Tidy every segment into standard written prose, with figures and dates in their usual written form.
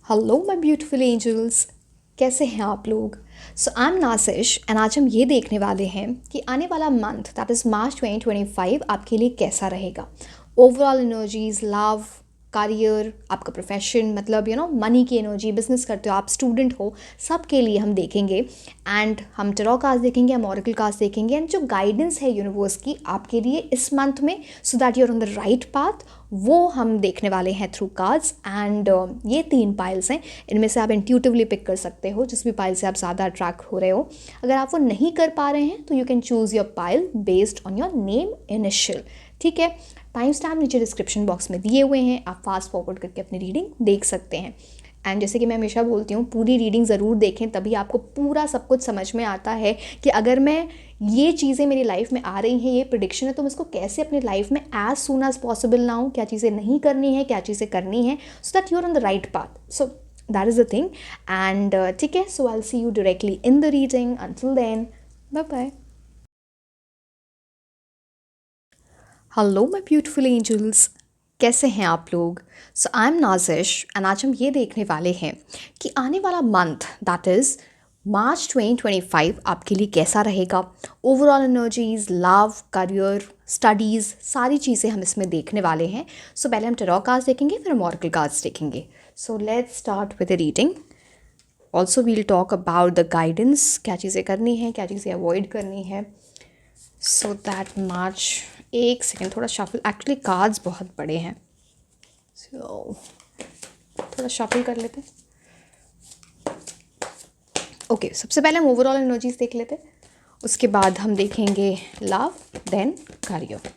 Hello my beautiful angels. कैसे हैं आप लोग? सो आई एम नासिश एंड आज हम ये देखने वाले हैं कि आने वाला मंथ दैट इज़ मार्च 2025 आपके लिए कैसा रहेगा। ओवरऑल एनर्जीज, लव, करियर, आपका प्रोफेशन, मतलब मनी की एनर्जी, बिजनेस करते हो आप, स्टूडेंट हो, सब के लिए हम देखेंगे। एंड हम टैरो कार्ड्स देखेंगे, हम ऑरेकल कार्ड्स देखेंगे एंड जो गाइडेंस है यूनिवर्स की आपके लिए इस मंथ में, so that you are on the right path, वो हम देखने वाले हैं थ्रू कार्ड्स। एंड ये 3 पाइल्स हैं, इनमें से आप इंट्यूटिवली पिक कर सकते हो जिस भी पाइल से आप ज़्यादा अट्रैक्ट हो रहे हो। अगर आप वो नहीं कर पा रहे हैं तो you can choose your pile based on your name initial. ठीक है, टाइम स्टैम्प नीचे डिस्क्रिप्शन बॉक्स में दिए हुए हैं, आप फास्ट फॉरवर्ड करके अपनी रीडिंग देख सकते हैं। एंड जैसे कि मैं हमेशा बोलती हूँ, पूरी रीडिंग ज़रूर देखें, तभी आपको पूरा सब कुछ समझ में आता है कि अगर मैं ये चीज़ें मेरी लाइफ में आ रही हैं, ये प्रिडिक्शन है, तो मैं इसको कैसे अपनी लाइफ में एज सून एज पॉसिबल लाऊं, क्या चीज़ें नहीं करनी है, क्या चीज़ें करनी है, so that you are on the right path. So that is the thing. And ठीक है, so I will see you directly in the reading. Until then, bye bye. Hello my beautiful angels, कैसे हैं आप लोग? सो I am Nazish and आज हम ये देखने वाले हैं कि आने वाला मंथ दैट इज़ मार्च 2025 आपके लिए कैसा रहेगा। Overall energies, love, career, studies, सारी चीज़ें हम इसमें देखने वाले हैं। सो पहले हम टैरो कार्ड्स देखेंगे, फिर हम ऑरेकल कार्ड्स देखेंगे। So let's start with the reading. Also we'll talk about the guidance, क्या चीज़ें करनी है, क्या चीज़ें अवॉइड करनी है, सो दैट मार्च। एक सेकेंड, थोड़ा शफल, एक्चुअली कार्ड्स बहुत बड़े हैं, सो थोड़ा शफल कर लेते हैं। ओके, सबसे पहले हम ओवरऑल एनर्जीज देख लेते हैं, उसके बाद हम देखेंगे love, then career.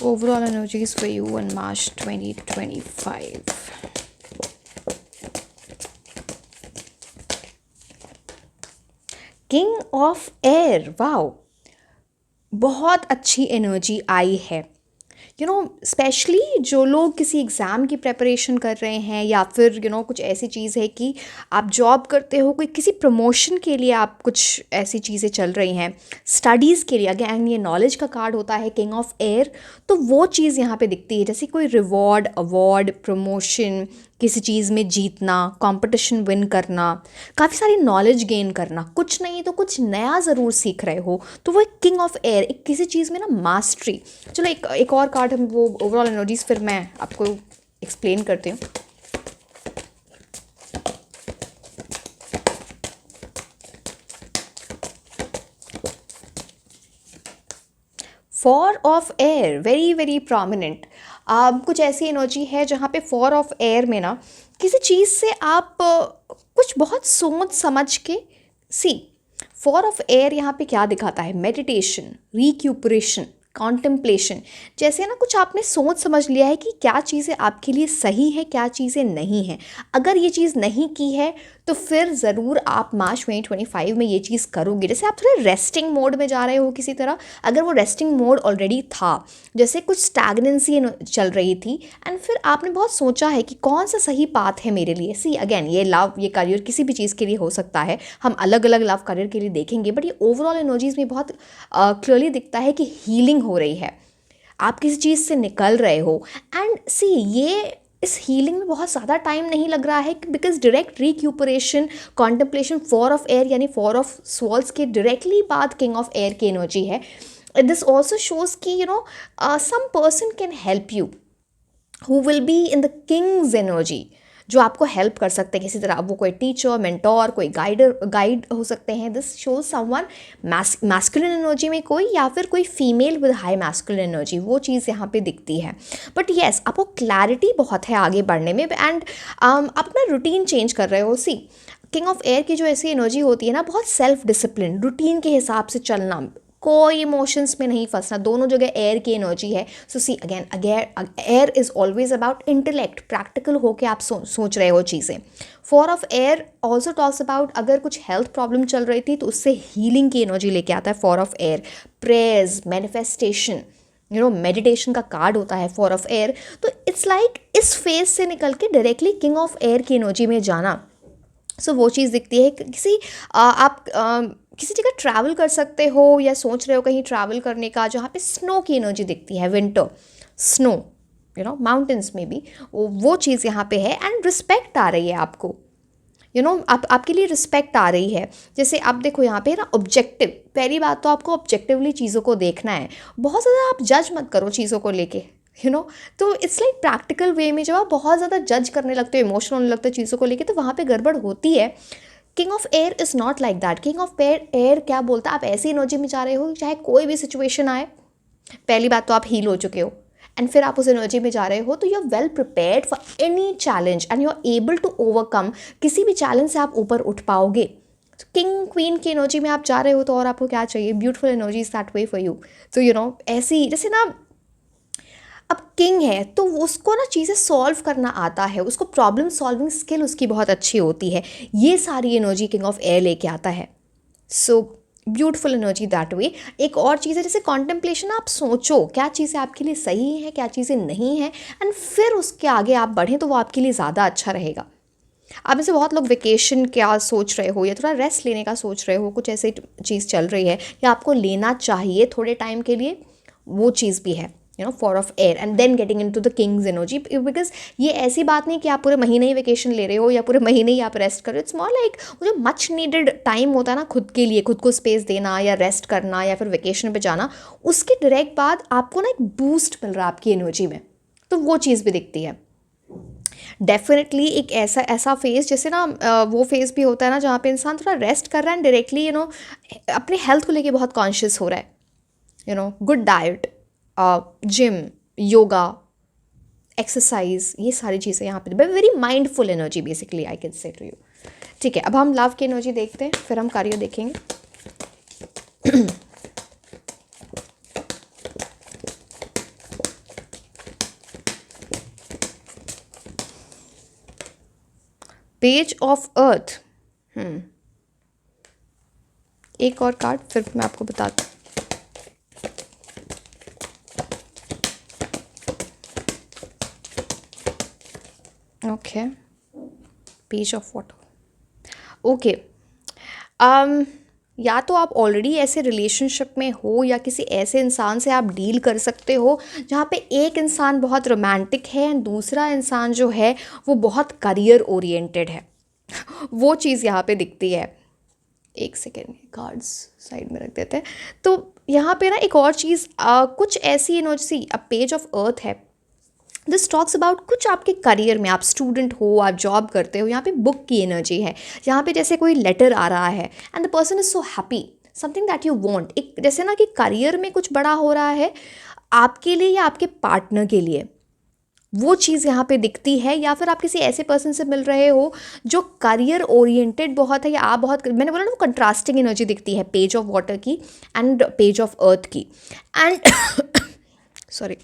Overall energies for you in March 2025। King of air, wow, बहुत अच्छी एनर्जी आई है। स्पेशली जो लोग किसी एग्ज़ाम की प्रेपरेशन कर रहे हैं, या फिर कुछ ऐसी चीज़ है कि आप जॉब करते हो, कोई किसी प्रमोशन के लिए आप कुछ ऐसी चीज़ें चल रही हैं, स्टडीज़ के लिए, अगेन ये नॉलेज का कार्ड होता है किंग ऑफ एयर, तो वो चीज़ यहाँ पे दिखती है, जैसे कोई रिवॉर्ड, अवार्ड, प्रमोशन, किसी चीज़ में जीतना, कंपटीशन विन करना, काफ़ी सारी नॉलेज गेन करना, कुछ नहीं तो कुछ नया ज़रूर सीख रहे हो, तो वो एक किंग ऑफ एयर, एक किसी चीज़ में ना मास्टरी। चलो एक और कार्ड हम वो ओवरऑल एनर्जीज फिर मैं आपको एक्सप्लेन करती हूँ। For of air, very very prominent. कुछ ऐसी एनर्जी है जहाँ पे फॉर ऑफ एयर में ना किसी चीज़ से आप कुछ बहुत सोच समझ के सी। फॉर ऑफ एयर यहाँ पे क्या दिखाता है? Meditation, recuperation, contemplation. जैसे ना कुछ आपने सोच समझ लिया है कि क्या चीज़ें आपके लिए सही है, क्या चीज़ें नहीं हैं। अगर ये चीज़ नहीं की है तो फिर ज़रूर आप मार्च 2025 में ये चीज़ करोगे। जैसे आप थोड़े रेस्टिंग मोड में जा रहे हो किसी तरह, अगर वो रेस्टिंग मोड ऑलरेडी था, जैसे कुछ स्टैग्नेंसी चल रही थी, एंड फिर आपने बहुत सोचा है कि कौन सा सही पाथ है मेरे लिए। सी अगेन, ये लव, ये करियर, किसी भी चीज़ के लिए हो सकता है, हम अलग अलग लव करियर के लिए देखेंगे, बट ये ओवरऑल एनर्जीज में बहुत क्लियरली दिखता है कि हीलिंग हो रही है, आप किसी चीज़ से निकल रहे हो। एंड सी, ये इस हीलिंग में बहुत ज़्यादा टाइम नहीं लग रहा है, because direct recuperation, contemplation, four of air यानी फॉर ऑफ स्वॉर्ड्स के डायरेक्टली बाद किंग ऑफ एयर की एनर्जी है। दिस ऑल्सो शोज कि some person can help you who will be in the king's energy, जो आपको हेल्प कर सकते हैं किसी तरह। वो कोई टीचर, मेंटोर, कोई गाइड हो सकते हैं। This shows someone masculine energy में कोई, या फिर कोई female with high masculine energy, वो चीज़ यहाँ पे दिखती है। बट येस, आपको क्लैरिटी बहुत है आगे बढ़ने में, एंड आप अपना रूटीन चेंज कर रहे हो। सी, किंग ऑफ एयर की जो ऐसी एनर्जी होती है ना, बहुत सेल्फ डिसिप्लिन, रूटीन के हिसाब से चलना, कोई इमोशंस में नहीं फंसना, दोनों जगह एयर की एनर्जी है। So see again, air is always about intellect, practical होके आप सोच रहे हो चीज़ें। Four of air also talks about अगर कुछ हेल्थ प्रॉब्लम चल रही थी तो उससे हीलिंग की एनर्जी लेके आता है four of air. Prayers, manifestation, meditation का कार्ड होता है फॉर ऑफ एयर। तो इट्स लाइक इस फेज से निकल के डायरेक्टली किंग ऑफ एयर की एनर्जी में जाना। सो वो चीज़ दिखती है। आप किसी जगह ट्रैवल कर सकते हो, या सोच रहे हो कहीं ट्रैवल करने का, जहाँ पे स्नो की एनर्जी दिखती है, विंटर, स्नो, माउंटेन्स में भी वो चीज़ यहाँ पे है। एंड रिस्पेक्ट आ रही है आपको, आपके लिए रिस्पेक्ट आ रही है। जैसे आप देखो यहाँ पे ना ऑब्जेक्टिव, पहली बात तो आपको ऑब्जेक्टिवली चीज़ों को देखना है, बहुत ज़्यादा आप जज मत करो चीज़ों को लेके, तो इट्स लाइक प्रैक्टिकल वे में जब आप बहुत ज़्यादा जज करने लगते हो, इमोशनल होने लगते हो चीज़ों को लेके, तो वहाँ पे गड़बड़ होती है। King of air is not like that. King of air क्या बोलता है, आप ऐसी एनर्जी में जा रहे हो चाहे कोई भी सिचुएशन आए, पहली बात तो आप हील हो चुके हो, एंड फिर आप उस एनर्जी में जा रहे हो, तो you are well prepared for any challenge and you are able to overcome. किसी भी चैलेंज से आप ऊपर उठ पाओगे। तो किंग क्वीन की एनर्जी में आप जा रहे हो, तो और आपको क्या चाहिए, beautiful energy is that way for you. तो ऐसी जैसे ना, अब किंग है तो उसको ना चीज़ें सॉल्व करना आता है, उसको प्रॉब्लम सॉल्विंग स्किल उसकी बहुत अच्छी होती है। ये सारी एनर्जी किंग ऑफ एयर लेके आता है। So beautiful energy that way. एक और चीज़ है जैसे कॉन्टेम्पलेशन, आप सोचो क्या चीज़ें आपके लिए सही हैं, क्या चीज़ें नहीं हैं, एंड फिर उसके आगे आप बढ़ें, तो वो आपके लिए ज़्यादा अच्छा रहेगा। आप में से बहुत लोग वेकेशन क्या सोच रहे हो, या थोड़ा रेस्ट लेने का सोच रहे हो, कुछ ऐसी चीज़ चल रही है, या आपको लेना चाहिए थोड़े टाइम के लिए, वो चीज़ भी है, four of air and then getting into the king's energy. Because ये ऐसी बात नहीं कि आप पूरे महीने ही वेकेशन ले रहे हो या पूरे महीने ही आप रेस्ट कर रहे हो। इट्स मोर लाइक वो जो मच नीडेड टाइम होता है ना खुद के लिए, खुद को स्पेस देना या रेस्ट करना या फिर वेकेशन पे जाना, उसके डायरेक्ट बाद आपको ना एक बूस्ट मिल रहा है आपकी एनर्जी में, तो वो चीज़ भी दिखती है। डेफिनेटली एक ऐसा फेज़, जैसे ना वो फेज़ भी होता है ना जहाँ पे इंसान थोड़ा रेस्ट कर रहा है एंड डायरेक्टली अपने हेल्थ को लेके बहुत कॉन्शियस हो रहा है। Good diet, gym, yoga, exercise, ये सारी चीज़ें यहाँ पे very mindful energy basically I can say to you. ठीक है, अब हम लव की एनर्जी देखते हैं, फिर हम कार्य देखेंगे। पेज ऑफ अर्थ, एक और कार्ड फिर मैं आपको बताता हूँ। Okay, page of water. Okay, या तो आप ऑलरेडी ऐसे रिलेशनशिप में हो, या किसी ऐसे इंसान से आप डील कर सकते हो जहाँ पे एक इंसान बहुत रोमांटिक है एंड दूसरा इंसान जो है वो बहुत करियर ओरिएंटेड है। वो चीज़ यहाँ पे दिखती है। एक सेकेंड, कार्ड्स साइड में रख देते हैं। तो यहाँ पे ना एक और चीज़, कुछ ऐसी एनर्जी, अब पेज ऑफ अर्थ है, दिस टॉक्स अबाउट कुछ आपके करियर में, आप स्टूडेंट हो, आप जॉब करते हो, यहाँ पे बुक की एनर्जी है। यहाँ पे जैसे कोई लेटर आ रहा है and the person is so happy, something that you want, एक जैसे ना कि करियर में कुछ बड़ा हो रहा है आपके लिए या आपके पार्टनर के लिए, वो चीज़ यहाँ पे दिखती है। या फिर आप किसी ऐसे पर्सन से मिल रहे हो जो करियर ओरिएंटेड बहुत है, या आप बहुत, मैंने बोला ना वो कंट्रास्टिंग एनर्जी दिखती है पेज ऑफ वाटर की एंड पेज ऑफ अर्थ की। एंड सॉरी,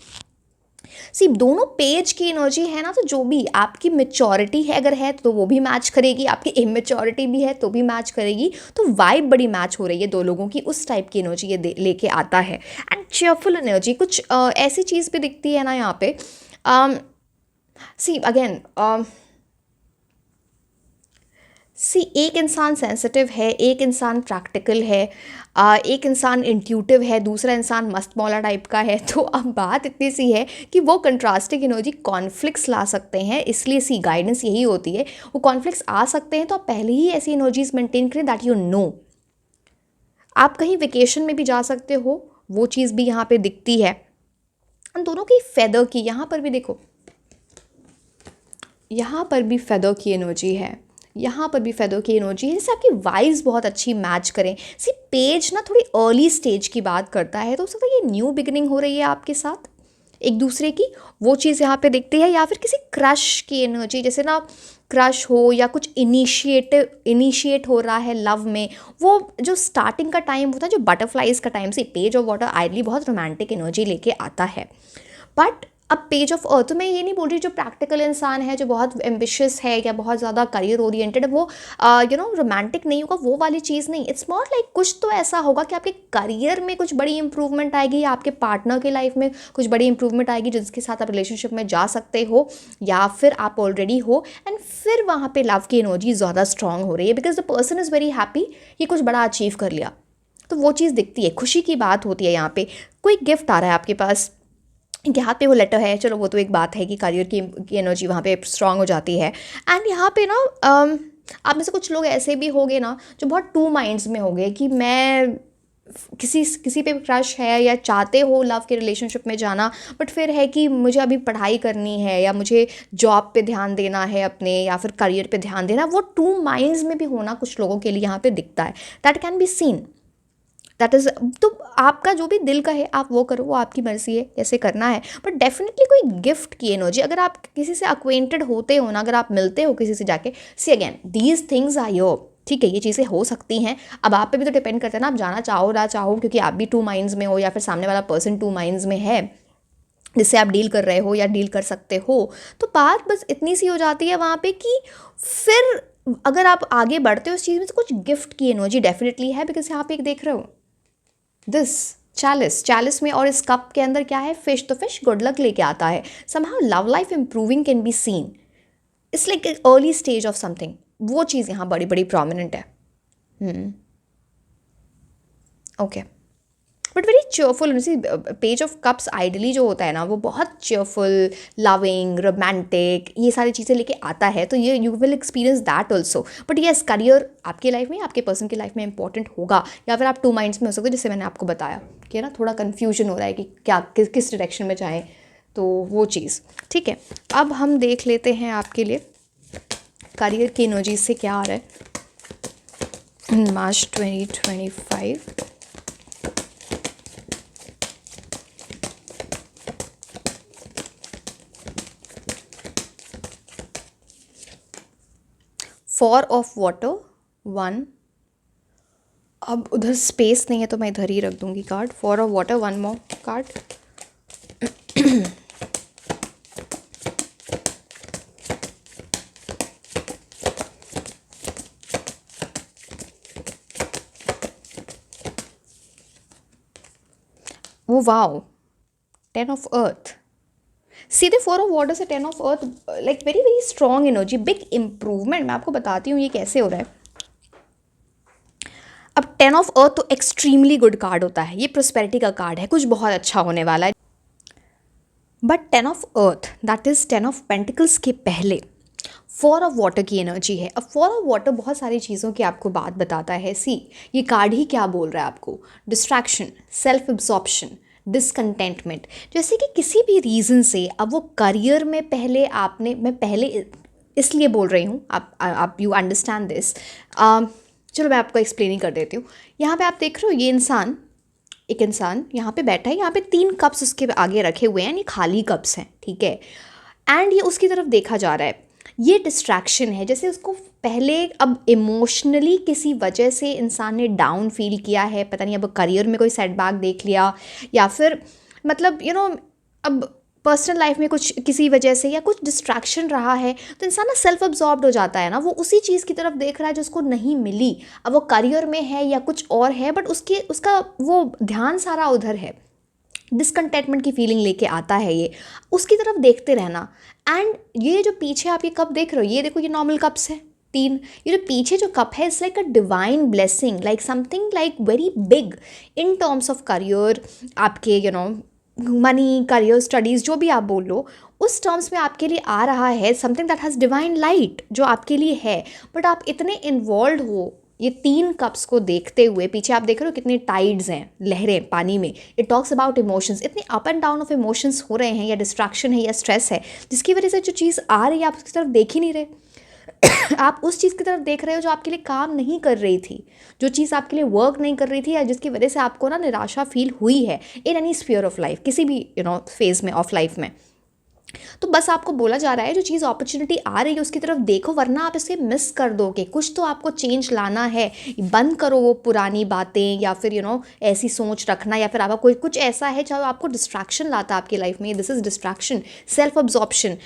सी दोनों पेज की एनर्जी है ना, तो जो भी आपकी मेच्योरिटी है अगर है तो वो भी मैच करेगी, आपकी इमेच्योरिटी भी है तो भी मैच करेगी। तो वाइब बड़ी मैच हो रही है दो लोगों की, उस टाइप की एनर्जी ये लेके आता है। एंड चेयरफुल एनर्जी, कुछ ऐसी चीज़ भी दिखती है ना यहाँ पे। सी अगेन, एक इंसान सेंसिटिव है, एक इंसान प्रैक्टिकल है, एक इंसान इंट्यूटिव है, दूसरा इंसान मस्त मौला टाइप का है। तो अब बात इतनी सी है कि वो कंट्रास्टिंग एनर्जी कॉन्फ्लिक्ट्स ला सकते हैं, इसलिए गाइडेंस यही होती है, वो कॉन्फ्लिक्ट्स आ सकते हैं, तो आप पहले ही ऐसी एनर्जीज मेंटेन करें दैट यू नो। आप कहीं वेकेशन में भी जा सकते हो, वो चीज़ भी यहाँ पे दिखती है। उन दोनों की फेदर की, यहाँ पर भी देखो, यहाँ पर भी फेदर की एनर्जी है, यहाँ पर भी फेदर की एनर्जी है, जिससे आपकी वाइब्स बहुत अच्छी मैच करें। पेज ना थोड़ी अर्ली स्टेज की बात करता है, तो हो सकता है ये न्यू बिगिनिंग हो रही है आपके साथ एक दूसरे की, वो चीज़ यहाँ पे दिखती है। या फिर किसी क्रश की एनर्जी, जैसे ना क्रश हो या कुछ इनिशिएट हो रहा है लव में, वो जो स्टार्टिंग का टाइम होता है, जो बटरफ्लाइज का टाइम, से पेज ऑफ वाटर आइडली बहुत रोमांटिक एनर्जी लेके आता है। बट अब पेज ऑफ अर्थ, मैं ये नहीं बोल रही जो प्रैक्टिकल इंसान है, जो बहुत एम्बिशियस है या बहुत ज़्यादा करियर ओरिएंटेड है, वो रोमांटिक नहीं होगा, वो वाली चीज़ नहीं। इट्स नॉट लाइक कुछ तो ऐसा होगा कि आपके करियर में कुछ बड़ी इंप्रूवमेंट आएगी, या आपके पार्टनर की लाइफ में कुछ बड़ी इंप्रूवमेंट आएगी जिसके साथ आप रिलेशनशिप में जा सकते हो, या फिर आप ऑलरेडी हो, एंड फिर वहाँ पर लव की एनर्जी ज़्यादा स्ट्रांग हो रही है because the person is very happy, ये कुछ बड़ा अचीव कर लिया, तो वो चीज़ दिखती है। खुशी की बात होती है यहाँ पे, कोई गिफ्ट आ रहा है आपके पास, इनके हाथ पे वो लेटर है, चलो वो तो एक बात है कि करियर की एनर्जी वहाँ पे स्ट्रांग हो जाती है। एंड यहाँ पे ना आप में से कुछ लोग ऐसे भी होंगे ना जो बहुत टू माइंड्स में होंगे कि मैं किसी पे क्रश है या चाहते हो लव के रिलेशनशिप में जाना, बट फिर है कि मुझे अभी पढ़ाई करनी है या मुझे जॉब पे ध्यान देना है अपने, या फिर करियर पे ध्यान देना। वो टू माइंड्स में भी होना कुछ लोगों के लिए यहाँ पे दिखता है। That can be scene, that is, तो आपका जो भी दिल का है आप वो करो, वो आपकी मर्ज़ी है कैसे करना है। बट डेफिनेटली कोई गिफ्ट की एनर्जी, अगर आप किसी से अक्वेंटेड होते हो ना, अगर आप मिलते हो किसी से जाके, see again these things are your, ठीक है, ये चीज़ें हो सकती हैं। अब आप पे भी तो डिपेंड करता है ना, आप जाना चाहो ना चाहो, क्योंकि आप भी टू माइंड्स में हो या फिर सामने वाला पर्सन टू माइंड्स में है जिससे आप डील कर रहे हो या डील कर सकते हो। तो बात बस इतनी सी हो जाती है वहाँ पे कि फिर अगर आप आगे बढ़ते हो इस चीज़ में तो कुछ गिफ्ट की एनर्जी डेफिनेटली है। बिकॉज यहाँ पे एक देख रहे हो दिस चालीस में, और इस कप के अंदर क्या है, फिश, तो फिश गुड लक लेके आता है। Somehow love life improving can be scene, it's like early stage of something, वो चीज़ यहाँ बड़ी बड़ी प्रोमिनेंट है। Okay, but very cheerful. Page of cups ideally जो होता है ना, वो बहुत चेयरफुल, लविंग, रोमांटिक, ये सारी चीज़ें लेके आता है। तो ये you will experience that also. But yes, career आपके लाइफ में, आपके पर्सन की लाइफ में इंपॉर्टेंट होगा, या फिर आप टू माइंड्स में हो सकते हो, जैसे मैंने आपको बताया कि ना थोड़ा कन्फ्यूजन हो रहा है कि क्या किस डायरेक्शन में जाएँ, तो वो चीज़ ठीक है। अब हम देख लेते हैं आपके लिए करियर की एनर्जी से क्या आ रहा है मार्च 2025। फॉर ऑफ वाटर 1, अब उधर स्पेस नहीं है तो मैं इधर ही रख दूंगी card. For of water 1 more card. वो वाओ, 10 ऑफ अर्थ। सीधे 4 ऑफ वाटर से 10 of earth, like very very strong energy, big improvement. मैं आपको बताती हूँ ये कैसे हो रहा है। अब 10 ऑफ अर्थ तो एक्सट्रीमली गुड कार्ड होता है, ये प्रोस्पेरिटी का कार्ड है, कुछ बहुत अच्छा होने वाला है। But 10 of earth, that is 10 of pentacles के पहले 4 ऑफ वाटर की एनर्जी है। अब 4 ऑफ वाटर बहुत सारी चीज़ों की आपको बात बताता है। सी, ये कार्ड ही क्या बोल रहा है आपको, डिस्ट्रैक्शन, सेल्फ एब्जॉर्प्शन, डिसकंटेंटमेंट। जैसे कि किसी भी रीज़न से अब वो करियर में पहले आपने, मैं पहले इसलिए बोल रही हूँ, आप यू अंडरस्टैंड दिस। चलो मैं आपको एक्सप्लेन कर देती हूँ। यहाँ पे आप देख रहे हो ये इंसान, एक इंसान यहाँ पे बैठा है, यहाँ पे 3 कप्स उसके आगे रखे हुए हैं, ये खाली कप्स हैं, ठीक है। एंड ये उसकी तरफ देखा जा रहा है, ये डिस्ट्रैक्शन है। जैसे उसको पहले अब इमोशनली किसी वजह से इंसान ने डाउन फील किया है, पता नहीं अब करियर में कोई सेटबैक देख लिया, या फिर मतलब अब पर्सनल लाइफ में कुछ किसी वजह से या कुछ डिस्ट्रैक्शन रहा है, तो इंसान ना सेल्फ अब्जॉर्ब्ड हो जाता है ना, वो उसी चीज़ की तरफ देख रहा है जो उसको नहीं मिली। अब वो करियर में है या कुछ और है, बट उसका वो ध्यान सारा उधर है, डिसकंटेंटमेंट की फीलिंग लेके आता है ये, उसकी तरफ देखते रहना। एंड ये जो पीछे आप ये कप देख रहे हो, ये देखो, ये नॉर्मल कप्स है 3, ये जो पीछे जो कप है, it's like a divine blessing, like something like very big in terms of career, आपके मनी, करियर, स्टडीज़, जो भी आप बोल लो, उस टर्म्स में आपके लिए आ रहा है something that has divine light जो आपके लिए है। बट आप इतने इन्वॉल्व हो ये 3 कप्स को देखते हुए, पीछे आप देख रहे हो कितने टाइड्स हैं, लहरें पानी में। इट टॉक्स अबाउट इमोशंस, इतने up and down of emotions हो रहे हैं, या डिस्ट्रैक्शन है या स्ट्रेस है, जिसकी वजह से जो चीज़ आ रही है आप उसकी तरफ देख ही नहीं रहे। आप उस चीज़ की तरफ देख रहे हो जो आपके लिए काम नहीं कर रही थी, जो चीज़ आपके लिए वर्क नहीं कर रही थी, या जिसकी वजह से आपको ना निराशा फील हुई है in any sphere of life, किसी भी फेज में ऑफ लाइफ में। तो बस आपको बोला जा रहा है जो चीज़ अपॉर्चुनिटी आ रही है उसकी तरफ देखो, वरना आप इसे मिस कर दोगे। कुछ तो आपको चेंज लाना है, बंद करो वो पुरानी बातें, या फिर ऐसी सोच रखना, या फिर आपका कोई कुछ ऐसा है जो आपको डिस्ट्रैक्शन लाता है आपकी लाइफ में। This is distraction, self absorption.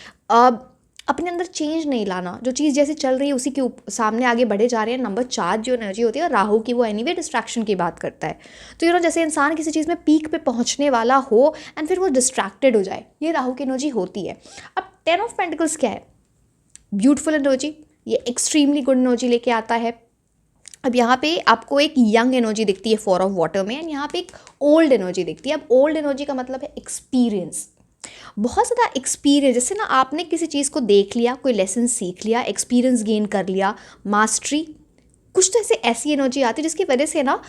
अपने अंदर चेंज नहीं लाना, जो चीज़ जैसे चल रही है उसी के सामने आगे बढ़े जा रहे हैं। नंबर 4 जो एनर्जी होती है राहु की, वो एनीवे डिस्ट्रैक्शन की बात करता है। तो जैसे इंसान किसी चीज़ में पीक पे पहुंचने वाला हो एंड फिर वो डिस्ट्रैक्टेड हो जाए, ये राहु की एनर्जी होती है। अब 10 ऑफ पेंटिकल्स क्या है, ब्यूटीफुल एनर्जी, ये एक्सट्रीमली गुड एनर्जी लेके आता है। अब यहाँ पे आपको एक यंग एनर्जी दिखती है 4 ऑफ वाटर में, एंड यहाँ पे एक ओल्ड एनर्जी दिखती है। अब ओल्ड एनर्जी का मतलब है एक्सपीरियंस, बहुत ज़्यादा एक्सपीरियंस, जैसे ना आपने किसी चीज़ को देख लिया, कोई लेसन सीख लिया, एक्सपीरियंस गेन कर लिया, मास्टरी, कुछ तो ऐसे ऐसी एनर्जी आती है जिसकी वजह से ना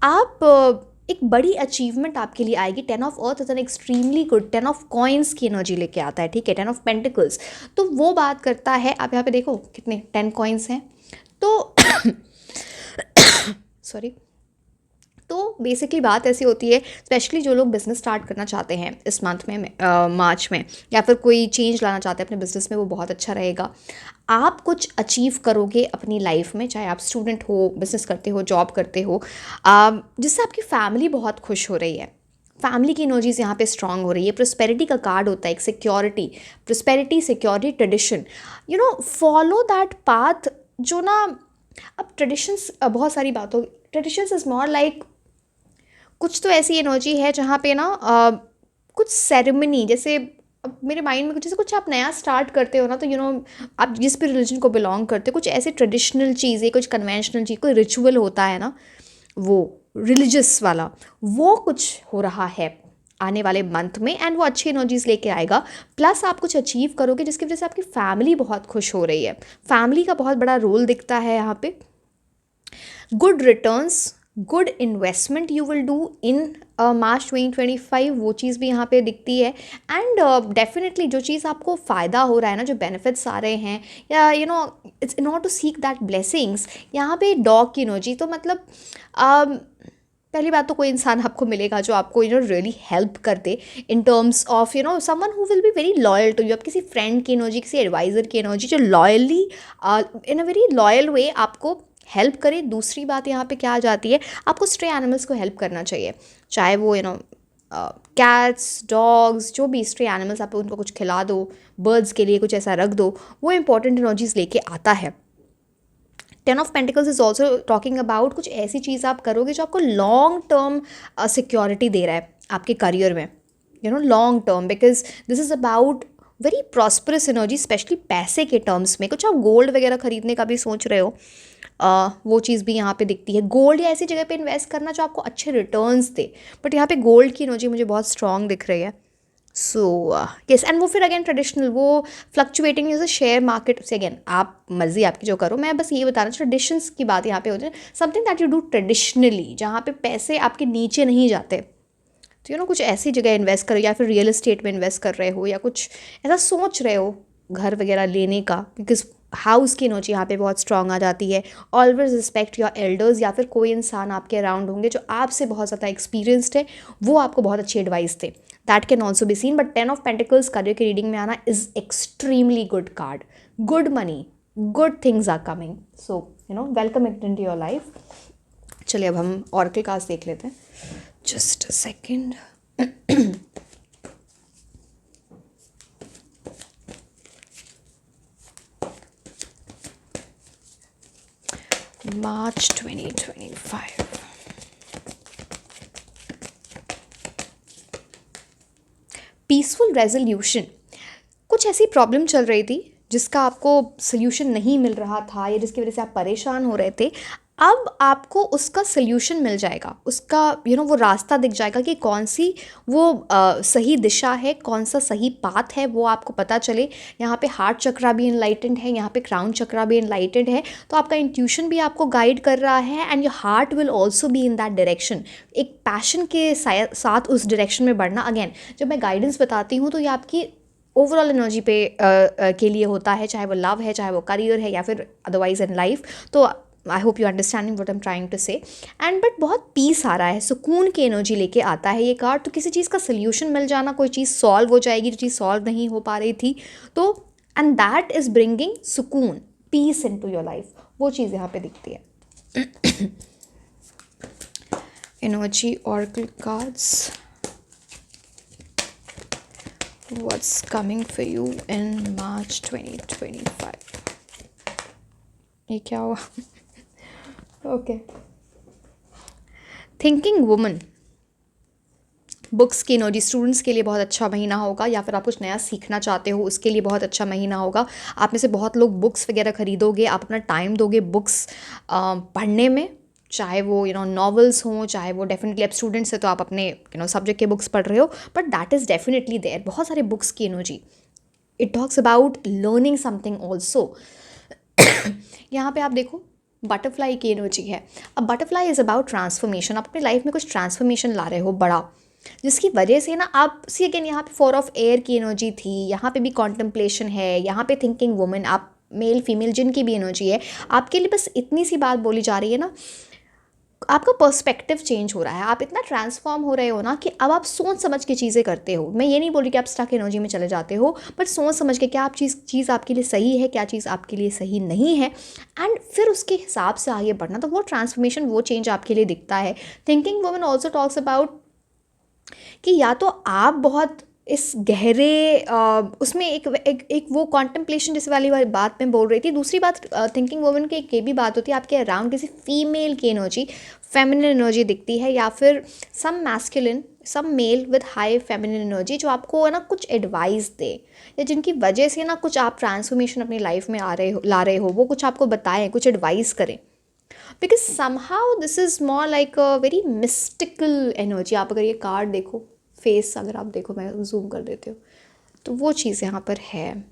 आप एक बड़ी अचीवमेंट आपके लिए आएगी। 10 of earth is an extremely good, 10 of coins की एनर्जी लेके आता है, ठीक है, 10 ऑफ पेंटिकल्स। तो वो बात करता है, आप यहाँ पे देखो कितने 10 कॉइन्स हैं, तो सॉरी। तो बेसिकली बात ऐसी होती है, स्पेशली जो लोग बिज़नेस स्टार्ट करना चाहते हैं इस मंथ में, मार्च में, या फिर कोई चेंज लाना चाहते हैं अपने बिज़नेस में, वो बहुत अच्छा रहेगा। आप कुछ अचीव करोगे अपनी लाइफ में, चाहे आप स्टूडेंट हो, बिज़नेस करते हो, जॉब करते हो, जिससे आपकी फैमिली बहुत खुश हो रही है। फैमिली की एनर्जीज यहाँ पे स्ट्रांग हो रही है। प्रोस्पेरिटी का कार्ड होता है, एक security, prosperity, security, tradition, follow that path. जो ना, अब ट्रेडिशंस, बहुत सारी बातों, ट्रेडिशंस इज़ मोर लाइक, कुछ तो ऐसी एनर्जी है जहाँ पे ना कुछ सेरेमनी, जैसे अब मेरे माइंड में कुछ, जैसे कुछ आप नया स्टार्ट करते हो ना, तो आप जिस भी रिलीजन को बिलोंग करते हो, कुछ ऐसे ट्रेडिशनल चीज़ें, कुछ कन्वेंशनल चीज़, कोई रिचुअल होता है ना, वो रिलीजियस वाला, वो कुछ हो रहा है आने वाले मंथ में, एंड वो अच्छी एनर्जीज लेके आएगा। प्लस आप कुछ अचीव करोगे जिसकी वजह से आपकी फैमिली बहुत खुश हो रही है। फैमिली का बहुत बड़ा रोल दिखता है यहाँ पे। Good returns, good investment you will do in March 2025, वो चीज़ भी यहाँ पे दिखती है। एंड डेफिनेटली जो चीज़ आपको फ़ायदा हो रहा है ना, जो बेनिफिट्स आ रहे हैं, या it's in order to seek that blessings, यहाँ पे डॉग की एनर्जी, तो मतलब पहली बात तो कोई इंसान आपको मिलेगा जो आपको रियली हेल्प कर दे in terms of someone who will be very loyal to you. आप किसी फ्रेंड की एनर्जी, किसी एडवाइज़र की एनर्जी, जो loyally in a very loyal वे आपको हेल्प करे। दूसरी बात यहाँ पे क्या आ जाती है, आपको स्ट्रे एनिमल्स को हेल्प करना चाहिए, चाहे वो कैट्स, डॉग्स, जो भी स्ट्रे एनिमल्स, आप उनको कुछ खिला दो, बर्ड्स के लिए कुछ ऐसा रख दो, वो इंपॉर्टेंट एनर्जीज लेके आता है। 10 of pentacles is also talking about कुछ ऐसी चीज़ आप करोगे जो आपको लॉन्ग टर्म सिक्योरिटी दे रहा है आपके करियर में, long term, because this is about very prosperous energy, specially पैसे के टर्म्स में। कुछ आप गोल्ड वगैरह खरीदने का भी सोच रहे हो, वो चीज़ भी यहाँ पे दिखती है। गोल्ड या ऐसी जगह पे इन्वेस्ट करना जो आपको अच्छे रिटर्न्स दे, बट यहाँ पे गोल्ड की एनर्जी मुझे बहुत स्ट्रॉन्ग दिख रही है। सो यस, एंड वो फिर अगेन ट्रेडिशनल, वो फ्लक्चुएटिंग, जैसे शेयर मार्केट से, अगेन आप मर्जी आपकी जो करो, मैं बस ये बता रहा हूँ ट्रेडिशंस की बात यहाँ पे होती है, something that you do traditionally, जहाँ पे पैसे आपके नीचे नहीं जाते। तो कुछ ऐसी जगह इन्वेस्ट करो, या फिर रियल एस्टेट में इन्वेस्ट कर रहे हो, या कुछ ऐसा सोच रहे हो घर वगैरह लेने का, बिकॉज हाउस की एनर्जी यहाँ पे बहुत स्ट्रांग आ जाती है। ऑलवेज रिस्पेक्ट योर एल्डर्स, या फिर कोई इंसान आपके अराउंड होंगे जो आपसे बहुत ज़्यादा एक्सपीरियंस्ड है, वो आपको बहुत अच्छी एडवाइस दे। That can also be seen, but 10 of pentacles career की रीडिंग में आना is extremely good card. Good money, good things are coming, so welcome it into your life. चलिए अब हम ऑरेकल कार्ड्स देख लेते हैं। Just a second. March 2025. Peaceful resolution, कुछ ऐसी प्रॉब्लम चल रही थी जिसका आपको सोल्यूशन नहीं मिल रहा था, या जिसकी वजह से आप परेशान हो रहे थे, अब आपको उसका सोल्यूशन मिल जाएगा, उसका वो रास्ता दिख जाएगा कि कौन सी वो सही दिशा है, कौन सा सही पाथ है, वो आपको पता चले। यहाँ पे हार्ट चक्रा भी इनलाइटेंड है, यहाँ पे क्राउन चक्रा भी इनलाइटेंड है, तो आपका इंट्यूशन भी आपको गाइड कर रहा है, and your heart will also be in that direction, एक पैशन के साथ उस डायरेक्शन में बढ़ना। अगेन जब मैं गाइडेंस बताती हूँ तो ये आपकी ओवरऑल एनर्जी पे के लिए होता है, चाहे वो लव है, चाहे वो करियर है, या फिर अदरवाइज इन लाइफ। तो I hope you understanding what I am trying to say. And but बहुत पीस आ रहा है, सुकून की एनर्जी लेके आता है ये कार्ड। तो किसी चीज़ का सोल्यूशन मिल जाना, कोई चीज़ सॉल्व हो जाएगी जो चीज़ सॉल्व नहीं हो पा रही थी, तो एंड दैट इज़ ब्रिंगिंग सुकून, peace into your life, वो चीज़ यहाँ पे दिखती है। Energy oracle cards, what's coming for you in March 2025? ये क्या हुआ? ओके, थिंकिंग वुमन, बुक्स की एनर्जी, स्टूडेंट्स के लिए बहुत अच्छा महीना होगा, या फिर आप कुछ नया सीखना चाहते हो उसके लिए बहुत अच्छा महीना होगा। आप में से बहुत लोग बुक्स वगैरह खरीदोगे, आप अपना टाइम दोगे बुक्स पढ़ने में, चाहे वो नॉवेल्स हों, चाहे वो डेफिनेटली आप स्टूडेंट्स हैं तो आप अपने सब्जेक्ट के बुक्स पढ़ रहे हो, but that is definitely there. बहुत सारे बुक्स की energy, it talks about learning something also. यहाँ पे आप देखो बटरफ्लाई की एनर्जी है। अब बटरफ्लाई इज़ अबाउट ट्रांसफॉर्मेशन। आप अपनी लाइफ में कुछ ट्रांसफॉर्मेशन ला रहे हो बड़ा, जिसकी वजह से ना आप सी अगेन यहाँ पे 4 ऑफ एयर की एनर्जी थी, यहाँ पे भी कॉन्टम्पलेशन है, यहाँ पे थिंकिंग वुमेन, आप मेल फीमेल जिनकी भी एनर्जी है, आपके लिए बस इतनी सी बात बोली जा रही है ना, आपका पर्सपेक्टिव चेंज हो रहा है, आप इतना ट्रांसफॉर्म हो रहे हो ना कि अब आप सोच समझ के चीज़ें करते हो। मैं ये नहीं बोल रही कि आप स्टक एनर्जी में चले जाते हो, बट सोच समझ के क्या आप चीज़ आपके लिए सही है, क्या चीज़ आपके लिए सही नहीं है, एंड फिर उसके हिसाब से आगे बढ़ना। तो वो ट्रांसफॉर्मेशन, वो चेंज आपके लिए दिखता है। Thinking woman also talks about कि या तो आप बहुत इस गहरे उसमें एक वो कॉन्टम्पलेशन जैसे वाली बात मैं बोल रही थी। दूसरी बात थिंकिंग वुमन की एक ये भी बात होती है, आपके अराउंड किसी फीमेल की एनर्जी, फेमिनिन एनर्जी दिखती है, या फिर some masculine, some male with high feminine energy, जो आपको है ना कुछ एडवाइस दे, या जिनकी वजह से ना कुछ आप ट्रांसफॉर्मेशन अपनी लाइफ में ला रहे हो, वो कुछ आपको बताएं, कुछ एडवाइस करें। Because somehow this is more like a very mystical energy. आप अगर ये कार्ड देखो, फेस अगर आप देखो, मैं जूम कर देती हूँ, तो वो चीज़ यहाँ पर है।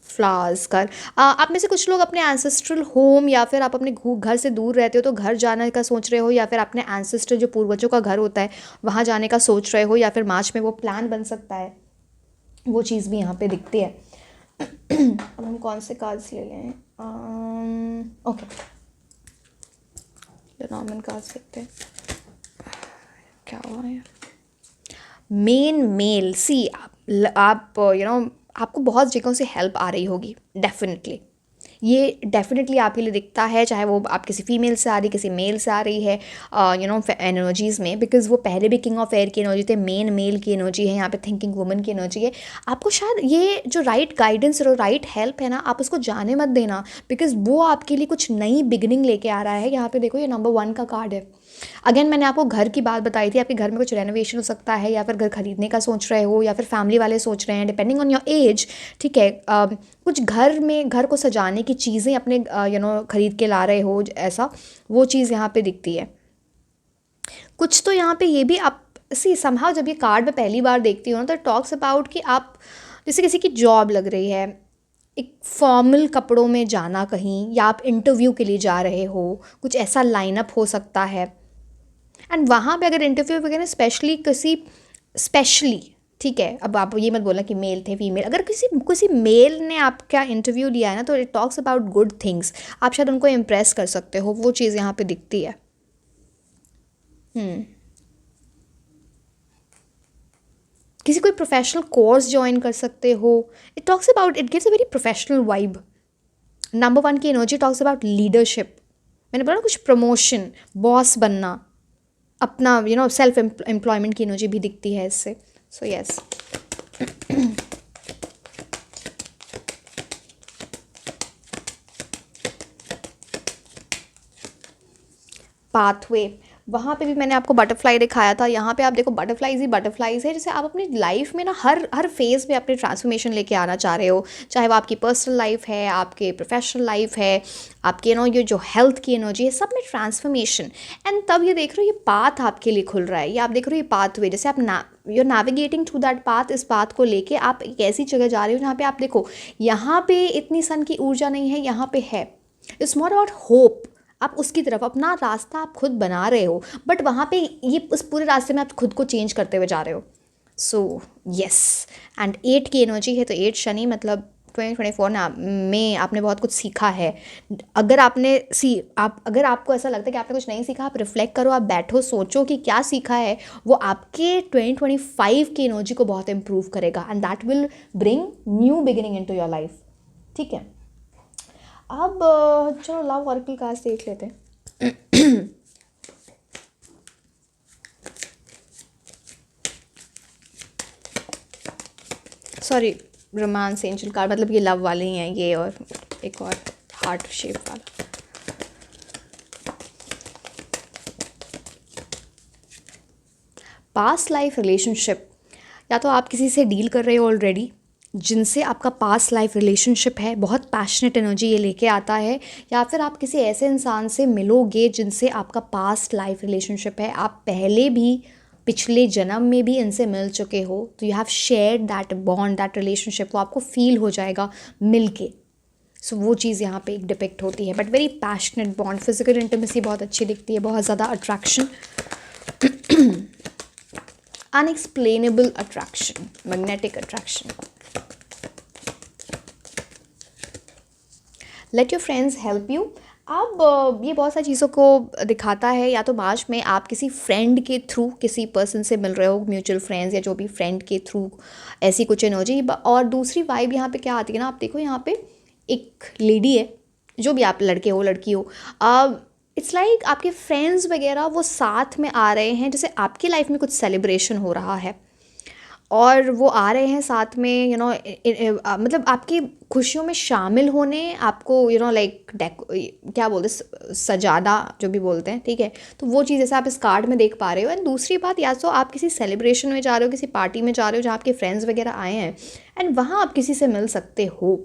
फ्लावर्स का आप में से कुछ लोग अपने एंसेस्ट्रल होम, या फिर आप अपने घर से दूर रहते हो तो घर जाने का सोच रहे हो, या फिर अपने एंसेस्ट्रल जो पूर्वजों का घर होता है वहाँ जाने का सोच रहे हो, या फिर मार्च में वो प्लान बन सकता है। वो चीज़ भी यहाँ पे दिखती है। अब हम कौन से कार्ड्स ले लें? ओके, नॉर्मल कार्ड्स देखते हैं क्या हुआ है। मेन मेल, सी आप आपको बहुत जगहों से हेल्प आ रही होगी, डेफिनेटली ये डेफिनेटली आपके लिए दिखता है, चाहे वो आप किसी फीमेल से आ रही, किसी मेल से आ रही है एनर्जीज़ में, बिकॉज वो पहले भी किंग ऑफ एयर की एनर्जी थे, मेन मेल की एनर्जी है, यहाँ पे थिंकिंग वुमन की एनर्जी है। आपको शायद ये जो राइट गाइडेंस और राइट हेल्प है ना, आप उसको जाने मत देना, बिकॉज वो आपके लिए कुछ नई बिगिनिंग लेके आ रहा है। यहाँ पे देखो, ये नंबर 1 का कार्ड है। अगेन मैंने आपको घर की बात बताई थी, आपके घर में कुछ रेनोवेशन हो सकता है, या फिर घर खरीदने का सोच रहे हो, या फिर फैमिली वाले सोच रहे हैं, डिपेंडिंग ऑन योर एज, ठीक है। कुछ घर को सजाने की चीज़ें अपने खरीद के ला रहे हो, ऐसा वो चीज़ यहाँ पे दिखती है। कुछ तो यहाँ पे ये भी आप सी समहाउ, जब ये कार्ड मैं पहली बार देखती हूँ ना, तो टॉक्स अबाउट कि आप जैसे किसी की जॉब लग रही है, एक फॉर्मल कपड़ों में जाना कहीं, या आप इंटरव्यू के लिए जा रहे हो, कुछ ऐसा लाइनअप हो सकता है। एंड वहाँ पे अगर इंटरव्यू वगैरह स्पेशली, ठीक है, अब आप ये मत बोलना कि मेल थे फीमेल, अगर किसी मेल ने आपका इंटरव्यू लिया है ना, तो it talks about good things, आप शायद उनको इम्प्रेस कर सकते हो, वो चीज़ यहाँ पे दिखती है। किसी कोई प्रोफेशनल कोर्स ज्वाइन कर सकते हो। It talks about, it gives a very professional vibe. Number 1 की एनर्जी टॉक्स अबाउट लीडरशिप। मैंने बोला ना, कुछ प्रमोशन, बॉस बनना, अपना सेल्फ एम्प्लॉयमेंट की एनर्जी भी दिखती है इससे। सो यस, पाथवे, वहाँ पे भी मैंने आपको बटरफ्लाई दिखाया था। यहाँ पे आप देखो, बटरफ्लाइज ही बटरफ्लाइज है। जैसे आप अपनी लाइफ में ना हर फेज़ में अपनी ट्रांसफॉर्मेशन लेके आना चाह रहे हो, चाहे वो आपकी पर्सनल लाइफ है, आपके प्रोफेशनल लाइफ है, आपके ये जो हेल्थ की एनर्जी है, सब में ट्रांसफॉर्मेशन। एंड तब ये देख रहे हो, ये पाथ आपके लिए खुल रहा है, ये आप देख रहे हो, ये पाथवे, जैसे आप you navigating through that path. इस पाथ को लेके आप एक ऐसी जगह जा रहे हो जहाँ पे आप देखो, यहाँ पे इतनी सन की ऊर्जा नहीं है, यहाँ पे है। It's more about hope. आप उसकी तरफ अपना रास्ता आप खुद बना रहे हो, बट वहाँ पे ये उस पूरे रास्ते में आप खुद को चेंज करते हुए जा रहे हो। सो यस, एंड 8 की एनर्जी है, तो 8 शनि, मतलब 2024 में आपने बहुत कुछ सीखा है। अगर अगर आपको ऐसा लगता है कि आपने कुछ नहीं सीखा, आप रिफ्लेक्ट करो, आप बैठो, सोचो कि क्या सीखा है। वो आपके 2025 की एनर्जी को बहुत इम्प्रूव करेगा, and that will bring new beginning into your life, ठीक है। अब चलो लव ऑरेकल कार्ड्स देख लेते हैं। सॉरी, रोमांस एंजल कार्ड, मतलब ये लव वाले ही हैं ये, और एक और हार्ट शेप वाला। पास्ट लाइफ रिलेशनशिप, या तो आप किसी से डील कर रहे हो ऑलरेडी, जिनसे आपका पास्ट लाइफ रिलेशनशिप है, बहुत पैशनेट एनर्जी ये लेके आता है। या फिर आप किसी ऐसे इंसान से मिलोगे जिनसे आपका पास्ट लाइफ रिलेशनशिप है, आप पहले भी पिछले जन्म में भी इनसे मिल चुके हो, तो you have shared that bond, that relationship, वो आपको फील हो जाएगा मिल के। सो वो चीज़ यहाँ पे एक डिपिक्ट होती है, but very passionate bond, physical intimacy बहुत अच्छी दिखती है, बहुत ज़्यादा attraction, unexplainable attraction, magnetic attraction. Let your friends help you. अब ये बहुत सारी चीज़ों को दिखाता है, या तो मार्च में आप किसी फ्रेंड के थ्रू किसी पर्सन से मिल रहे हो, म्यूचुअल फ्रेंड्स या जो भी, फ्रेंड के थ्रू ऐसी कुछ एनर्जी। और दूसरी वाइब यहाँ पे क्या आती है ना, आप देखो यहाँ पे एक लेडी है, जो भी आप लड़के हो लड़की हो, इट्स लाइक आपके फ्रेंड्स वगैरह वो साथ में आ रहे हैं, जैसे आपकी लाइफ में कुछ सेलिब्रेशन हो रहा है और वो आ रहे हैं साथ में, यू नो, मतलब आपकी खुशियों में शामिल होने, आपको यू नो लाइक क्या बोलते हैं, सजादा जो भी बोलते हैं, ठीक है। तो वो चीज़ जैसे आप इस कार्ड में देख पा रहे हो। एंड दूसरी बात, या तो आप किसी सेलिब्रेशन में जा रहे हो, किसी पार्टी में जा रहे हो जहाँ आपके फ्रेंड्स वगैरह आए हैं, एंड वहाँ आप किसी से मिल सकते हो,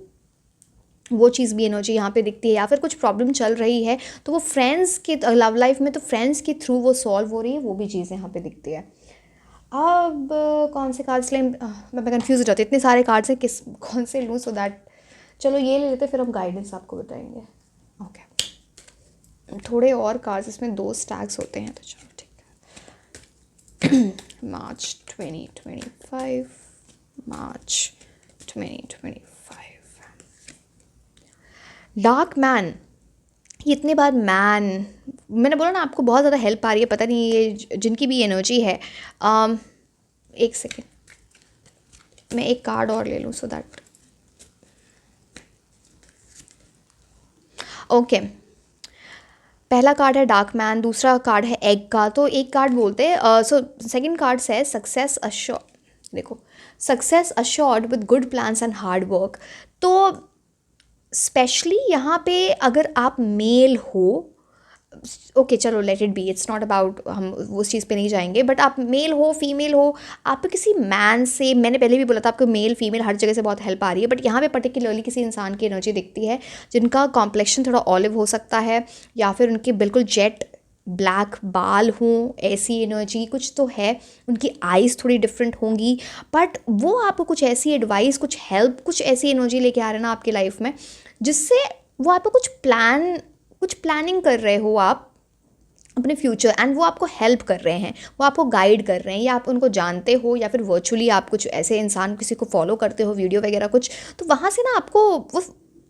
वो चीज़ भी एनर्जी यहाँ पे दिखती है। या फिर कुछ प्रॉब्लम चल रही है तो वो फ्रेंड्स के लव लाइफ में, तो फ्रेंड्स के थ्रू वो सॉल्व हो रही है, वो भी चीज़ यहाँ पे दिखती है। अब कौन से कार्ड्स लें, मैं कंफ्यूज हो जाती हूँ, इतने सारे कार्ड्स हैं, कौन से लूँ, सो दैट चलो ये ले लेते, फिर हम गाइडेंस आपको बताएंगे। ओके, थोड़े और कार्ड्स, इसमें 2 स्टैग्स होते हैं, तो चलो ठीक है। मार्च 2025, मार्च 2025, डार्क मैन। ये इतने बार मैन, मैंने बोला ना आपको बहुत ज़्यादा हेल्प आ रही है, पता नहीं ये जिनकी भी एनर्जी है। एक सेकेंड, मैं एक कार्ड और ले लूँ सो दैट, ओके। पहला कार्ड है डार्क मैन, दूसरा कार्ड है एग का। तो एक कार्ड बोलते हैं, सो सेकंड कार्ड है सक्सेस अश्योर्ड। देखो, success assured with good plans and hard work. तो स्पेशली यहाँ पे अगर आप मेल हो, ओके चलो let it be, it's not about, हम उस चीज़ पे नहीं जाएंगे, बट आप मेल हो फीमेल हो, आप किसी मैन से, मैंने पहले भी बोला था आपको मेल फीमेल हर जगह से बहुत हेल्प आ रही है, बट यहाँ पे पर्टिकुलरली किसी इंसान की एनर्जी दिखती है जिनका कॉम्प्लेक्शन थोड़ा ऑलिव हो सकता है, या फिर उनके बिल्कुल जेट ब्लैक बाल हों, ऐसी एनर्जी कुछ तो है। उनकी आइज़ थोड़ी डिफरेंट होंगी, बट वो आपको कुछ ऐसी एडवाइस, कुछ हेल्प, कुछ ऐसी एनर्जी लेके आ रहे हैं ना आपकी लाइफ में, जिससे वो आपको कुछ प्लानिंग कर रहे हो आप अपने फ्यूचर, एंड वो आपको हेल्प कर रहे हैं, वो आपको गाइड कर रहे हैं, या आप उनको जानते हो, या फिर वर्चुअली आप कुछ ऐसे इंसान किसी को फॉलो करते हो, वीडियो वगैरह कुछ, तो वहाँ से ना आपको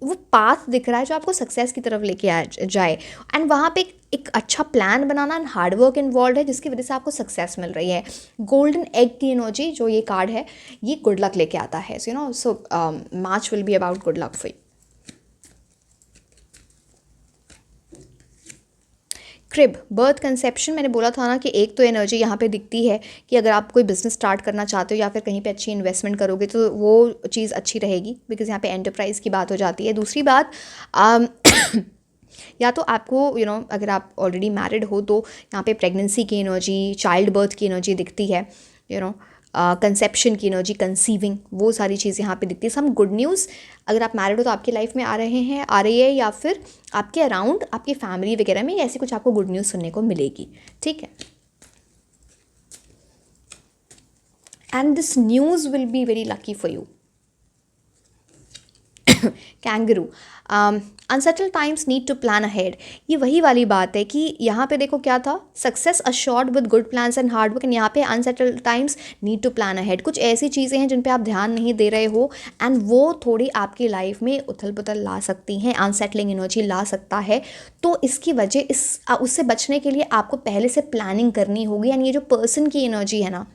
वो पाथ दिख रहा है जो आपको सक्सेस की तरफ लेके आ जाए। एंड वहाँ पे एक अच्छा plan banana and hard work involve है, जिसकी वजह से आपको सक्सेस मिल रही है। गोल्डन एग की एनर्जी जो ये कार्ड है, ये गुड लक लेके आता है, so you know, so March will be about good luck for you. Crib, birth conception, मैंने बोला था ना कि एक तो एनर्जी यहाँ पे दिखती है कि अगर आप कोई बिजनेस स्टार्ट करना चाहते हो या फिर कहीं पे अच्छी इन्वेस्टमेंट करोगे तो वो चीज़ अच्छी रहेगी, बिकॉज यहाँ पे एंटरप्राइज की बात हो जाती है। दूसरी बात, या तो आपको यू नो अगर आप ऑलरेडी मैरिड हो तो यहाँ पे प्रेगनेंसी की एनर्जी, चाइल्ड बर्थ की एनर्जी दिखती है, यू नो कंसेप्शन की एनर्जी, कंसीविंग, वो सारी चीज़ यहाँ पे दिखती है। सम गुड न्यूज़ अगर आप मैरिड हो तो आपकी लाइफ में आ रही है, या फिर आपके अराउंड आपकी फैमिली वगैरह में ऐसी कुछ आपको गुड न्यूज़ सुनने को मिलेगी, ठीक है। And this news will be very lucky for you. Kangaroo, unsettle times need to plan ahead. ये वही वाली बात है कि यहाँ पे देखो क्या था, success assured with good plans and hard work, and यहाँ पे unsettle times need to plan ahead. कुछ ऐसी चीज़ें हैं जिन पे आप ध्यान नहीं दे रहे हो, एंड वो थोड़ी आपकी लाइफ में उथल पुथल ला सकती हैं, अनसेटलिंग एनर्जी ला सकता है। तो इसकी वजह उससे बचने के लिए आपको पहले से प्लानिंग करनी होगी, एंड ये जो पर्सन की एनर्जी है ना,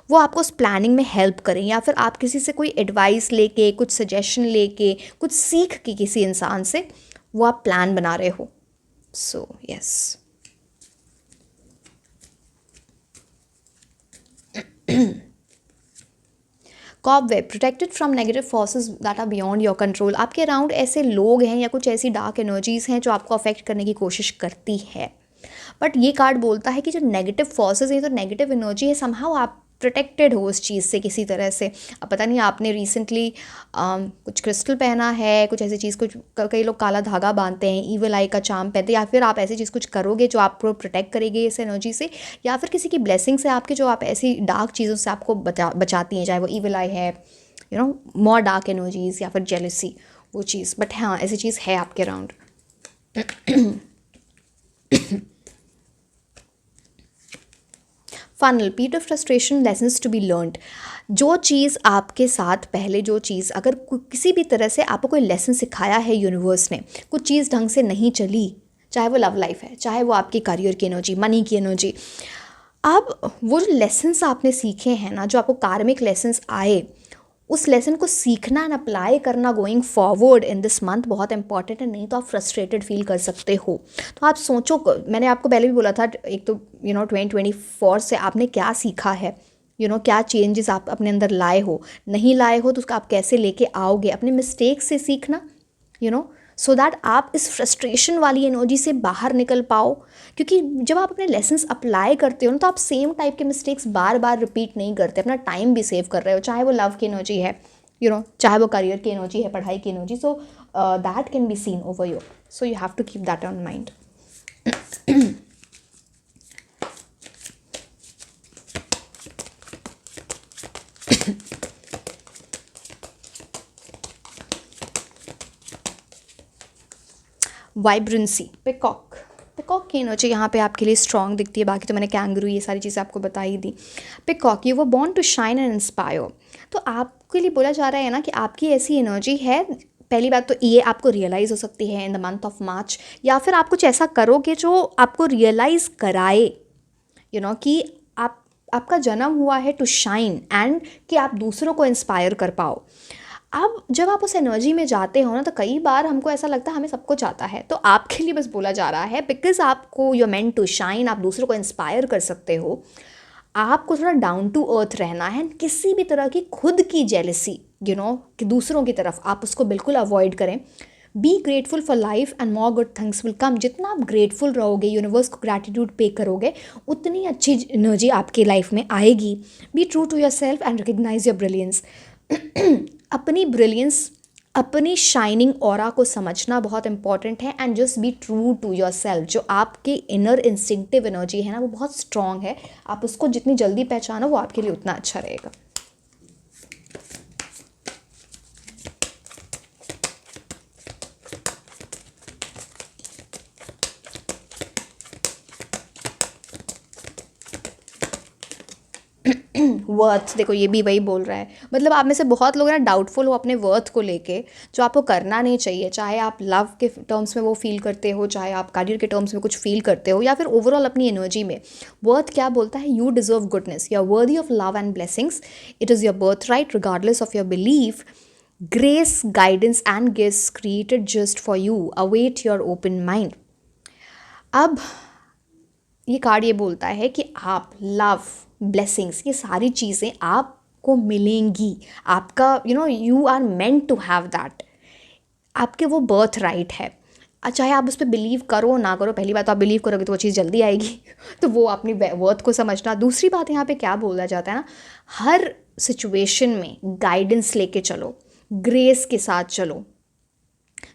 वो आपको उस प्लानिंग में हेल्प करें, या फिर आप किसी से कोई एडवाइस लेके, कुछ सजेशन लेके, कुछ सीख के किसी इंसान से वो आप प्लान बना रहे हो। So yes, cobweb, protected from negative forces that are beyond your control. आपके अराउंड ऐसे लोग हैं या कुछ ऐसी डार्क एनर्जीज हैं जो आपको अफेक्ट करने की कोशिश करती है, बट ये कार्ड बोलता है कि जो नेगेटिव फोर्सेस हैं, तो नेगेटिव एनर्जी है, समहाउ आप प्रोटेक्टेड हो उस चीज़ से किसी तरह से। अब पता नहीं आपने रिसेंटली कुछ क्रिस्टल पहना है, कुछ ऐसी चीज़, कुछ कई लोग काला धागा बांधते हैं, ईवल आई का चार्म पहनते हैं, या फिर आप ऐसी चीज़ कुछ करोगे जो आपको प्रोटेक्ट करेगी इस एनर्जी से, या फिर किसी की ब्लेसिंग से आपके, जो आप ऐसी डार्क चीज़ों से आपको बचाती हैं, चाहे वो ईवल आई है, मोर डार्क एनर्जीज, या फिर जेलसी, वो चीज़। बट हाँ, ऐसी चीज़ है आपके around. Funnel, period of frustration, lessons to be learned. जो चीज़ आपके साथ पहले, जो चीज़ अगर किसी भी तरह से आपको कोई लेसन सिखाया है यूनिवर्स ने, कुछ चीज़ ढंग से नहीं चली, चाहे वो लव लाइफ है, चाहे वो आपकी करियर की एनर्जी, मनी की एनर्जी, अब वो जो लेसन्स आपने सीखे हैं ना, जो आपको कार्मिक लेसन्स आए, उस लेसन को सीखना एंड अप्लाई करना going forward in this month बहुत इंपॉर्टेंट है। नहीं तो आप फ्रस्ट्रेटेड फील कर सकते हो। तो आप सोचो, मैंने आपको पहले भी बोला था, एक तो 2024 से आपने क्या सीखा है, क्या चेंजेस आप अपने अंदर लाए हो, नहीं लाए हो तो उसका आप कैसे लेके आओगे, अपने मिस्टेक से सीखना, सो दैट आप इस फ्रस्ट्रेशन वाली एनर्जी से बाहर निकल पाओ। क्योंकि जब आप अपने लेसन्स अप्लाई करते हो ना, तो आप सेम टाइप के मिस्टेक्स बार बार रिपीट नहीं करते, अपना टाइम भी सेव कर रहे हो, चाहे वो लव की एनर्जी है, चाहे वो करियर की एनर्जी है, पढ़ाई की energy. So that can be seen over your, so you have to keep that on mind. Vibrancy, peacock, peacock की एनर्जी यहाँ पे आपके लिए स्ट्रॉन्ग दिखती है। बाकी तो मैंने कैंगरू, ये सारी चीज़ें आपको बता ही दी। Peacock, you were born to shine and inspire. तो आपके लिए बोला जा रहा है ना कि आपकी ऐसी एनर्जी है। पहली बात तो ये आपको रियलाइज़ हो सकती है in the month of March, या फिर आप कुछ ऐसा करोगे जो आपको रियलाइज़ कराए कि आपका जन्म हुआ है टू शाइन, एंड कि आप दूसरों को इंस्पायर कर पाओ। अब जब आप उस एनर्जी में जाते हो ना, तो कई बार हमको ऐसा लगता है हमें सब कुछ आता है, तो आपके लिए बस बोला जा रहा है, बिकॉज आपको यू मेंट टू शाइन, आप दूसरों को इंस्पायर कर सकते हो, आपको थोड़ा डाउन टू अर्थ रहना है। किसी भी तरह की खुद की जेलसी कि दूसरों की तरफ, आप उसको बिल्कुल अवॉइड करें। Be grateful for life and more good things will come. जितना आप ग्रेटफुल रहोगे, यूनिवर्स को ग्रैटिट्यूड पे करोगे, उतनी अच्छी एनर्जी आपकी लाइफ में आएगी। Be true to yourself and recognise your brilliance. अपनी ब्रिलियंस, अपनी शाइनिंग ऑरा को समझना बहुत इंपॉर्टेंट है, and just be true to yourself. जो आपकी इनर इंस्टिंक्टिव एनर्जी है ना, वो बहुत स्ट्रॉन्ग है। आप उसको जितनी जल्दी पहचानो, वो आपके लिए उतना अच्छा रहेगा। वर्थ, देखो ये भी वही बोल रहा है, मतलब आप में से बहुत लोग ना डाउटफुल हो अपने वर्थ को लेके, जो आपको करना नहीं चाहिए। चाहे आप लव के टर्म्स में वो फील करते हो, चाहे आप करियर के टर्म्स में कुछ फील करते हो, या फिर ओवरऑल अपनी एनर्जी में। वर्थ क्या बोलता है? You deserve goodness, you are worthy of love and blessings, it is your birthright regardless of your belief. Grace, guidance and gifts created just for you await your open mind. अब ये card ये बोलता है कि आप love, blessings, ये सारी चीज़ें आपको मिलेंगी। आपका you are meant to have that. आपके वो बर्थ राइट है। चाहे आप उस पर बिलीव करो ना करो, पहली बात तो आप बिलीव करोगे तो वो चीज़ जल्दी आएगी। तो वो अपनी वर्थ को समझना। दूसरी बात यहाँ पे क्या बोला जाता है ना, हर सिचुएशन में गाइडेंस लेके चलो, ग्रेस के साथ चलो।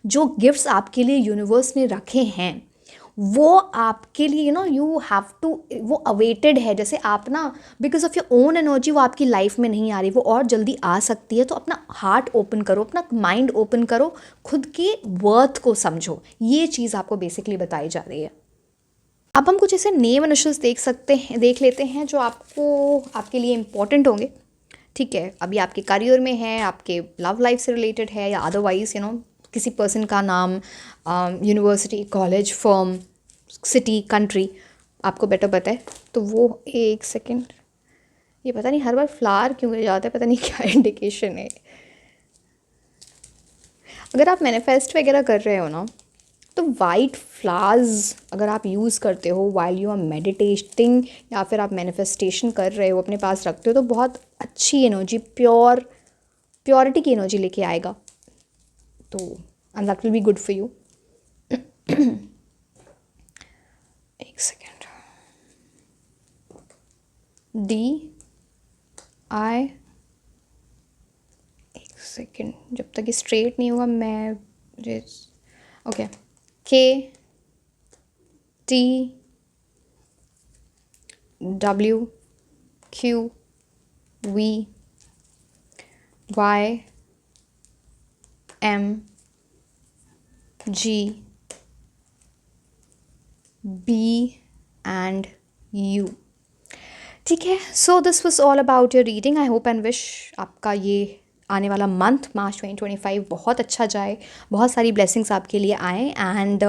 जो गिफ्ट्स आपके लिए यूनिवर्स ने रखे हैं, वो आपके लिए यू हैव टू, वो अवेटेड है। जैसे आप ना, because of your own energy वो आपकी लाइफ में नहीं आ रही, वो और जल्दी आ सकती है। तो अपना हार्ट ओपन करो, अपना माइंड ओपन करो, खुद के वर्थ को समझो। ये चीज़ आपको बेसिकली बताई जा रही है। अब हम कुछ ऐसे नेम इनिशियल्स देख लेते हैं जो आपके लिए इम्पोर्टेंट होंगे। ठीक है, अभी आपके करियर में है, आपके लव लाइफ से रिलेटेड है, या अदरवाइज किसी पर्सन का नाम, university, college, firm, city, country आपको बेटर पता है। तो वो, एक सेकेंड, ये पता नहीं हर बार फ्लावर क्यों गिर जाता है, पता नहीं क्या इंडिकेशन है। अगर आप मैनिफेस्ट वगैरह कर रहे हो ना, तो वाइट फ्लावर्स अगर आप यूज़ करते हो वाइल यू आर मेडिटेटिंग, या फिर आप मैनिफेस्टेशन कर रहे हो, अपने पास रखते हो, तो बहुत अच्छी एनर्जी, प्योरिटी की एनर्जी लेके आएगा। तो and that will be good for you. एक सेकेंड, D, आई, एक सेकेंड, जब तक ये स्ट्रेट नहीं हुआ मैं मुझे, okay, K T W Q V Y M G B and U. ठीक है, so this was all about your reading. I hope and wish आपका ये आने वाला मंथ मार्च 2025 बहुत अच्छा जाए, बहुत सारी ब्लेसिंग्स आपके लिए आएँ। And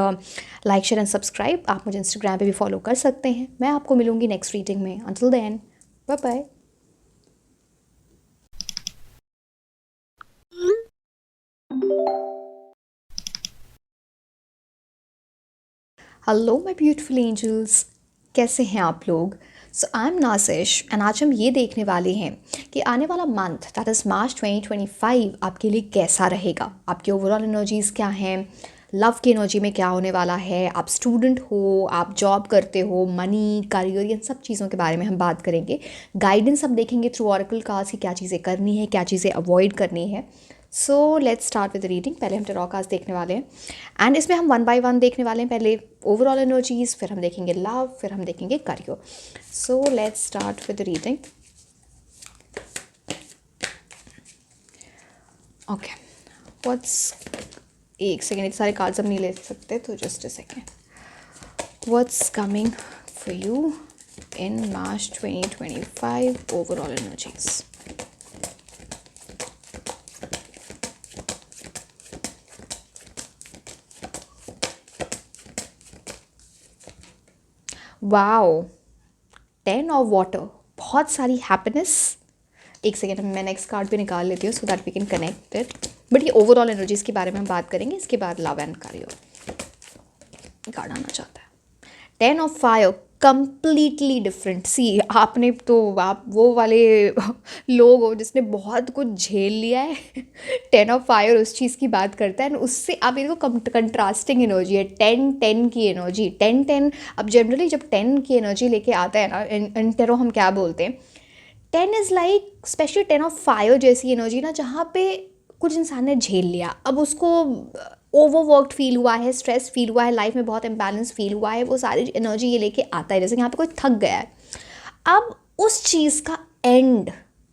like share and subscribe. आप मुझे इंस्टाग्राम पे भी फॉलो कर सकते हैं। मैं आपको मिलूँगी नेक्स्ट रीडिंग में। Until then, bye bye. Hello my beautiful angels, कैसे हैं आप लोग? सो आई एम नासिश एंड आज हम ये देखने वाले हैं कि आने वाला मंथ दैट इज़ मार्च 2025 आपके लिए कैसा रहेगा। आपकी ओवरऑल एनर्जीज़ क्या हैं, लव की एनर्जी में क्या होने वाला है, आप स्टूडेंट हो, आप जॉब करते हो, मनी, करियर, इन सब चीज़ों के बारे में हम बात करेंगे। गाइडेंस हम देखेंगे थ्रू ऑरेकल कार्ड्स की क्या चीज़ें करनी है, क्या चीज़ें अवॉइड करनी है। सो लेट्स स्टार्ट विद रीडिंग। पहले हम टेरॉ कार्ड्स देखने वाले हैं एंड इसमें हम वन बाय वन देखने वाले हैं। पहले ओवरऑल एनर्जीज, फिर हम देखेंगे लव, फिर हम देखेंगे career. So let's start with reading. Okay, what's, एक सेकेंड, इतने सारे कार्ड्स हम नहीं ले सकते तो just a second. What's coming for you in March 2025 overall energies. Wow, 10 of water, बहुत सारी हैप्पीनेस। एक सेकेंड, मैं नेक्स्ट कार्ड भी निकाल लेती हूँ so that we can connect it. But ये ओवरऑल एनर्जीज के बारे में हम बात करेंगे, इसके बाद लव एंड करियर कार्ड आना चाहता है। 10 ऑफ फायर, कम्प्लीटली डिफरेंट। सी, आपने तो, आप वो वाले लोग हो जिसने बहुत कुछ झेल लिया है। 10 ऑफ फायर उस चीज़ की बात करता है एंड उससे आप इनको कंट्रास्टिंग एनर्जी है। 10-10 की एनर्जी, 10-10। अब जनरली जब 10 की एनर्जी लेके आता है ना इन टेरो, हम क्या बोलते हैं, 10 is like specially 10 of fire जैसी एनर्जी ना, जहाँ पे कुछ इंसान ने झेल लिया, अब उसको ओवरवर्कड फील हुआ है, स्ट्रेस फील हुआ है, लाइफ में बहुत इम्बैलेंस फील हुआ है, वो सारी एनर्जी ये लेके आता है। जैसे यहाँ पे कोई थक गया है, अब उस चीज़ का and,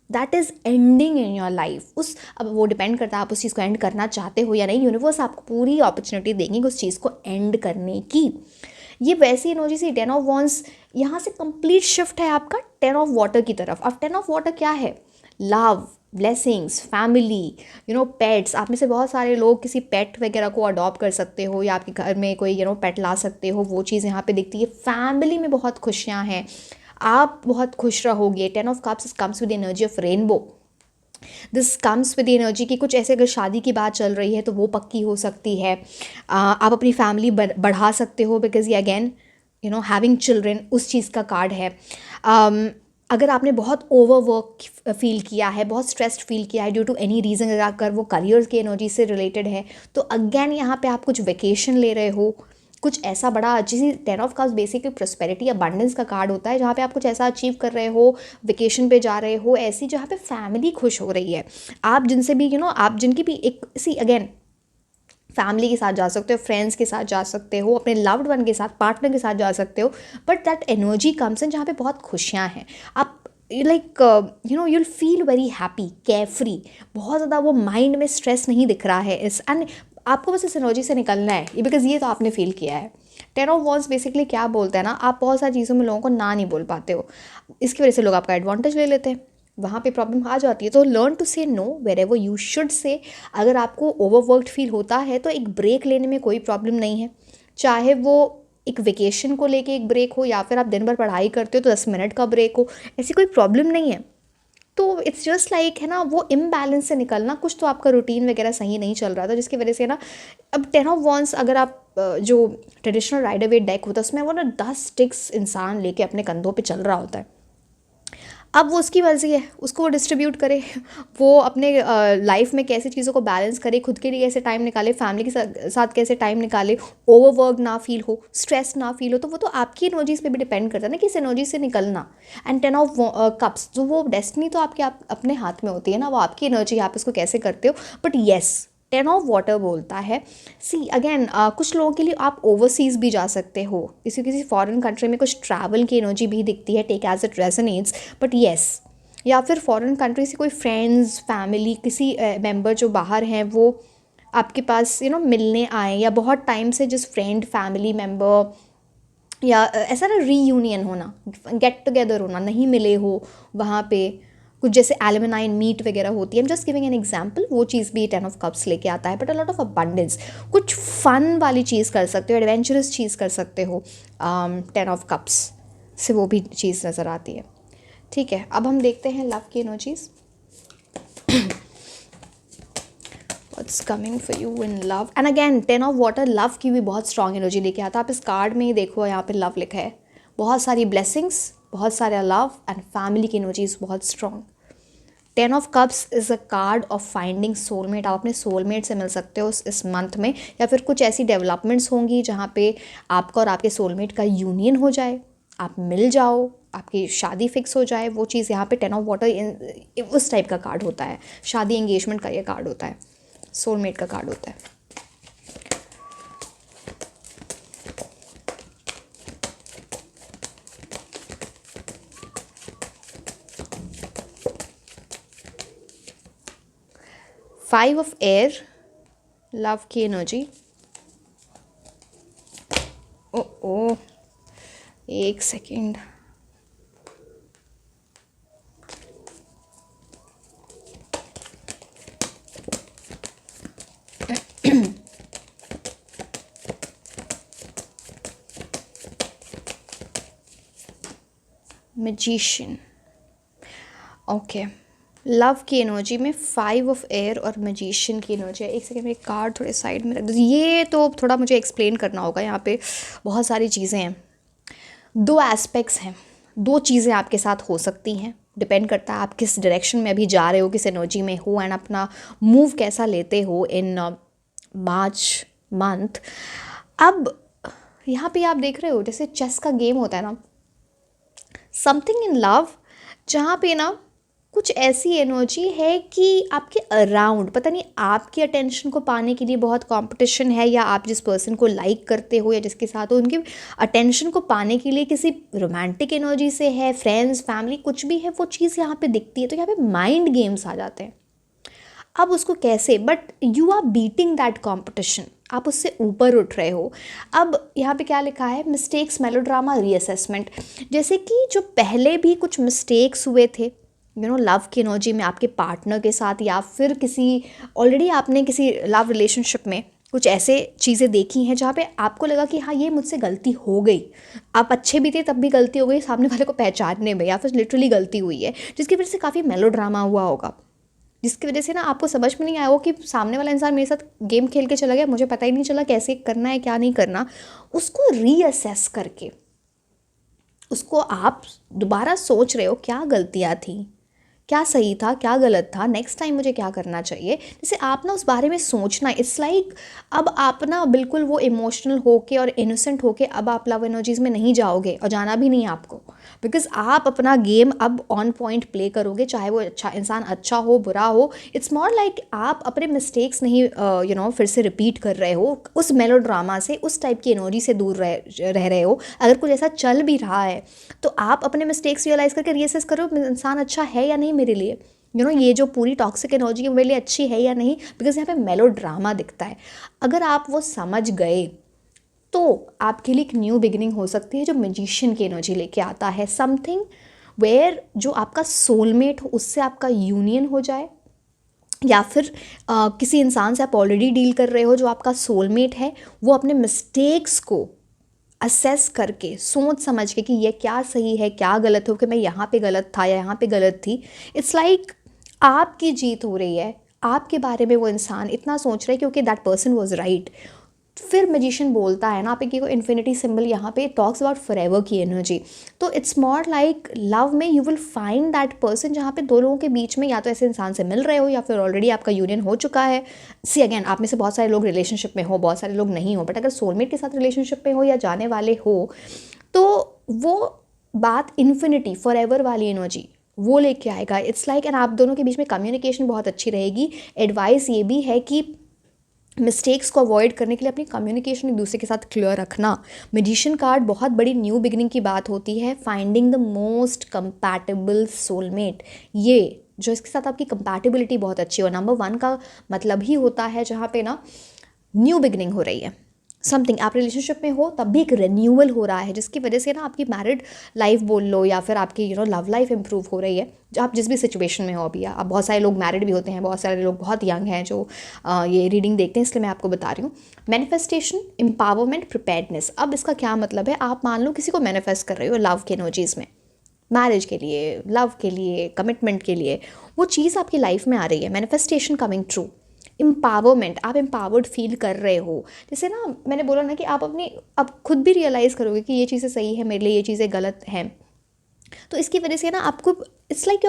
that is ending in your life. उस, अब वो डिपेंड करता है आप उस चीज़ को एंड करना चाहते हो या नहीं। यूनिवर्स आपको पूरी अपॉर्चुनिटी देंगे उस चीज़ को एंड करने की। ये वैसी एनर्जी से 10 ऑफ वॉन्स यहाँ से कंप्लीट शिफ्ट है आपका 10 ऑफ वाटर की तरफ। अब 10 ऑफ वाटर क्या है? Love, blessings, family, pets. आप में से बहुत सारे लोग किसी पेट वगैरह को अडॉप्ट कर सकते हो या आपके घर में कोई पेट ला सकते हो। वो चीज़ यहाँ पे दिखती है। फैमिली में बहुत खुशियाँ हैं, आप बहुत खुश रहोगे। 10 of cups comes with energy of rainbow. This comes with energy की कुछ ऐसे, अगर शादी की बात चल रही है तो वो पक्की हो सकती है। आप अपनी फैमिली बढ़ा सकते हो बिकॉज ये अगेन हैविंग चिल्ड्रन उस चीज़ का कार्ड है। अगर आपने बहुत ओवरवर्क फील किया है, बहुत स्ट्रेस्ड फील किया है ड्यू टू एनी रीज़न, अगर वो करियर की एनर्जी से रिलेटेड है, तो अगेन यहाँ पे आप कुछ वेकेशन ले रहे हो, कुछ ऐसा बड़ा। जैसे 10 of cups basically prosperity, abundance का कार्ड होता है, जहाँ पे आप कुछ ऐसा अचीव कर रहे हो, वेकेशन पे जा रहे हो, ऐसी जहाँ पे फैमिली खुश हो रही है। आप जिनसे भी आप जिनकी भी एक, सी अगेन, फैमिली के साथ जा सकते हो, फ्रेंड्स के साथ जा सकते हो, अपने लव्ड वन के साथ, पार्टनर के साथ जा सकते हो, but that energy comes in जहाँ पे बहुत खुशियाँ हैं। आप like you'll feel very happy, carefree, बहुत ज़्यादा वो माइंड में स्ट्रेस नहीं दिख रहा है इस, एंड आपको बस इस एनर्जी से निकलना है बिकॉज ये तो आपने फील किया है। 10 ऑफ वॉन्ड्स बेसिकली क्या बोलते हैं ना, आप बहुत सारी चीज़ों में लोगों को ना नहीं बोल पाते हो, इसकी वजह से लोग आपका एडवांटेज ले लेते हैं, वहाँ पे प्रॉब्लम आ जाती है। तो learn to say no wherever you should say. अगर आपको ओवरवर्कड फील होता है तो एक ब्रेक लेने में कोई प्रॉब्लम नहीं है, चाहे वो एक वेकेशन को लेके एक ब्रेक हो या फिर आप दिन भर पढ़ाई करते हो तो 10 मिनट का ब्रेक हो, ऐसी कोई प्रॉब्लम नहीं है। तो इट्स जस्ट लाइक है ना, वो इम्बैलेंस से निकलना, कुछ तो आपका रूटीन वगैरह सही नहीं चल रहा था जिसकी वजह से ना, अब 10 ऑफ वॉन्ड्स, अगर आप जो ट्रेडिशनल राइडर वेट डेक होता है उसमें वो ना 10 स्टिक्स इंसान लेके अपने कंधों पे चल रहा होता है। अब वो उसकी मर्ज़ी है, उसको वो डिस्ट्रीब्यूट करे, वो अपने लाइफ में कैसे चीज़ों को बैलेंस करे, खुद के लिए कैसे टाइम निकाले, फैमिली के साथ कैसे टाइम निकाले, ओवरवर्क ना फील हो, स्ट्रेस ना फील हो, तो वो तो आपकी एनर्जीज़ पे भी डिपेंड करता है ना कि इस एनर्जी से निकलना। एंड 10 ऑफ कप्स, जो वो डेस्टिनी तो आपके अपने हाथ में होती है ना, वो आपकी एनर्जी, आप इसको कैसे करते हो। बट येस, 10 ऑफ वाटर बोलता है, सी अगेन कुछ लोगों के लिए आप ओवरसीज़ भी जा सकते हो, किसी फॉरेन कंट्री में कुछ ट्रैवल की एनर्जी भी दिखती है, take as it resonates, but yes. या फिर फॉरेन कंट्री से कोई फ्रेंड्स, फैमिली, किसी मेंबर जो बाहर हैं वो आपके पास मिलने आए, या बहुत टाइम से जिस फ्रेंड, फैमिली मेंबर, या ऐसा ना रीयूनियन होना, गेट टुगेदर होना, नहीं मिले हो वहाँ पे, कुछ जैसे एलुमनाइन मीट वगैरह होती है, I am just giving an example, वो चीज़ भी 10 ऑफ कप्स लेके आता है। But a lot of abundance, कुछ फन वाली चीज़ कर सकते हो, एडवेंचरस चीज़ कर सकते हो, 10 ऑफ कप्स से वो भी चीज़ नज़र आती है। ठीक है, अब हम देखते हैं लव की energies. What's coming for you in love. And again 10 of water love की भी बहुत स्ट्रॉन्ग एनर्जी लेके आता है। आप इस कार्ड में ही देखो, यहाँ पे लव लिखा है, बहुत सारी ब्लेसिंग्स, बहुत सारा लव एंड फैमिली की एनर्जीज बहुत strong. 10 of cups is a card of finding soulmate. आप अपने सोलमेट से मिल सकते हो इस मंथ में, या फिर कुछ ऐसी डेवलपमेंट्स होंगी जहाँ पे आपका और आपके सोलमेट का यूनियन हो जाए, आप मिल जाओ, आपकी शादी फिक्स हो जाए, वो चीज़ यहाँ पे 10 ऑफ वाटर उस टाइप का कार्ड होता है। शादी, एंगेजमेंट का ये कार्ड होता है, सोलमेट का कार्ड होता है। 5 ऑफ एयर, लव की एनर्जी। ओ ओ, एक सेकेंड, मैजिशियन। ओके, लव की एनर्जी में 5 ऑफ एयर और मैजिशियन की एनर्जी है। एक सेकेंड, मेरे कार्ड थोड़े साइड में रख दो, ये तो थोड़ा मुझे एक्सप्लेन करना होगा, यहाँ पे बहुत सारी चीज़ें हैं, 2 एस्पेक्ट्स हैं, 2 चीज़ें आपके साथ हो सकती हैं, डिपेंड करता है आप किस डायरेक्शन में अभी जा रहे हो, किस एनर्जी में हो, एंड अपना मूव कैसा लेते हो इन मार्च मंथ। अब यहाँ पे आप देख रहे हो जैसे चेस का गेम होता है ना, समथिंग इन लव, जहाँ पे ना कुछ ऐसी एनर्जी है कि आपके अराउंड, पता नहीं आपकी अटेंशन को पाने के लिए बहुत कंपटीशन है, या आप जिस पर्सन को लाइक करते हो या जिसके साथ हो, उनके अटेंशन को पाने के लिए किसी रोमांटिक एनर्जी से है, फ्रेंड्स, फैमिली, कुछ भी है, वो चीज़ यहाँ पे दिखती है। तो यहाँ पे माइंड गेम्स आ जाते हैं। अब उसको कैसे, but you are beating that competition, आप उससे ऊपर उठ रहे हो। अब यहाँ पे क्या लिखा है, मिस्टेक्स, मेलोड्रामा, रीअसेसमेंट। जैसे कि जो पहले भी कुछ मिस्टेक्स हुए थे लव की एनर्जी में आपके पार्टनर के साथ, या फिर किसी ऑलरेडी आपने किसी लव रिलेशनशिप में कुछ ऐसे चीज़ें देखी हैं जहाँ पे आपको लगा कि हाँ ये मुझसे गलती हो गई, आप अच्छे भी थे तब भी गलती हो गई सामने वाले को पहचानने में, या फिर लिटरली गलती हुई है, जिसकी वजह से काफ़ी मेलोड्रामा हुआ होगा, जिसकी वजह से ना आपको समझ में नहीं आया हो कि सामने वाला इंसान मेरे साथ गेम खेल के चला गया, मुझे पता ही नहीं चला कैसे करना है क्या नहीं करना। उसको रीअसेस करके उसको आप दोबारा सोच रहे हो क्या गलतियाँ थी, क्या सही था, क्या गलत था, नेक्स्ट टाइम मुझे क्या करना चाहिए। जैसे आप ना उस बारे में सोचना, इट्स लाइक अब आप ना बिल्कुल वो इमोशनल होके और इनोसेंट होके अब आप लव एनर्जीज़ में नहीं जाओगे, और जाना भी नहीं है आपको, बिकॉज आप अपना गेम अब ऑन पॉइंट प्ले करोगे, चाहे वो अच्छा इंसान अच्छा हो बुरा हो। इट्स मोर लाइक आप अपने मिस्टेक्स नहीं फिर से रिपीट कर रहे हो, उस मेलोड्रामा से, उस टाइप की एनर्जी से दूर रह रहे हो। अगर कुछ ऐसा चल भी रहा है तो आप अपने मिस्टेक्स रियलाइज़ करके रीअसेस करो, इंसान अच्छा है या नहीं मेरे लिए, ये जो पूरी टॉक्सिक एनर्जी है मेरे लिए अच्छी है या नहीं, बिकॉज यहाँ पे मेलोड्रामा दिखता है। अगर आप वो समझ गए तो आपके लिए एक न्यू बिगिनिंग हो सकती है, जो मैजिशियन की एनर्जी लेके आता है, समथिंग वेयर जो आपका सोलमेट हो उससे आपका यूनियन हो जाए, या फिर किसी इंसान से आप ऑलरेडी डील कर रहे हो जो आपका सोलमेट है, वो अपने मिस्टेक्स को असेस करके, सोच समझ के कि ये क्या सही है क्या गलत हो, कि मैं यहाँ पे गलत था या यहाँ पे गलत थी। इट्स लाइक आपकी जीत हो रही है, आपके बारे में वो इंसान इतना सोच रहा है क्योंकि दैट पर्सन वॉज राइट। फिर मैजिशियन बोलता है ना, आप एक इन्फिनिटी सिंबल यहाँ पे टॉक्स अबाउट फॉरएवर की एनर्जी। तो इट्स मोर लाइक लव में you will find that person, जहाँ पे दो लोगों के बीच में या तो ऐसे इंसान से मिल रहे हो या फिर ऑलरेडी आपका यूनियन हो चुका है। सी अगेन, आप में से बहुत सारे लोग रिलेशनशिप में हो, बहुत सारे लोग नहीं हो, बट अगर सोलमेट के साथ रिलेशनशिप में हो या जाने वाले हो, तो वो बात इन्फिनिटी फॉरएवर वाली एनर्जी वो लेके आएगा। इट्स लाइक एंड आप दोनों के बीच में कम्युनिकेशन बहुत अच्छी रहेगी। एडवाइस ये भी है कि मिस्टेक्स को अवॉइड करने के लिए अपनी कम्युनिकेशन एक दूसरे के साथ क्लियर रखना। मैजिशियन कार्ड बहुत बड़ी न्यू बिगनिंग की बात होती है, finding the most compatible soulmate. ये जो इसके साथ आपकी कंपैटिबिलिटी बहुत अच्छी हो। नंबर 1 का मतलब ही होता है जहाँ पे ना न्यू बिगनिंग हो रही है, समथिंग आप रिलेशनशिप में हो तब भी एक रिन्यूअल हो रहा है, जिसकी वजह से ना आपकी मैरिड लाइफ बोल लो या फिर आपकी लव लाइफ इंप्रूव हो रही है। जो आप जिस भी सिचुएशन में हो अभी, आप बहुत सारे लोग मैरिड भी होते हैं, बहुत सारे लोग बहुत यंग हैं जो ये रीडिंग देखते हैं, इसलिए मैं आपको बता रही हूँ। Manifestation, empowerment, preparedness. अब इसका क्या मतलब है, आप मान लो किसी को मैनिफेस्ट कर रहे हो लव के एनर्जीज़ में, मैरिज के लिए, लव के लिए, कमिटमेंट के लिए, वो चीज़ आपकी लाइफ में आ रही है, मैनिफेस्टेशन कमिंग ट्रू। एम्पावरमेंट, आप एम्पावर्ड फील कर रहे हो। जैसे ना मैंने बोला ना कि आप अपनी अब खुद भी रियलाइज़ करोगे कि ये चीज़ें सही है मेरे लिए, ये चीज़ें गलत हैं। तो इसकी वजह से ना आपको it's like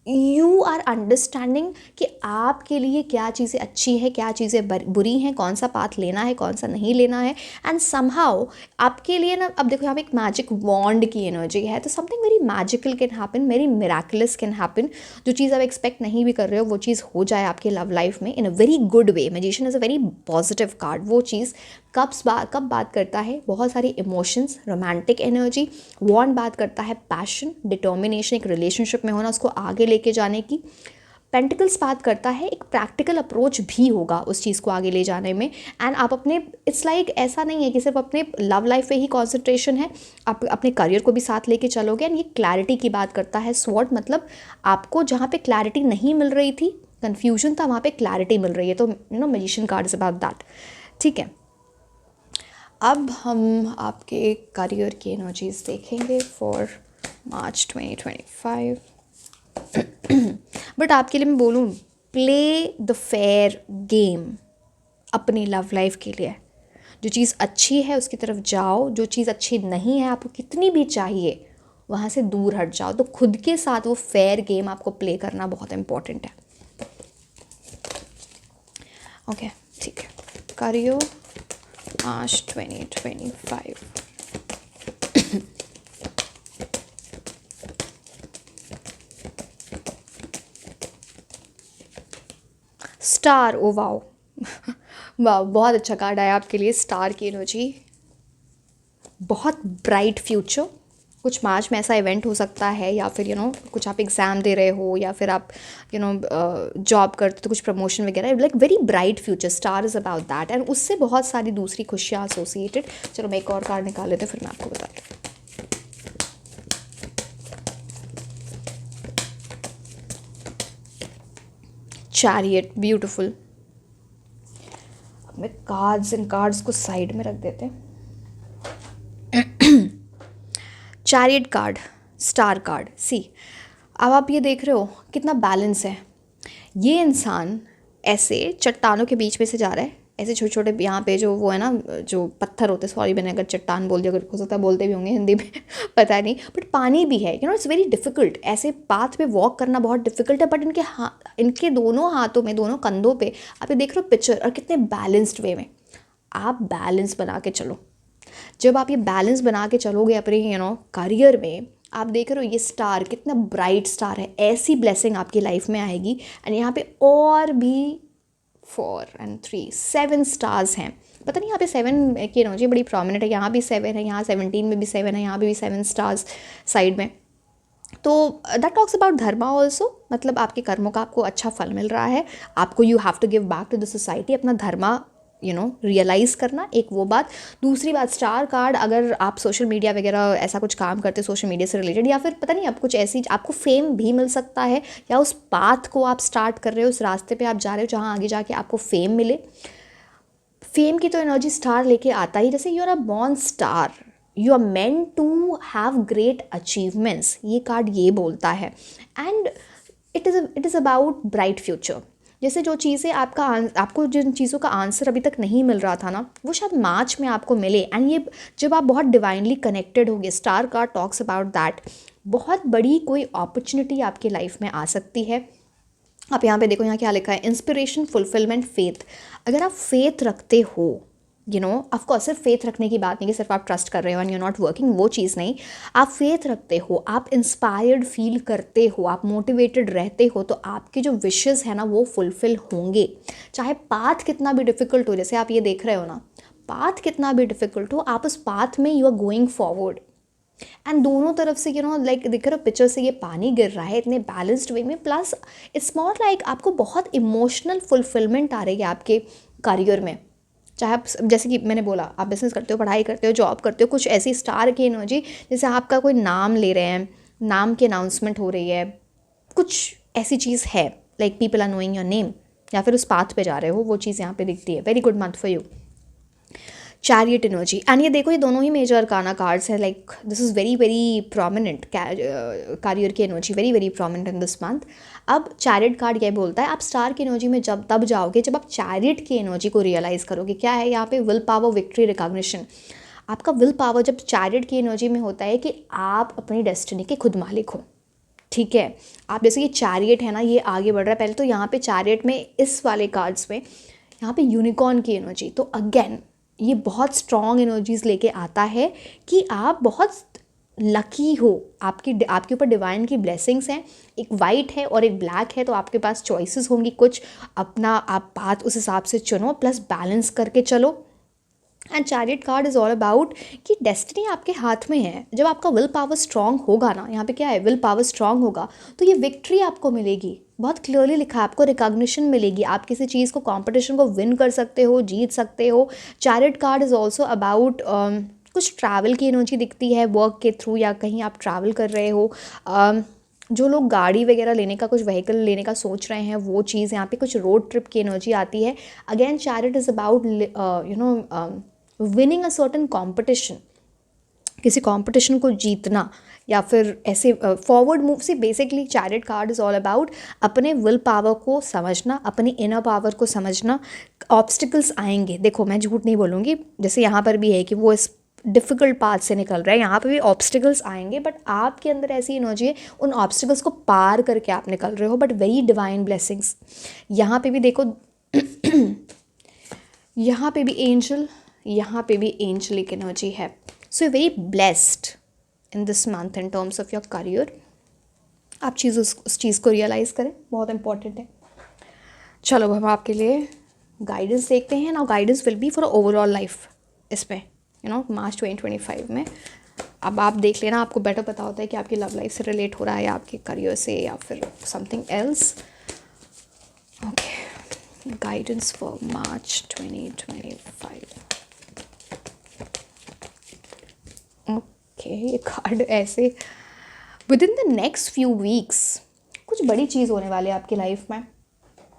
you are understanding कि आपके लिए क्या चीज़ें अच्छी है, क्या चीज़ें बुरी हैं, कौन सा पाथ लेना है, कौन सा नहीं लेना है। एंड समहाउ आपके लिए ना, अब देखो यहाँ पे एक मैजिक वॉन्ड की एनर्जी है, तो something very magical can happen, very miraculous can happen. जो चीज़ आप एक्सपेक्ट नहीं भी कर रहे हो वो चीज़ हो जाए आपके लव लाइफ में in a very good way. Magician is a very positive card. वो चीज़ कब बात करता है, बहुत सारी इमोशंस, रोमांटिक एनर्जी। वॉन्ड बात करता है पैशन, डिटर्मिनेशन, एक रिलेशनशिप में होना, उसको आगे लेके जाने की। पेंटिकल्स बात करता है एक प्रैक्टिकल अप्रोच भी होगा उस चीज़ को आगे ले जाने में। एंड आप अपने इट्स लाइक ऐसा नहीं है कि सिर्फ अपने लव लाइफ पे ही कॉन्सेंट्रेशन है, आप अपने करियर को भी साथ लेके चलोगे। एंड ये क्लैरिटी की बात करता है। स्वॉर्ड मतलब आपको जहाँ पे क्लैरिटी नहीं मिल रही थी, कन्फ्यूजन था, वहाँ पे क्लैरिटी मिल रही है। तो magician card is about that. ठीक है, अब हम आपके करियर की एनर्जीज देखेंगे फॉर मार्च 2025। बट आपके लिए मैं बोलूँ, प्ले द फेयर गेम अपनी लव लाइफ के लिए। जो चीज़ अच्छी है उसकी तरफ जाओ, जो चीज़ अच्छी नहीं है, आपको कितनी भी चाहिए वहाँ से दूर हट जाओ। तो खुद के साथ वो फेयर गेम आपको प्ले करना बहुत इम्पॉर्टेंट है। ओके, ठीक है। करियो मार्च 2025। स्टार, ओ वाओ वाह, बहुत अच्छा कार्ड आया आपके लिए। स्टार की एनर्जी, बहुत ब्राइट फ्यूचर। कुछ मार्च में ऐसा इवेंट हो सकता है, या फिर कुछ आप एग्ज़ाम दे रहे हो, या फिर आप जॉब करते तो कुछ प्रमोशन वगैरह, like very bright future. Star is about that. And उससे बहुत सारी दूसरी खुशियाँ एसोसिएटेड। चलो मैं एक और कार्ड निकाल लेते फिर मैं आपको बताती हूँ। Chariot, beautiful. अब मैं कार्ड्स को साइड में रख देते हैं। Chariot card, star card. See, अब आप ये देख रहे हो कितना बैलेंस है। ये इंसान ऐसे चट्टानों के बीच में से जा रहा है, ऐसे छोटे छोटे यहाँ पे जो वो है ना, जो पत्थर होते हैं, सॉरी मैंने अगर चट्टान बोल दिया, अगर हो सकता है बोलते भी होंगे हिंदी में पता नहीं, बट पानी भी है। इट्स वेरी डिफ़िकल्ट, ऐसे पाथ पे वॉक करना बहुत डिफ़िकल्ट है। बट इनके दोनों हाथों में, दोनों कंधों पे आप ये देख रहे हो पिक्चर, और कितने बैलेंस्ड वे में आप बैलेंस बना के चलो। जब आप ये बैलेंस बना के चलोगे अपने करियर में, आप देख रहे हो ये स्टार कितना ब्राइट स्टार है, ऐसी ब्लेसिंग आपकी लाइफ में आएगी। एंड यहाँ पे और भी 4 and 3 7 स्टार्स हैं। पता नहीं यहाँ पे 7 की एनर्जी बड़ी प्रोमिनेंट है। यहाँ भी 7 है, यहाँ 17 में भी 7 है, यहाँ भी 7 स्टार्स साइड में। तो that talks about Dharma also, मतलब आपके कर्मों का आपको अच्छा फल मिल रहा है। आपको you have to give back to the society, अपना धर्मा रियलाइज़ करना, एक वो बात। दूसरी बात, स्टार कार्ड, अगर आप सोशल मीडिया वगैरह ऐसा कुछ काम करते हैं सोशल मीडिया से रिलेटेड, या फिर पता नहीं आप कुछ ऐसी, आपको फेम भी मिल सकता है, या उस पाथ को आप स्टार्ट कर रहे हो, उस रास्ते पे आप जा रहे हो जहाँ आगे जाके आपको फेम मिले। फेम की तो एनर्जी स्टार लेके आता ही, जैसे you are a born star, you are meant to have great achievements, ये कार्ड ये बोलता है। And it is about bright future. जैसे जो चीज़ें आपको जिन चीज़ों का आंसर अभी तक नहीं मिल रहा था ना, वो शायद मार्च में आपको मिले। एंड ये जब आप बहुत डिवाइनली कनेक्टेड होगे, star card talks about that, बहुत बड़ी कोई अपॉर्चुनिटी आपकी लाइफ में आ सकती है। आप यहाँ पे देखो, यहाँ क्या लिखा है, इंस्पिरेशन, फुलफिलमेंट, फेथ। अगर आप फेथ रखते हो, ऑफ कोर्स सिर्फ फेथ रखने की बात नहीं कि सिर्फ आप ट्रस्ट कर रहे हो एंड यू नॉट वर्किंग, वो चीज़ नहीं। आप फेथ रखते हो, आप इंस्पायर्ड फील करते हो, आप मोटिवेटेड रहते हो, तो आपके जो विशेज़ है ना वो फुलफिल होंगे। चाहे पाथ कितना भी डिफ़िकल्ट हो, जैसे आप ये देख रहे हो ना, पाथ कितना भी डिफ़िकल्ट हो, आप उस पाथ में you are going forward. And दोनों तरफ से लाइक दिख रहा है पिक्चर से, ये पानी गिर रहा है इतने बैलेंस्ड वे में, प्लस इट्स नॉट लाइक आपको बहुत इमोशनल फुलफिलमेंट आ रही है आपके करियर में। चाहे आप, जैसे कि मैंने बोला, आप बिजनेस करते हो, पढ़ाई करते हो, जॉब करते हो, कुछ ऐसी स्टार की एनर्जी, जैसे आपका कोई नाम ले रहे हैं, नाम की अनाउंसमेंट हो रही है, कुछ ऐसी चीज़ है, like people are knowing your name, या फिर उस पाथ पे जा रहे हो, वो चीज़ यहाँ पे दिखती है। Very good month for you. Chariot energy, and ये देखो, ये दोनों ही मेजर अरकाना कार्ड्स हैं, like this is very very prominent, career की energy very very prominent in this month. अब चैरियट कार्ड ये बोलता है, आप स्टार की एनर्जी में जब तब जाओगे जब आप चैरियट की एनर्जी को रियलाइज़ करोगे। क्या है यहाँ पे, विल पावर, विक्ट्री, रिकॉग्निशन। आपका विल पावर जब चैरियट की एनर्जी में होता है कि आप अपनी डेस्टिनी के खुद मालिक हो। ठीक है, आप जैसे ये चैरियट है ना, ये आगे बढ़ रहा है। पहले तो यहाँ पे चैरियट में, इस वाले कार्ड्स में यहाँ पे यूनिकॉर्न की एनर्जी, तो अगेन ये बहुत स्ट्रॉन्ग एनर्जीज लेके आता है कि आप बहुत लकी हो, आपके ऊपर डिवाइन की ब्लेसिंग्स हैं। एक वाइट है और एक ब्लैक है, तो आपके पास चॉइसेस होंगी कुछ, अपना आप पाथ उस हिसाब से चुनो, प्लस बैलेंस करके चलो। And chariot card is all about कि डेस्टिनी आपके हाथ में है। जब आपका विल पावर स्ट्रांग होगा ना, यहाँ पे क्या है, विल पावर स्ट्रांग होगा, तो ये विक्ट्री आपको मिलेगी। बहुत क्लियरली लिखा है, आपको रिकॉग्निशन मिलेगी, आप किसी चीज़ को, कंपटीशन को विन कर सकते हो, जीत सकते हो। Chariot card is also about कुछ ट्रैवल की एनर्जी दिखती है, वर्क के थ्रू, या कहीं आप ट्रैवल कर रहे हो। जो लोग गाड़ी वगैरह लेने का, कुछ व्हीकल लेने का सोच रहे हैं, वो चीज़ यहाँ पे, कुछ रोड ट्रिप की एनर्जी आती है। Again chariot is about winning a certain competition, किसी कॉम्पिटिशन को जीतना, या फिर ऐसे फॉरवर्ड मूव से। Basically chariot card is all about अपने विल पावर को समझना, अपने इनर पावर को समझना। ऑब्स्टिकल्स आएंगे, देखो मैं झूठ नहीं बोलूँगी, जैसे यहाँ पर भी है कि वो इस डिफ़िकल्ट पाथ से निकल रहा है, यहाँ पे भी ऑब्स्टिकल्स आएंगे, बट आपके अंदर ऐसी एनर्जी है, उन ऑब्स्टिकल्स को पार करके आप निकल रहे हो, बट वेरी डिवाइन ब्लेसिंग्स। यहाँ पे भी देखो यहाँ पे भी एंजल, यहाँ पे भी एंजलिक एनर्जी है। So very blessed in this month in terms of your career. आप उस चीज़ को रियलाइज़ करें, बहुत इंपॉर्टेंट है। चलो अब हम आपके लिए गाइडेंस देखते हैं ना। Guidance will be for overall life इसमें, मार्च 2025 में। अब आप देख लेना, आपको बेटर पता होता है कि आपकी लव लाइफ से रिलेट हो रहा है, या आपके करियर से, या फिर something else. Okay, guidance for March 2025। Okay, ये कार्ड ऐसे, within the next few weeks कुछ बड़ी चीज़ होने वाली है आपकी लाइफ में।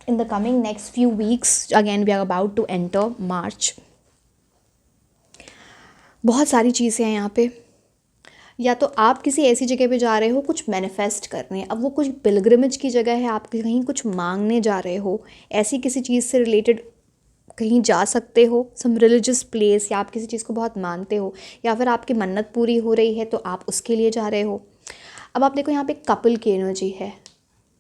In the coming next few weeks, again we are about to enter March. बहुत सारी चीज़ें हैं यहाँ पे। या तो आप किसी ऐसी जगह पे जा रहे हो कुछ मैनिफेस्ट करने, अब वो कुछ पिलग्रिमेज की जगह है, आप कहीं कुछ मांगने जा रहे हो, ऐसी किसी चीज़ से रिलेटेड कहीं जा सकते हो, सम रिलीजियस प्लेस, या आप किसी चीज़ को बहुत मानते हो, या फिर आपकी मन्नत पूरी हो रही है तो आप उसके लिए जा रहे हो। अब आप देखो, यहाँ पे कपल की एनर्जी है,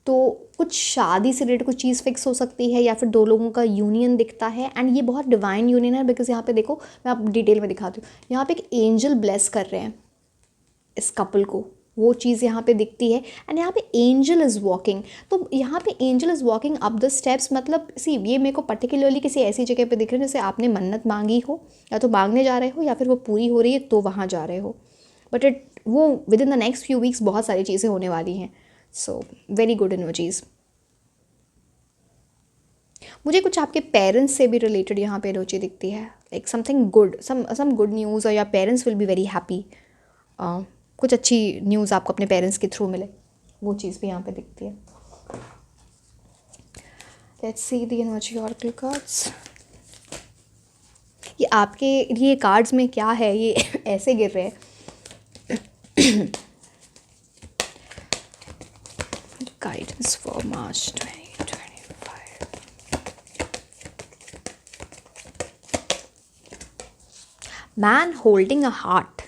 तो कुछ शादी से रिलेटेड कुछ चीज़ फिक्स हो सकती है, या फिर दो लोगों का यूनियन दिखता है। एंड ये बहुत डिवाइन यूनियन है, बिकॉज यहाँ पे देखो, मैं आप डिटेल में दिखाती हूँ, यहाँ पे एक एंजल ब्लेस कर रहे हैं इस कपल को, वो चीज़ यहाँ पे दिखती है। एंड यहाँ पे एंजल इज़ वॉकिंग, तो यहाँ पे angel is walking up the steps, मतलब सी ये मेरे को पर्टिकुलरली किसी ऐसी जगह पे दिख रहे हैं जैसे आपने मन्नत मांगी हो, या तो मांगने जा रहे हो, या फिर वो पूरी हो रही है तो वहाँ जा रहे हो। बट वो with in the next few weeks बहुत सारी चीज़ें होने वाली हैं। So very good energies. मुझे कुछ आपके पेरेंट्स से भी रिलेटेड यहाँ पे एनर्जी दिखती है, like something good, some good news, और या parents will be very happy. कुछ अच्छी न्यूज़ आपको अपने पेरेंट्स के थ्रू मिले, वो चीज़ भी यहाँ पे दिखती है। Let's see the energy oracle cards. ये आपके ये कार्ड्स में क्या है, ये ऐसे गिर रहे हैं। Guidance for March 2025। Man holding a heart,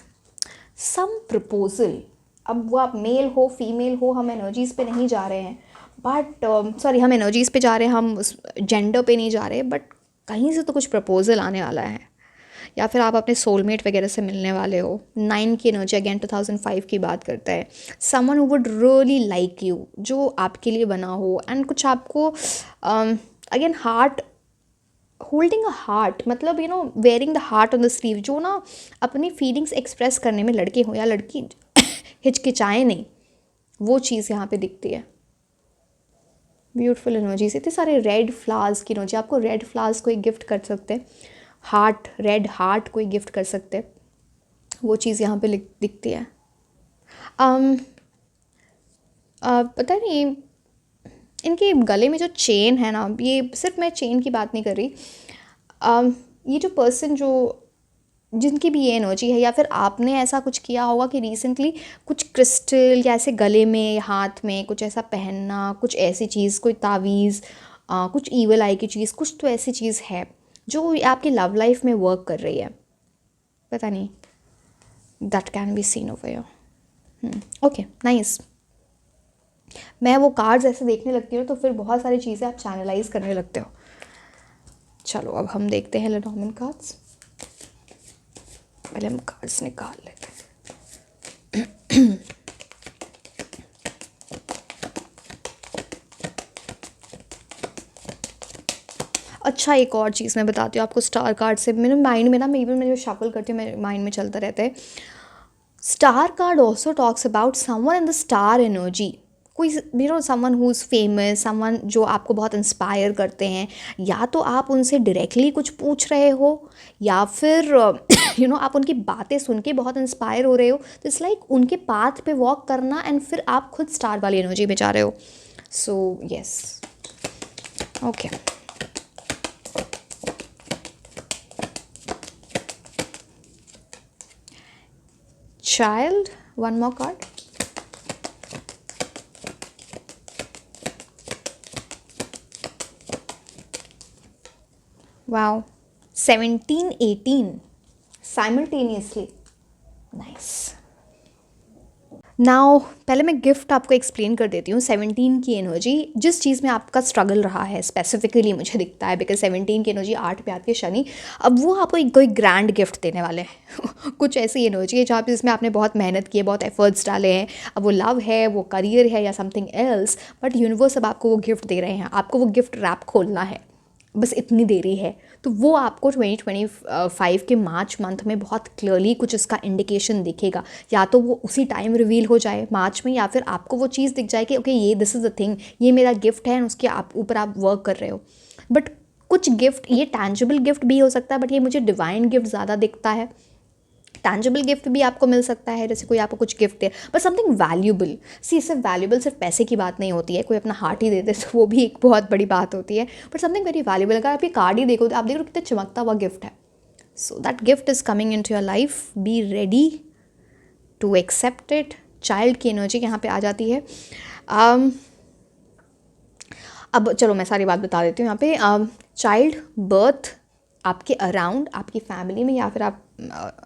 some proposal. अब वो आप मेल हो फीमेल हो, हम एनर्जीज़ पे नहीं जा रहे हैं, बट सॉरी हम एनर्जीज़ पे जा रहे हैं, हम उस जेंडर पे नहीं जा रहे, बट कहीं से तो कुछ प्रपोजल आने वाला है, या फिर आप अपने सोलमेट वगैरह से मिलने वाले हो। 9 की एनर्जी अगेन 2005 की बात करता है। Someone who would really like you, जो आपके लिए बना हो, एंड कुछ आपको again heart, holding a heart मतलब wearing the heart on the sleeve, जो ना अपनी फीलिंग्स एक्सप्रेस करने में लड़के हो या लड़की हिचकिचाए नहीं, वो चीज़ यहाँ पे दिखती है। ब्यूटीफुल एनर्जी से इतने सारे रेड फ्लावर्स की एनर्जी, आपको रेड फ्लावर्स कोई गिफ्ट कर सकते हैं, हार्ट, रेड हार्ट कोई गिफ्ट कर सकते हैं, वो चीज़ यहाँ पे दिखती है। um, पता नहीं, इनके गले में जो चेन है ना, ये सिर्फ मैं चेन की बात नहीं कर रही, ये जो पर्सन जो जिनकी भी ये एनर्जी है, या फिर आपने ऐसा कुछ किया होगा कि रिसेंटली कुछ क्रिस्टल या ऐसे गले में हाथ में कुछ ऐसा पहनना, कुछ ऐसी चीज़, कोई तावीज़, कुछ ईवल आई की चीज़, कुछ तो ऐसी चीज़ है जो आपकी लव लाइफ में वर्क कर रही है, पता नहीं, that can be seen over your. Okay nice. मैं वो कार्ड्स ऐसे देखने लगती हूँ तो फिर बहुत सारी चीज़ें आप चैनलाइज करने लगते हो। चलो अब हम देखते हैं लेनॉर्मन कार्ड्स। पहले हम कार्ड्स निकाल लेते हैं। अच्छा, एक और चीज़ मैं बताती हूँ आपको स्टार कार्ड से। मेरे माइंड में ना, मैं इवन मैं शफल करती हूँ, मेरे माइंड में चलता रहता है। Star card also talks about someone in the star energy, कोई someone who is famous, someone जो आपको बहुत इंस्पायर करते हैं, या तो आप उनसे डायरेक्टली कुछ पूछ रहे हो, या फिर आप उनकी बातें सुन के बहुत इंस्पायर हो रहे हो, तो इट्स लाइक उनके पाथ पे वॉक करना, एंड फिर आप खुद स्टार वाली एनर्जी में जा रहे हो। So yes, okay. Child, one more card. Wow, 17, 18 simultaneously. Nice. Now पहले मैं गिफ्ट आपको एक्सप्लेन कर देती हूँ। 17 की एनर्जी, जिस चीज़ में आपका स्ट्रगल रहा है स्पेसिफिकली मुझे दिखता है, बिकॉज 17 की एनर्जी 8 पे आती है शनि, अब वो आपको एक कोई ग्रैंड गिफ्ट देने वाले हैं। कुछ ऐसी एनर्जी है जहाँ पे जिसमें आपने बहुत मेहनत की है, बहुत एफर्ट्स डाले हैं, अब वो लव है, वो करियर है, या समथिंग एल्स, बट यूनिवर्स अब आपको वो गिफ्ट दे रहे हैं, आपको वो गिफ्ट रैप खोलना है, बस इतनी देरी है। तो वो आपको 2025 के मार्च मंथ में बहुत क्लियरली कुछ इसका इंडिकेशन दिखेगा, या तो वो उसी टाइम रिवील हो जाए मार्च में, या फिर आपको वो चीज़ दिख जाए कि ओके ये दिस इज़ द थिंग, ये मेरा गिफ्ट है, उसके आप ऊपर आप वर्क कर रहे हो। बट कुछ गिफ्ट, ये टैंजिबल गिफ्ट भी हो सकता है, बट ये मुझे डिवाइन गिफ्ट ज़्यादा दिखता है। टैंजिबल गिफ्ट भी आपको मिल सकता है, जैसे कोई आपको कुछ गिफ्ट दे, बट समथिंग वैल्यूबल। सी, सिर्फ वैल्यूबल सिर्फ पैसे की बात नहीं होती है, कोई अपना हार्ट ही दे दे तो वो भी एक बहुत बड़ी बात होती है, बट समथिंग वेरी वैल्यूबल। अगर आप ये कार्ड ही देखो तो आप देखो कितना चमकता हुआ गिफ्ट है। So that gift is coming into your life, be ready to accept it. Child की एनर्जी यहाँ पे आ जाती है। अब चलो मैं सारी बात बता देती हूँ यहाँ पे। चाइल्ड बर्थ आपके अराउंड, आपकी फैमिली में, या फिर आप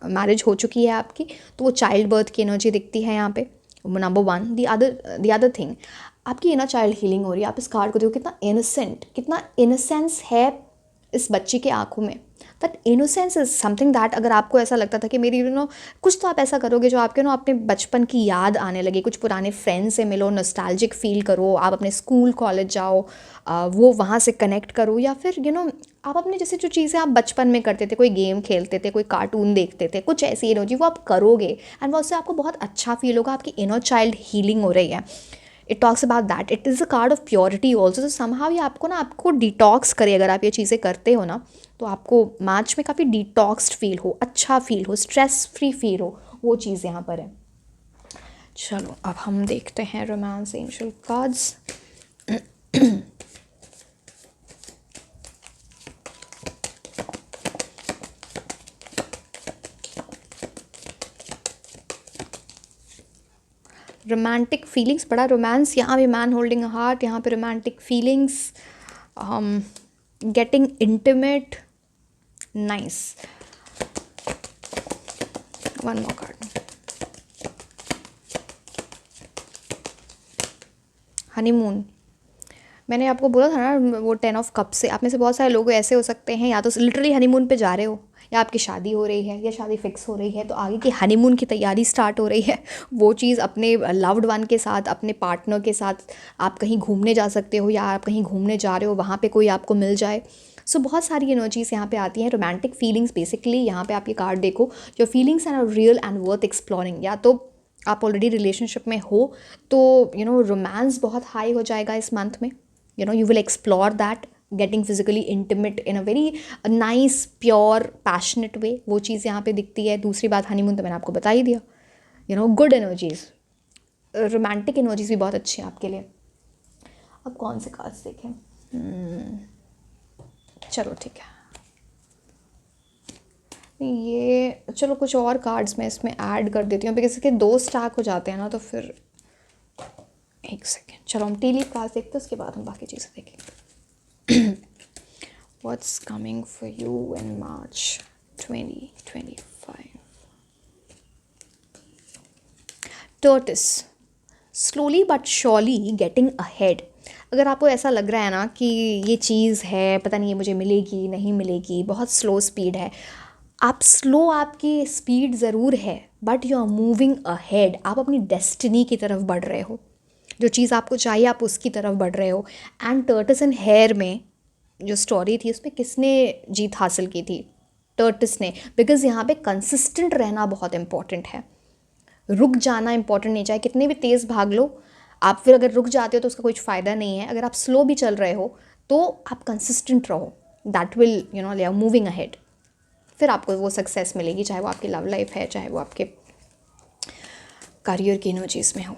मैरिज हो चुकी है आपकी, तो वो चाइल्ड बर्थ की एनर्जी दिखती है यहाँ पे, number one. The other thing, आपकी इनर चाइल्ड हीलिंग हो रही है। आप इस कार्ड को देखो, कितना इनोसेंट, कितना इनोसेंस है इस बच्ची के आंखों में। That innocence is something that, अगर आपको ऐसा लगता था कि मेरी कुछ तो आप ऐसा करोगे जो आपके अपने बचपन की याद आने लगे, कुछ पुराने फ्रेंड्स से मिलो, नॉस्टैल्जिक फील करो, आप अपने स्कूल कॉलेज जाओ, वो वहाँ से कनेक्ट करो, या फिर आप अपने जैसे जो चीज़ें आप बचपन में करते थे, कोई गेम खेलते थे, कोई कार्टून देखते थे, कुछ ऐसी एनर्जी वो आप करोगे, एंड वो उससे आपको बहुत अच्छा फील होगा, आपकी इनर चाइल्ड हीलिंग हो रही है। It talks about that, it is a card of purity also. तो समहाउ ये आपको डिटॉक्स करे, अगर आप ये चीज़ें करते हो ना, तो आपको मार्च में काफ़ी डिटॉक्स्ड फील हो, अच्छा फील हो, स्ट्रेस फ्री फील हो, वो चीज़ यहाँ पर है। चलो अब हम देखते हैं romance angel cards. Romantic feelings, बड़ा रोमांस यहाँ पे, मैन होल्डिंग अ हार्ट, यहाँ पे romantic feelings, getting intimate, nice. One more card. Honeymoon, मैंने आपको बोला था ना वो 10 ऑफ कप से, आप में से बहुत सारे लोग ऐसे हो सकते हैं या तो लिटरली हनीमून पे जा रहे हो, या आपकी शादी हो रही है या शादी फिक्स हो रही है, तो आगे की हनीमून की तैयारी स्टार्ट हो रही है। वो चीज़ अपने लव्ड वन के साथ, अपने पार्टनर के साथ आप कहीं घूमने जा सकते हो, या आप कहीं घूमने जा रहे हो वहाँ पे कोई आपको मिल जाए। सो बहुत सारी एनर्जीज यहाँ पे आती हैं। रोमांटिक फीलिंग्स बेसिकली यहाँ पे आप ये कार्ड देखो, your feelings are real and worth exploring. या तो आप ऑलरेडी रिलेशनशिप में हो तो रोमांस बहुत हाई हो जाएगा इस मंथ में। You will explore that, getting physically intimate in a very nice pure passionate way, वो चीज़ यहाँ पे दिखती है। दूसरी बात हनीमून तो मैंने आपको बता ही दिया। गुड एनर्जीज, रोमांटिक एनर्जीज भी बहुत अच्छी हैं आपके लिए। अब कौन से कार्ड्स देखें? चलो ठीक है, ये चलो कुछ और कार्ड्स मैं इसमें ऐड कर देती हूँ, बिकॉज इसके 2 स्टैक हो जाते हैं ना, तो फिर एक सेकेंड, चलो हम टी लीफ कार्ड देखते हैं, उसके बाद हम बाकी चीज़ें देखेंगे। What's coming for you in March 2025? Turtles, slowly but surely getting ahead. अगर आपको ऐसा लग रहा है ना कि ये चीज़ है, पता नहीं ये मुझे मिलेगी नहीं मिलेगी, बहुत स्लो स्पीड है, आप स्लो, आपकी स्पीड ज़रूर है but you are moving ahead. आप अपनी डेस्टिनी की तरफ बढ़ रहे हो, जो चीज़ आपको चाहिए आप उसकी तरफ बढ़ रहे हो। एंड टर्टस एंड हेयर में जो स्टोरी थी उसमें किसने जीत हासिल की थी? टर्टस ने, बिकॉज यहाँ पे कंसिस्टेंट रहना बहुत इंपॉर्टेंट है। रुक जाना इंपॉर्टेंट नहीं, चाहे कितने भी तेज़ भाग लो आप, फिर अगर रुक जाते हो तो उसका कोई फ़ायदा नहीं है। अगर आप स्लो भी चल रहे हो तो आप कंसिस्टेंट रहो, that will lay are moving ahead, फिर आपको वो सक्सेस मिलेगी, चाहे वो आपकी लव लाइफ है, चाहे वो आपके करियर की एनर्जीज में हो।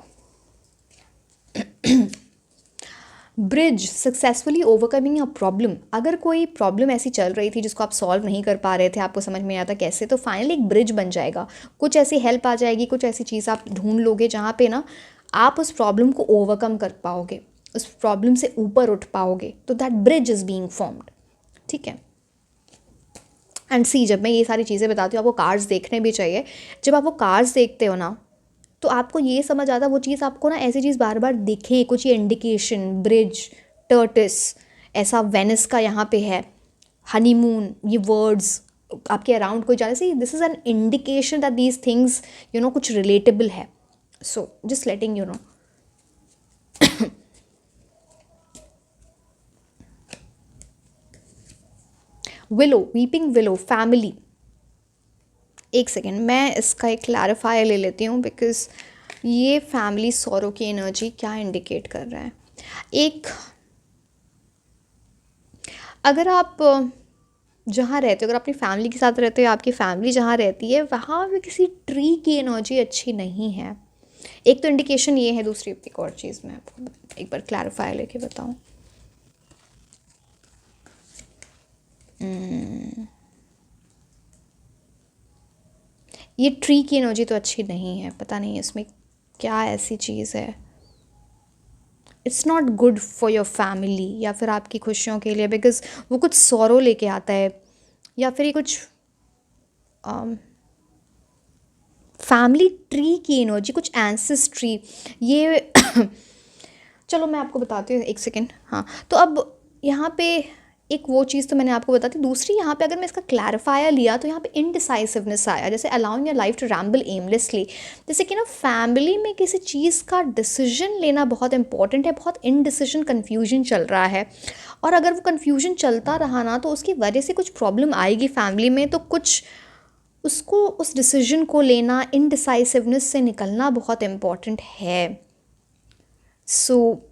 Bridge, successfully overcoming a problem. अगर कोई प्रॉब्लम ऐसी चल रही थी जिसको आप सॉल्व नहीं कर पा रहे थे, आपको समझ में नहीं आता कैसे, तो फाइनली एक ब्रिज बन जाएगा। कुछ ऐसी हेल्प आ जाएगी, कुछ ऐसी चीज़ आप ढूंढ लोगे जहाँ पे ना आप उस प्रॉब्लम को ओवरकम कर पाओगे, उस प्रॉब्लम से ऊपर उठ पाओगे, तो that bridge is being formed. ठीक है। एंड सी, जब मैं ये सारी चीज़ें बताती हूँ आपको कार्ड्स देखने भी चाहिए। जब आप वो कार्ड्स देखते हो ना तो आपको ये समझ आता वो चीज़, आपको ना ऐसी चीज़ बार बार दिखे, कुछ ये इंडिकेशन, ब्रिज, टर्टिस, ऐसा वेनिस का यहाँ पे है, हनीमून, ये वर्ड्स आपके अराउंड कोई जाने से, this is an indication that these things कुछ रिलेटेबल है। So just letting you know. Willow, weeping willow, family. एक सेकेंड, मैं इसका एक क्लैरिफायर ले लेती हूँ, बिकॉज ये फैमिली सॉरो की एनर्जी क्या इंडिकेट कर रहा है। एक, अगर आप जहाँ रहते हो, अगर अपनी फैमिली के साथ रहते हो, आपकी फैमिली जहाँ रहती है वहाँ पे किसी ट्री की एनर्जी अच्छी नहीं है। एक तो इंडिकेशन ये है। दूसरी एक और चीज़ मैं आपको एक बार क्लैरिफायर लेके बताऊँ। ये ट्री की एनर्जी तो अच्छी नहीं है, पता नहीं इसमें क्या ऐसी चीज़ है। It's not good for your family या फिर आपकी खुशियों के लिए, बिकॉज वो कुछ सौरो लेके आता है, या फिर ये कुछ फैमिली ट्री की एनर्जी, कुछ एंसेस्ट्री ये। चलो मैं आपको बताती हूँ, एक सेकेंड। हाँ, तो अब यहाँ पे एक वो चीज़ तो मैंने आपको बता दी। दूसरी यहाँ पे अगर मैं इसका क्लैरिफायर लिया तो यहाँ पे इनडिसाइसिवनेस आया, जैसे allowing your life to ramble aimlessly. जैसे कि ना फैमिली में किसी चीज़ का डिसीजन लेना बहुत इंपॉर्टेंट है, बहुत इनडिसीजन कन्फ्यूजन चल रहा है, और अगर वो कन्फ्यूजन चलता रहा ना तो उसकी वजह से कुछ प्रॉब्लम आएगी फैमिली में। तो कुछ उसको, उस डिसीजन को लेना, इनडिसाइसिवनेस से निकलना बहुत इम्पॉर्टेंट है। सो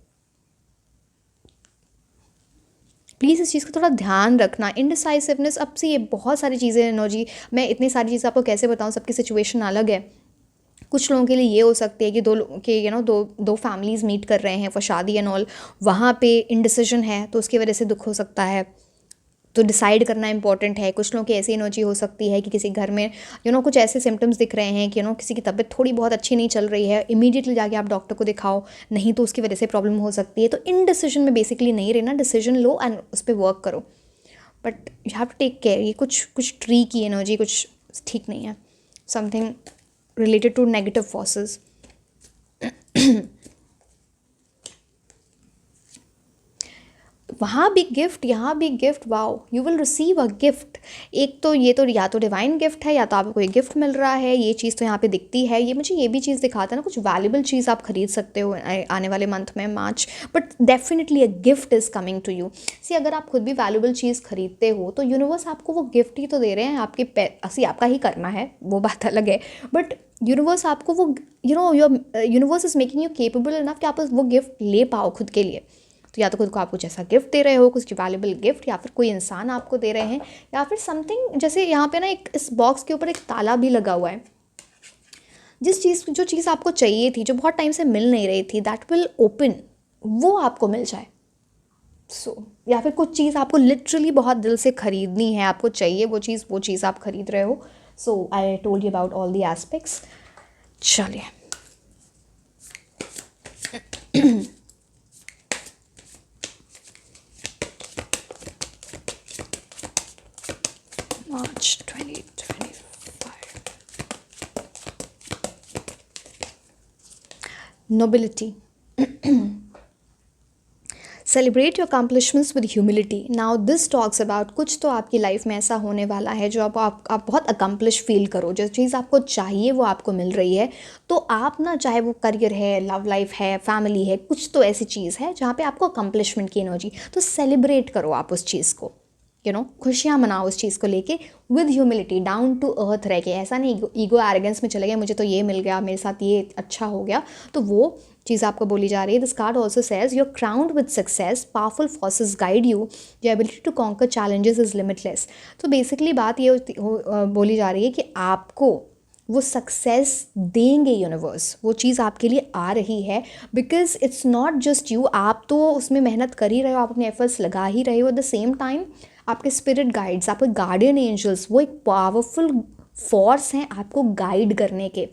प्लीज़ इस चीज़ का थोड़ा ध्यान रखना। इनडिसाइसिवनेस, अब से ये बहुत सारी चीज़ें एनर्जी, मैं इतनी सारी चीज़ें आपको कैसे बताऊँ, सबकी सिचुएशन अलग है। कुछ लोगों के लिए ये हो सकती है कि दो फैमिलीज़ मीट कर रहे हैं फॉर शादी एंड ऑल, वहाँ पे इनडिसीजन है तो उसकी वजह से दुख हो सकता है, तो डिसाइड करना इंपॉर्टेंट है। कुछ लोगों की ऐसी एनर्जी हो सकती है कि किसी घर में कुछ ऐसे सिम्टम्स दिख रहे हैं कि किसी की तबीयत थोड़ी बहुत अच्छी नहीं चल रही है, इमीडिएटली जाके आप डॉक्टर को दिखाओ, नहीं तो उसकी वजह से प्रॉब्लम हो सकती है। तो इन डिसीजन में बेसिकली नहीं रहना, डिसीजन लो एंड उस पर वर्क करो, but you have to take care. ये कुछ ट्री की एनर्जी कुछ ठीक नहीं है। Something related to negative forces. वहाँ भी गिफ्ट, यहाँ भी gift, wow, you will receive a gift. एक तो ये तो या तो डिवाइन गिफ्ट है या तो आपको कोई गिफ्ट मिल रहा है. ये चीज़ तो यहाँ पे दिखती है. ये मुझे ये भी चीज़ दिखाता है ना, कुछ वैल्यूबल चीज़ आप खरीद सकते हो आने वाले मंथ में, March. But definitely a gift is coming to you. See, अगर आप खुद भी वैल्यूबल चीज़ खरीदते हो तो यूनिवर्स आपको वो गिफ्ट ही तो दे रहे हैं. आपके सी आपका ही करना है, वो बात अलग है. बट यूनिवर्स आपको वो, your universe is making you capable enough कि आप वो गिफ्ट ले पाओ खुद के लिए. तो या तो खुद को आप कुछ ऐसा गिफ्ट दे रहे हो, कुछ वैल्यूबल गिफ्ट, या फिर कोई इंसान आपको दे रहे हैं, या फिर समथिंग. जैसे यहाँ पे ना एक इस बॉक्स के ऊपर एक ताला भी लगा हुआ है. जो चीज़ आपको चाहिए थी, जो बहुत टाइम से मिल नहीं रही थी, दैट विल ओपन, वो आपको मिल जाए. या फिर कुछ चीज़ आपको लिटरली बहुत दिल से खरीदनी है, आपको चाहिए वो चीज़ आप खरीद रहे हो. So I told you about all the aspects. चलिए, March 2025. Nobility. Celebrate your accomplishments with humility. Now this talks about कुछ तो आपकी लाइफ में ऐसा होने वाला है जो आप बहुत अकम्पलिश फील करो. जो चीज़ आपको चाहिए वो आपको मिल रही है. तो आप ना, चाहे वो करियर है, लव लाइफ है, फैमिली है, कुछ तो ऐसी चीज़ है जहाँ पे आपको अकम्पलिशमेंट की एनर्जी. तो सेलिब्रेट करो आप उस चीज़ को, खुशियाँ मनाओ उस चीज़ को लेके, with humility, down to earth रह के. ऐसा नहीं ईगो एरोगेंस में चले गए, मुझे तो ये मिल गया, मेरे साथ ये अच्छा हो गया, तो वो चीज़ आपको बोली जा रही है. This card also says you are crowned with success, powerful forces guide you, your ability to conquer challenges is limitless. तो बेसिकली बात ये बोली जा रही है कि आपको वो सक्सेस देंगे यूनिवर्स, वो चीज़ आपके लिए आ रही है. Because it's not just you, आप तो उसमें मेहनत कर ही रहे हो, आप अपने एफर्ट्स लगा ही रहे हो. एट द सेम टाइम आपके स्पिरिट गाइड्स, आपके गार्डियन एंजल्स, वो एक पावरफुल फोर्स हैं आपको गाइड करने के.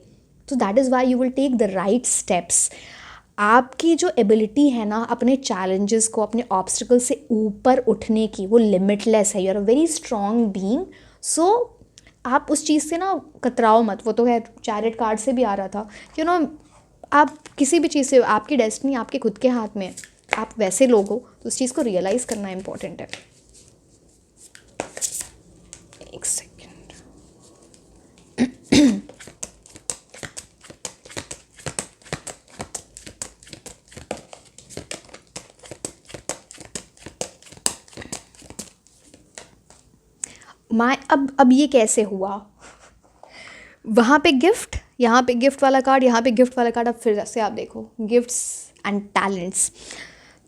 तो that is why you will take the right steps. आपकी जो एबिलिटी है ना अपने चैलेंजेस को, अपने ऑब्स्टिकल से ऊपर उठने की, वो लिमिटलेस है. You are a very strong being. So आप उस चीज़ से ना कतराओ मत. वो तो है, चैरिट कार्ड से भी आ रहा था, आप किसी भी चीज़ से, आपकी डेस्टिनी आपके खुद के हाथ में है. आप वैसे लोग हो तो उस चीज़ को रियलाइज़ करना इम्पोर्टेंट है. एक सेकेंड. अब ये कैसे हुआ? वहाँ पे गिफ्ट, यहाँ पे गिफ्ट वाला कार्ड, यहाँ पे गिफ्ट वाला कार्ड. अब फिर से आप देखो, गिफ्ट्स एंड टैलेंट्स,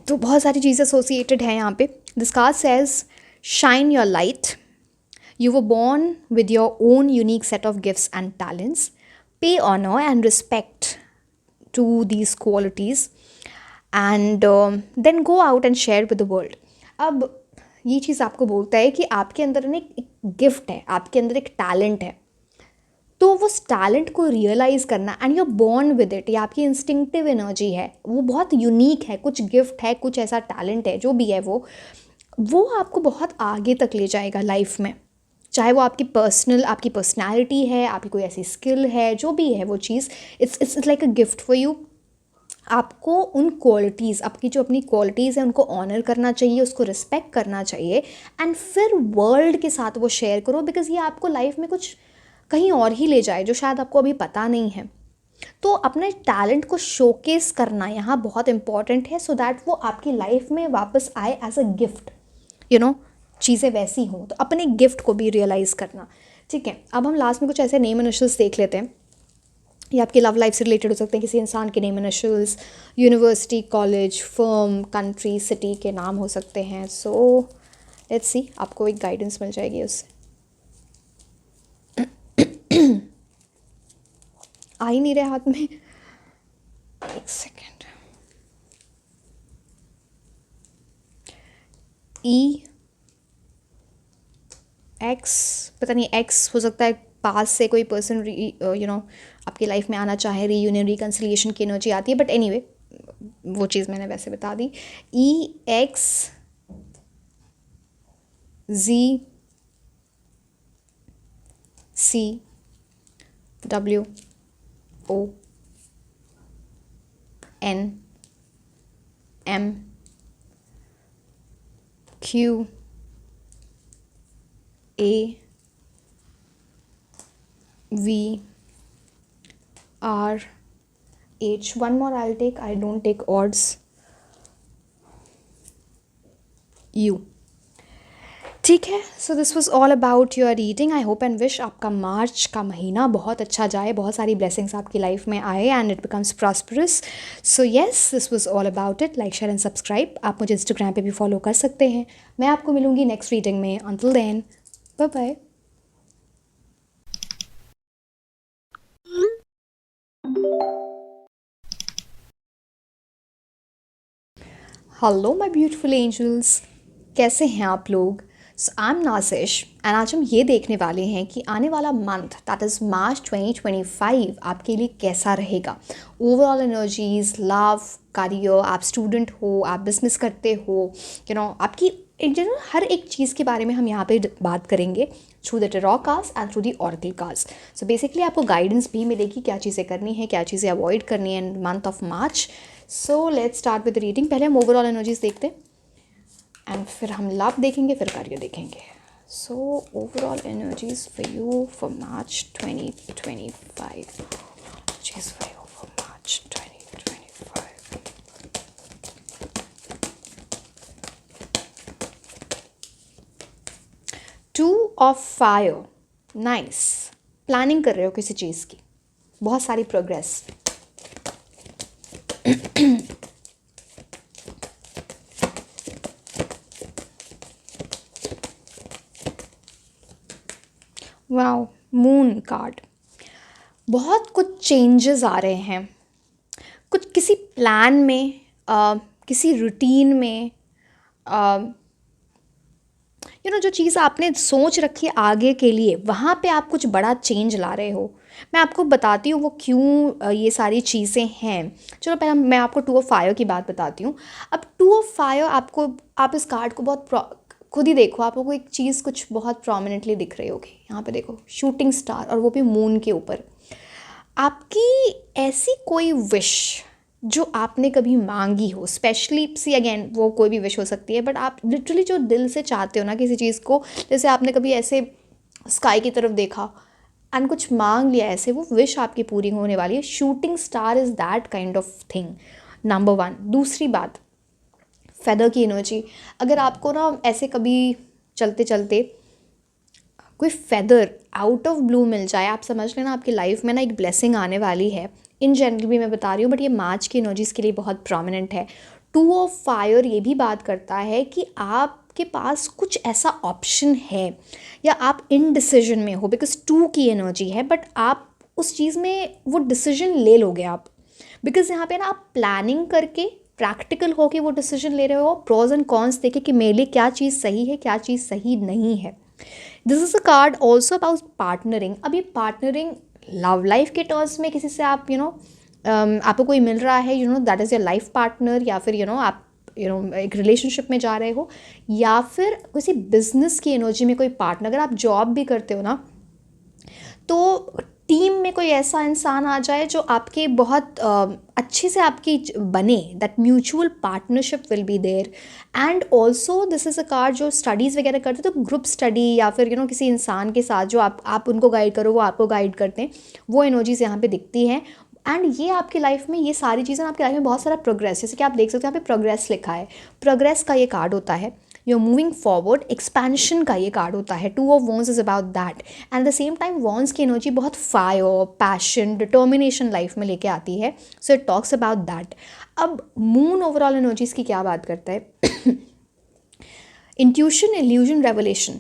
तो बहुत सारी चीज़ें एसोसिएटेड हैं यहाँ पे. This card says shine your light. You were born with your own unique set of gifts and talents. Pay honor and respect to these qualities and then go out and share with the world. अब ये चीज़ आपको बोलता है कि आपके अंदर ना एक गिफ्ट है, आपके अंदर एक टैलेंट है. तो वो टैलेंट को रियलाइज़ करना, and you are born with it. ये आपकी इंस्टिंक्टिव एनर्जी है, वो बहुत यूनिक है. कुछ गिफ्ट है, कुछ ऐसा टैलेंट है, जो भी है वो आपको बहुत आगे तक ले जाएगा लाइफ में. चाहे वो आपकी पर्सनैलिटी है, आपकी कोई ऐसी स्किल है, जो भी है वो चीज़, it's like a gift for you. आपको उन क्वालिटीज़, आपकी जो अपनी क्वालिटीज़ हैं उनको ऑनर करना चाहिए, उसको रिस्पेक्ट करना चाहिए, एंड फिर वर्ल्ड के साथ वो शेयर करो. बिकॉज़ ये आपको लाइफ में कुछ कहीं और ही ले जाए जो शायद आपको अभी पता नहीं है. तो अपने टैलेंट को शोकेस करना यहाँ बहुत इंपॉर्टेंट है, सो दैट वो आपकी लाइफ में वापस आए एज अ गिफ्ट. चीज़ें वैसी हों, तो अपने गिफ्ट को भी रियलाइज़ करना. ठीक है, अब हम लास्ट में कुछ ऐसे नेम इनिशियल्स देख लेते हैं. ये आपकी लव लाइफ से रिलेटेड हो सकते हैं, किसी इंसान के name initials, university, college, firm, country, city के नाम हो सकते हैं. सो लेट्स सी, आपको एक गाइडेंस मिल जाएगी उससे. आ ही नहीं रहे हाथ में. एक सेकेंड. एक्स, पता नहीं, एक्स हो सकता है पास से कोई पर्सन आपकी लाइफ में आना चाहे. रीयूनियन, रिकन्सिलिएशन की एनर्जी आती है. बट एनीवे, वो चीज़ मैंने वैसे बता दी. EX ZC W O N M Q A V R H. One more I'll take. I don't take odds. U. ठीक है. So this was all about your reading. I hope and wish आपका मार्च का महीना बहुत अच्छा जाए, बहुत सारी ब्लेसिंग्स आपकी लाइफ में आए and it becomes prosperous. So yes, this was all about it. Like share and subscribe. आप मुझे इंस्टाग्राम पे भी फॉलो कर सकते हैं. मैं आपको मिलूंगी नेक्स्ट रीडिंग में. Until then, bye bye. Hello my beautiful angels, कैसे हैं आप लोग? सो आई एम नासिश एंड आज हम ये देखने वाले हैं कि आने वाला मंथ दैट इज़ मार्च 2025 आपके लिए कैसा रहेगा. ओवरऑल एनर्जीज, लव, करियर, आप स्टूडेंट हो, आप बिजनेस करते हो, आपकी हर एक चीज़ के बारे में हम यहाँ पे बात करेंगे through the tarot cards and through the oracle cards. So basically आपको गाइडेंस भी मिलेगी, क्या चीज़ें करनी है, क्या चीज़ें अवॉइड करनी है इन month of March. So let's start with reading. पहले हम ओवरऑल एनर्जीज देखते हैं एंड फिर हम लव देखेंगे, फिर कार्य देखेंगे. So overall energies for you for March 2025. Energies for you for March 2025. Two of fire. Nice. Planning कर रहे हो किसी चीज़ की, बहुत सारी प्रोग्रेस. Wow, moon card. बहुत कुछ चेंजेस आ रहे हैं, कुछ किसी प्लान में, किसी रूटीन में, जो चीज़ आपने सोच रखी है आगे के लिए, वहाँ पे आप कुछ बड़ा चेंज ला रहे हो. मैं आपको बताती हूँ वो क्यों ये सारी चीज़ें हैं. चलो पहले मैं आपको टू ऑफ फायर की बात बताती हूँ. अब टू ऑफ फायर आपको, आप इस कार्ड को बहुत खुद ही देखो, आपको एक चीज़ कुछ बहुत प्रोमिनेंटली दिख रही होगी. यहाँ पे देखो, शूटिंग स्टार, और वो भी मून के ऊपर. आपकी ऐसी कोई विश जो आपने कभी मांगी हो, स्पेशली सी अगेन वो कोई भी विश हो सकती है, बट आप लिटरली जो दिल से चाहते हो ना किसी चीज़ को, जैसे आपने कभी ऐसे स्काई की तरफ देखा एंड कुछ मांग लिया ऐसे, वो विश आपकी पूरी होने वाली है. Shooting star is that kind of thing. Number one. दूसरी बात, फेदर की एनर्जी. अगर आपको ना ऐसे कभी चलते चलते कोई फेदर आउट ऑफ ब्लू मिल जाए, आप समझ लेना आपकी लाइफ में ना एक ब्लेसिंग आने वाली है. इन जनरल भी मैं बता रही हूँ, बट ये मार्च की एनर्जीज़ के लिए बहुत प्रोमिनेंट है. टू ऑफ फायर ये भी बात करता है कि आपके पास कुछ ऐसा ऑप्शन है या आप इनडिसीजन में हो, बिकॉज टू की एनर्जी है, बट आप उस चीज़ में वो डिसीजन ले लोगे आप, बिकॉज यहाँ पे ना आप प्लानिंग करके प्रैक्टिकल होके वो डिसीजन ले रहे हो, प्रोज एंड कॉन्स देखे कि मेरे लिए क्या चीज़ सही है, क्या चीज़ सही नहीं है. This is a card also about partnering. अभी पार्टनरिंग लव लाइफ के टर्म्स में किसी से आप आपको कोई मिल रहा है, that is your life partner, या फिर आप एक रिलेशनशिप में जा रहे हो, या फिर किसी बिजनेस की एनर्जी में कोई पार्टनर. अगर आप जॉब भी करते हो ना, तो टीम में कोई ऐसा इंसान आ जाए जो आपके बहुत अच्छे से आपकी बने, that mutual partnership will be there. And also this is a card जो स्टडीज़ वगैरह करते, तो ग्रुप स्टडी या फिर किसी इंसान के साथ जो आप उनको गाइड करो, वो आपको गाइड करते हैं, वो एनर्जीज यहाँ पे दिखती हैं. एंड ये आपकी लाइफ में, ये सारी चीज़ें आपकी लाइफ में बहुत सारा प्रोग्रेस, जैसे कि आप देख सकते हो यहाँ पे प्रोग्रेस लिखा है, प्रोग्रेस का ये कार्ड होता है. you're मूविंग फॉरवर्ड, एक्सपेंशन का ये कार्ड होता है. Two of wands is about that. And the same time wands की एनर्जी बहुत फायर, पैशन, डिटर्मिनेशन लाइफ में लेके आती है. So it talks about that. अब मून ओवरऑल एनर्जीज की क्या बात करता है? Intuition, illusion, revelation.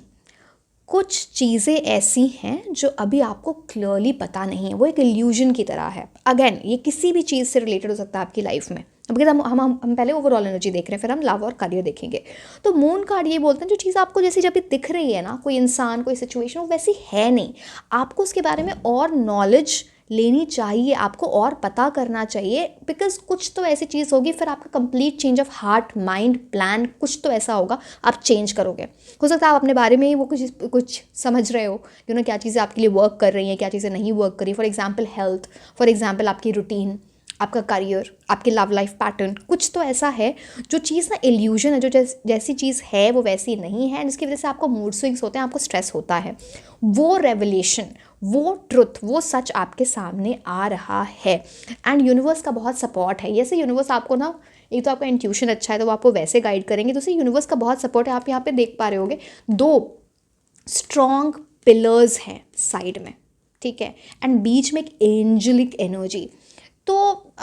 कुछ चीज़ें ऐसी हैं जो अभी आपको क्लियरली पता नहीं है, वो एक इल्यूजन की तरह है. अगेन ये किसी भी चीज़ से रिलेटेड हो सकता है आपकी लाइफ में. अब हम पहले ओवरऑल एनर्जी देख रहे हैं, फिर हम लव और करियर देखेंगे. तो मून कार्ड ये बोलते हैं जो चीज़ आपको जैसी जब भी दिख रही है ना, कोई इंसान, कोई सिचुएशन, वो वैसी है नहीं, आपको उसके बारे में और नॉलेज लेनी चाहिए, आपको और पता करना चाहिए, बिकॉज कुछ तो ऐसी चीज़ होगी, फिर आपका complete change of heart, mind, plan, कुछ तो ऐसा होगा आप चेंज करोगे। हो सकता है आप अपने बारे में ही वो कुछ समझ रहे हो, क्या चीज़ें आपके लिए वर्क कर रही हैं, क्या चीज़ें नहीं वर्क कर रही। For example health, for example आपकी रूटीन, आपका करियर, आपके लव लाइफ पैटर्न, कुछ तो ऐसा है जो चीज़ ना इल्यूजन है, जो जैसी चीज़ है वो वैसी नहीं है, जिसकी वजह से आपको मूड स्विंग्स होते हैं, आपको स्ट्रेस होता है। वो रेवलेशन, वो ट्रुथ, वो सच आपके सामने आ रहा है एंड यूनिवर्स का बहुत सपोर्ट है। जैसे यूनिवर्स आपको ना, एक तो आपका इंट्यूशन अच्छा है तो वो आपको वैसे गाइड करेंगे, दूसरी यूनिवर्स का बहुत सपोर्ट है। आप यहाँ पे देख पा रहे होगे 2 स्ट्रॉन्ग पिलर्स हैं साइड में, ठीक है, एंड बीच में एक एंजलिक एनर्जी। तो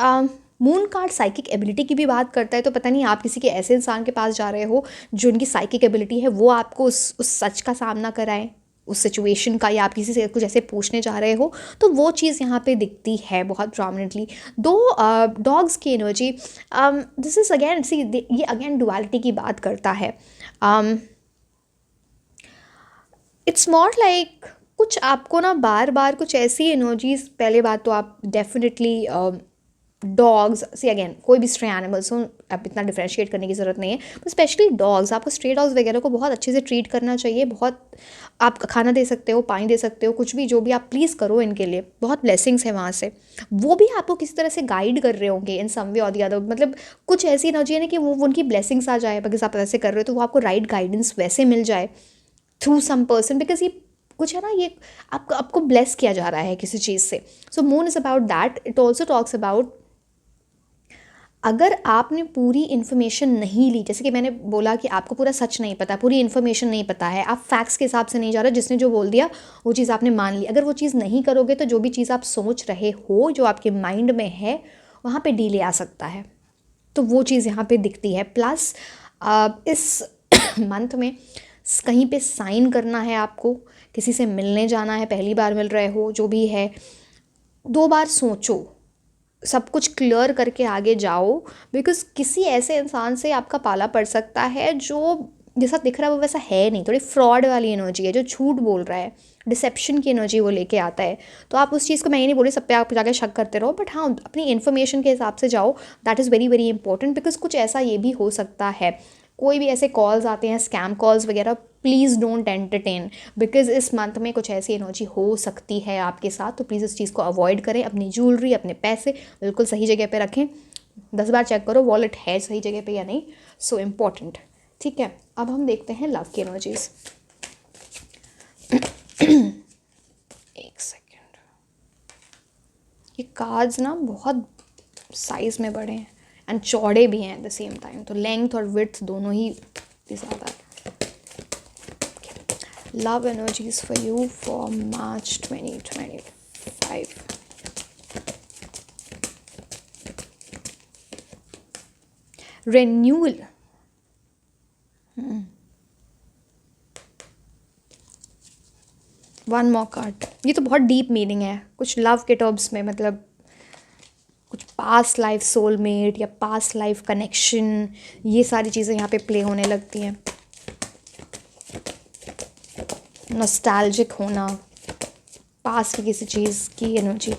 मून कार्ड साइकिक एबिलिटी की भी बात करता है, तो पता नहीं आप किसी के ऐसे इंसान के पास जा रहे हो जो उनकी साइकिक एबिलिटी है वो आपको उस सच का सामना कराए, उस सिचुएशन का, या आप किसी से कुछ ऐसे पूछने जा रहे हो, तो वो चीज़ यहाँ पे दिखती है बहुत प्रॉमिनेंटली। 2 डॉग्स की एनर्जी, दिस इज़ अगेन, सी ये अगेन डुअलिटी की बात करता है। इट्स मोर लाइक कुछ आपको ना बार बार कुछ ऐसी एनर्जीज, पहले बात तो आप डेफिनेटली डॉग्स से, अगेन कोई भी स्ट्रे एनिमल्स हो, अब इतना डिफ्रेंशिएट करने की ज़रूरत नहीं है, बट स्पेशली डॉग्स, आपको स्ट्रे डॉग्स वगैरह को बहुत अच्छे से ट्रीट करना चाहिए। बहुत आप खाना दे सकते हो, पानी दे सकते हो, कुछ भी जो भी आप प्लीज़ करो इनके लिए, बहुत ब्लेसिंग्स है वहाँ से। वो भी आपको किसी तरह से गाइड कर रहे होंगे इन सम वे और दी अदर, मतलब कुछ ऐसी एनर्जी है ना कि वो उनकी ब्लेसिंग्स आ जाए, बिकॉज आप ऐसे कर रहे हो तो वो आपको राइट गाइडेंस वैसे मिल जाए थ्रू सम पर्सन, बिकॉज ये कुछ है ना, ये आपको ब्लेस किया जा रहा है किसी चीज़ से। So moon is about that. It also talks about, अगर आपने पूरी इन्फॉर्मेशन नहीं ली, जैसे कि मैंने बोला कि आपको पूरा सच नहीं पता, पूरी इन्फॉर्मेशन नहीं पता है, आप फैक्ट्स के हिसाब से नहीं जा रहे, जिसने जो बोल दिया वो चीज़ आपने मान ली, अगर वो चीज़ नहीं करोगे तो जो भी चीज़ आप सोच रहे हो, जो आपके माइंड में है, वहाँ पे डिले आ सकता है। तो वो चीज़ यहाँ पे दिखती है। प्लस इस मंथ में कहीं पे साइन करना है आपको, किसी से मिलने जाना है, पहली बार मिल रहे हो, जो भी है, 2 बार सोचो, सब कुछ क्लियर करके आगे जाओ, बिकॉज किसी ऐसे इंसान से आपका पाला पड़ सकता है जो जैसा दिख रहा है वो वैसा है नहीं, थोड़ी फ्रॉड वाली एनर्जी है, जो झूठ बोल रहा है, डिसेप्शन की एनर्जी वो लेके आता है। तो आप उस चीज़ को, मैं ये नहीं बोली सब पे आप जाकर शक करते रहो, बट हाँ अपनी इन्फॉर्मेशन के हिसाब से जाओ, that is very very important. Because कुछ ऐसा ये भी हो सकता है, कोई भी ऐसे कॉल्स आते हैं, स्कैम कॉल्स वगैरह, प्लीज़ डोंट एंटरटेन, बिकॉज इस मंथ में कुछ ऐसी एनर्जी हो सकती है आपके साथ। तो प्लीज़ इस चीज़ को अवॉइड करें। अपनी ज्वेलरी, अपने पैसे बिल्कुल सही जगह पे रखें, 10 बार चेक करो वॉलेट है सही जगह पे या नहीं, सो इम्पॉर्टेंट, ठीक है। अब हम देखते हैं लव की एनर्जीज। एक सेकेंड, ये कार्ड्स ना बहुत साइज में बड़े हैं एंड चौड़े भी हैं एट द सेम टाइम, तो लेंथ और विड्थ दोनों ही ज़्यादा है। Love energies for you for March 2025। Renewal, one more card. ये तो बहुत डीप मीनिंग है कुछ लव के टर्म्स में, मतलब कुछ पास्ट लाइफ सोलमेट या पास्ट लाइफ कनेक्शन, ये सारी चीज़ें यहाँ पे प्ले होने लगती हैं। नॉस्टैल्जिक होना, पास की किसी चीज़ की एनर्जी।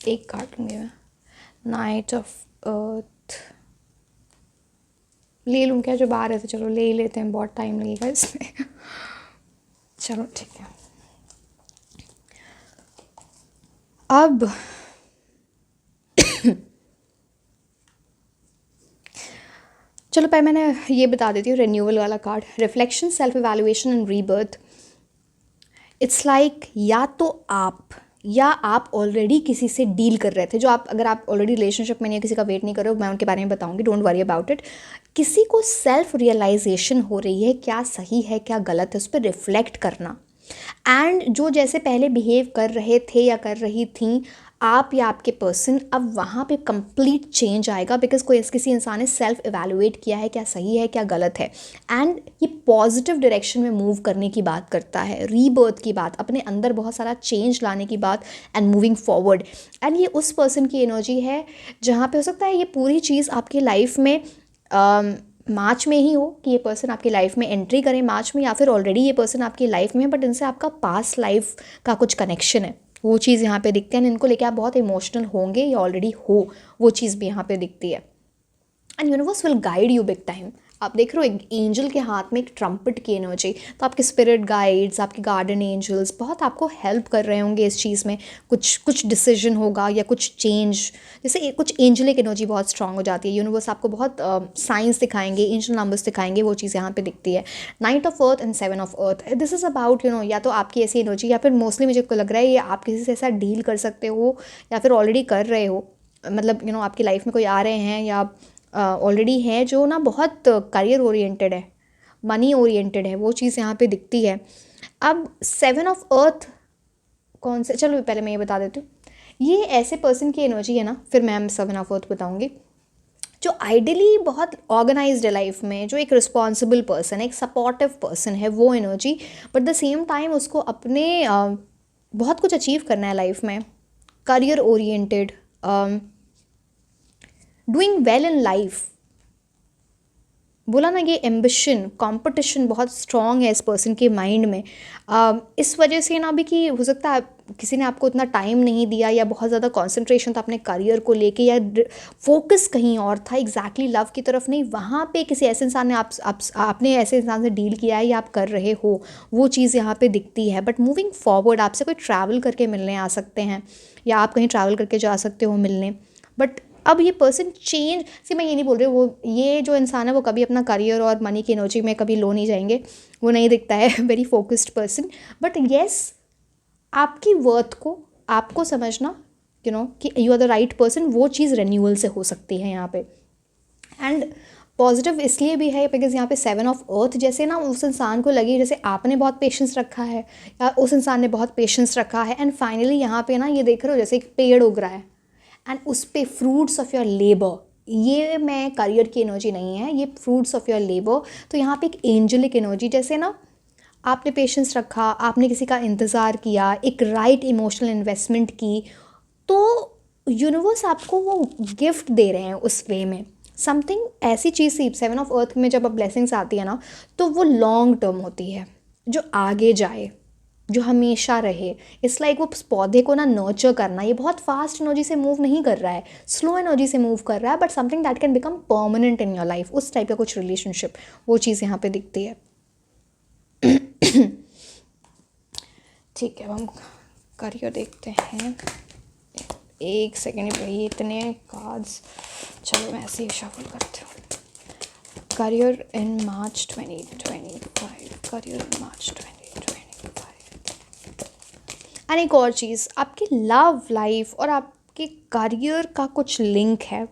एक कार्ड लूँगी मैं, नाइट ऑफ अर्थ। ले लूँ क्या, जो बाहर है तो चलो ले ही लेते हैं, बहुत टाइम लगेगा इसमें। चलो ठीक है। अब चलो पहले मैंने ये बता देती हूँ, रिन्यूअल वाला card, reflection, self evaluation and rebirth. It's like या आप ऑलरेडी किसी से डील कर रहे थे, जो आप, अगर आप ऑलरेडी रिलेशनशिप में नहीं, किसी का वेट नहीं कर रहे हो, मैं उनके बारे में बताऊंगी, डोंट वरी अबाउट इट। किसी को सेल्फ रियलाइजेशन हो रही है, क्या सही है क्या गलत है, उस पर रिफ्लेक्ट करना। एंड जो जैसे पहले बिहेव कर रहे थे या कर रही थी आप या आपके पर्सन, अब वहाँ पे कंप्लीट चेंज आएगा, बिकॉज किसी इंसान ने सेल्फ इवैल्यूएट किया है क्या सही है क्या गलत है, एंड ये पॉजिटिव डायरेक्शन में मूव करने की बात करता है, रीबर्थ की बात, अपने अंदर बहुत सारा चेंज लाने की बात, एंड मूविंग फॉरवर्ड। एंड ये उस पर्सन की एनर्जी है जहाँ पे हो सकता है ये पूरी चीज़ आपकी लाइफ में मार्च में ही हो कि ये पर्सन आपकी लाइफ में एंट्री करें मार्च में, या फिर ऑलरेडी ये पर्सन आपकी लाइफ में है बट इनसे आपका पास्ट लाइफ का कुछ कनेक्शन है, वो चीज़ यहाँ पे दिखती है। इनको लेके आप बहुत इमोशनल होंगे या ऑलरेडी हो, वो चीज़ भी यहाँ पे दिखती है। And universe will guide you big time. आप देख रहे हो एक एंजल के हाथ में एक ट्रम्पट की एनर्जी, तो आपके स्पिरिट गाइड्स, आपके गार्डन एंजल्स बहुत आपको हेल्प कर रहे होंगे इस चीज़ में। कुछ डिसीजन होगा या कुछ चेंज, जैसे कुछ एंजलिक एनर्जी बहुत स्ट्रांग हो जाती है। यूनिवर्स आपको बहुत साइंस दिखाएंगे, एंजल नंबर्स दिखाएंगे, वो चीज़ यहाँ पे दिखती है। 9 of earth and 7 of earth, this is about या तो आपकी ऐसी एनर्जी, या फिर मोस्टली मुझे को लग रहा है ये आप किसी से ऐसा डील कर सकते हो या फिर ऑलरेडी कर रहे हो। मतलब आपकी लाइफ में कोई आ रहे हैं या ऑलरेडी हैं जो ना बहुत करियर ओरिएंटेड है, मनी ओरिएंटेड है, वो चीज़ यहाँ पे दिखती है। अब 7 ऑफ अर्थ कौन से, चलो पहले मैं ये बता देती हूँ। ये ऐसे पर्सन की एनर्जी है ना, फिर मैं 7 ऑफ अर्थ बताऊँगी, जो आइडियली बहुत ऑर्गेनाइज्ड है लाइफ में, जो एक रिस्पॉन्सिबल पर्सन है, एक सपोर्टिव पर्सन है, वो energy. But the same time उसको अपने बहुत कुछ अचीव करना है लाइफ में, career oriented, doing well in life. बोला ना, ये एम्बिशन, कंपटीशन बहुत स्ट्रॉन्ग है इस पर्सन के माइंड में। इस वजह से ना भी कि हो सकता है किसी ने आपको उतना टाइम नहीं दिया, या बहुत ज़्यादा कंसंट्रेशन था अपने करियर को लेके, या फोकस कहीं और था, एग्जैक्टली लव की तरफ नहीं। वहाँ पे किसी ऐसे इंसान ने आपने ऐसे इंसान से डील किया है या आप कर रहे हो, वो चीज़ यहाँ पे दिखती है। बट मूविंग फॉरवर्ड आपसे कोई ट्रैवल करके मिलने आ सकते हैं, या आप कहीं ट्रैवल करके जा सकते हो मिलने। बट अब ये पर्सन चेंज से, मैं ये नहीं बोल रही वो, ये जो इंसान है वो कभी अपना करियर और मनी की एनर्जी में कभी लो नहीं जाएंगे, वो नहीं दिखता है very focused person. But yes, आपकी वर्थ को आपको समझना कि you are the right person, वो चीज़ रेन्यूअल से हो सकती है यहाँ पे। एंड पॉजिटिव इसलिए भी है बिकॉज यहाँ पे 7 ऑफ अर्थ, जैसे ना उस इंसान को लगे जैसे आपने बहुत पेशेंस रखा है या उस इंसान ने बहुत पेशेंस रखा है, एंड फाइनली यहाँ पे ना ये देख रहे हो जैसे एक पेड़ उग रहा है एंड उस पे फ्रूट्स ऑफ योर लेबर, ये मैं करियर की एनर्जी नहीं है, ये फ्रूट्स ऑफ योर लेबर। तो यहाँ पे एक एंजलिक एनर्जी, जैसे ना आपने पेशेंस रखा, आपने किसी का इंतज़ार किया, एक राइट इमोशनल इन्वेस्टमेंट की, तो यूनिवर्स आपको वो गिफ्ट दे रहे हैं उस वे में। समथिंग ऐसी चीज़ सी 7 ऑफ अर्थ में जब अब ब्लेसिंग्स आती है ना, तो वो लॉन्ग टर्म होती है, जो आगे जाए, जो हमेशा रहे। इट्स लाइक वो पौधे को ना नर्चर करना, ये बहुत फास्ट एनर्जी से मूव नहीं कर रहा है, स्लो एनर्जी से मूव कर रहा है, but something that can become permanent in your life, उस टाइप का कुछ रिलेशनशिप, वो चीज़ यहाँ पे दिखती है। ठीक है, हम करियर देखते हैं। एक सेकेंड भाई, इतने कार्ड्स, चलो मैं ऐसे ही शफल करती हूँ। Career in March 2025, career in March 2025। And एक और चीज़, आपकी लव लाइफ और आपके करियर का कुछ लिंक है,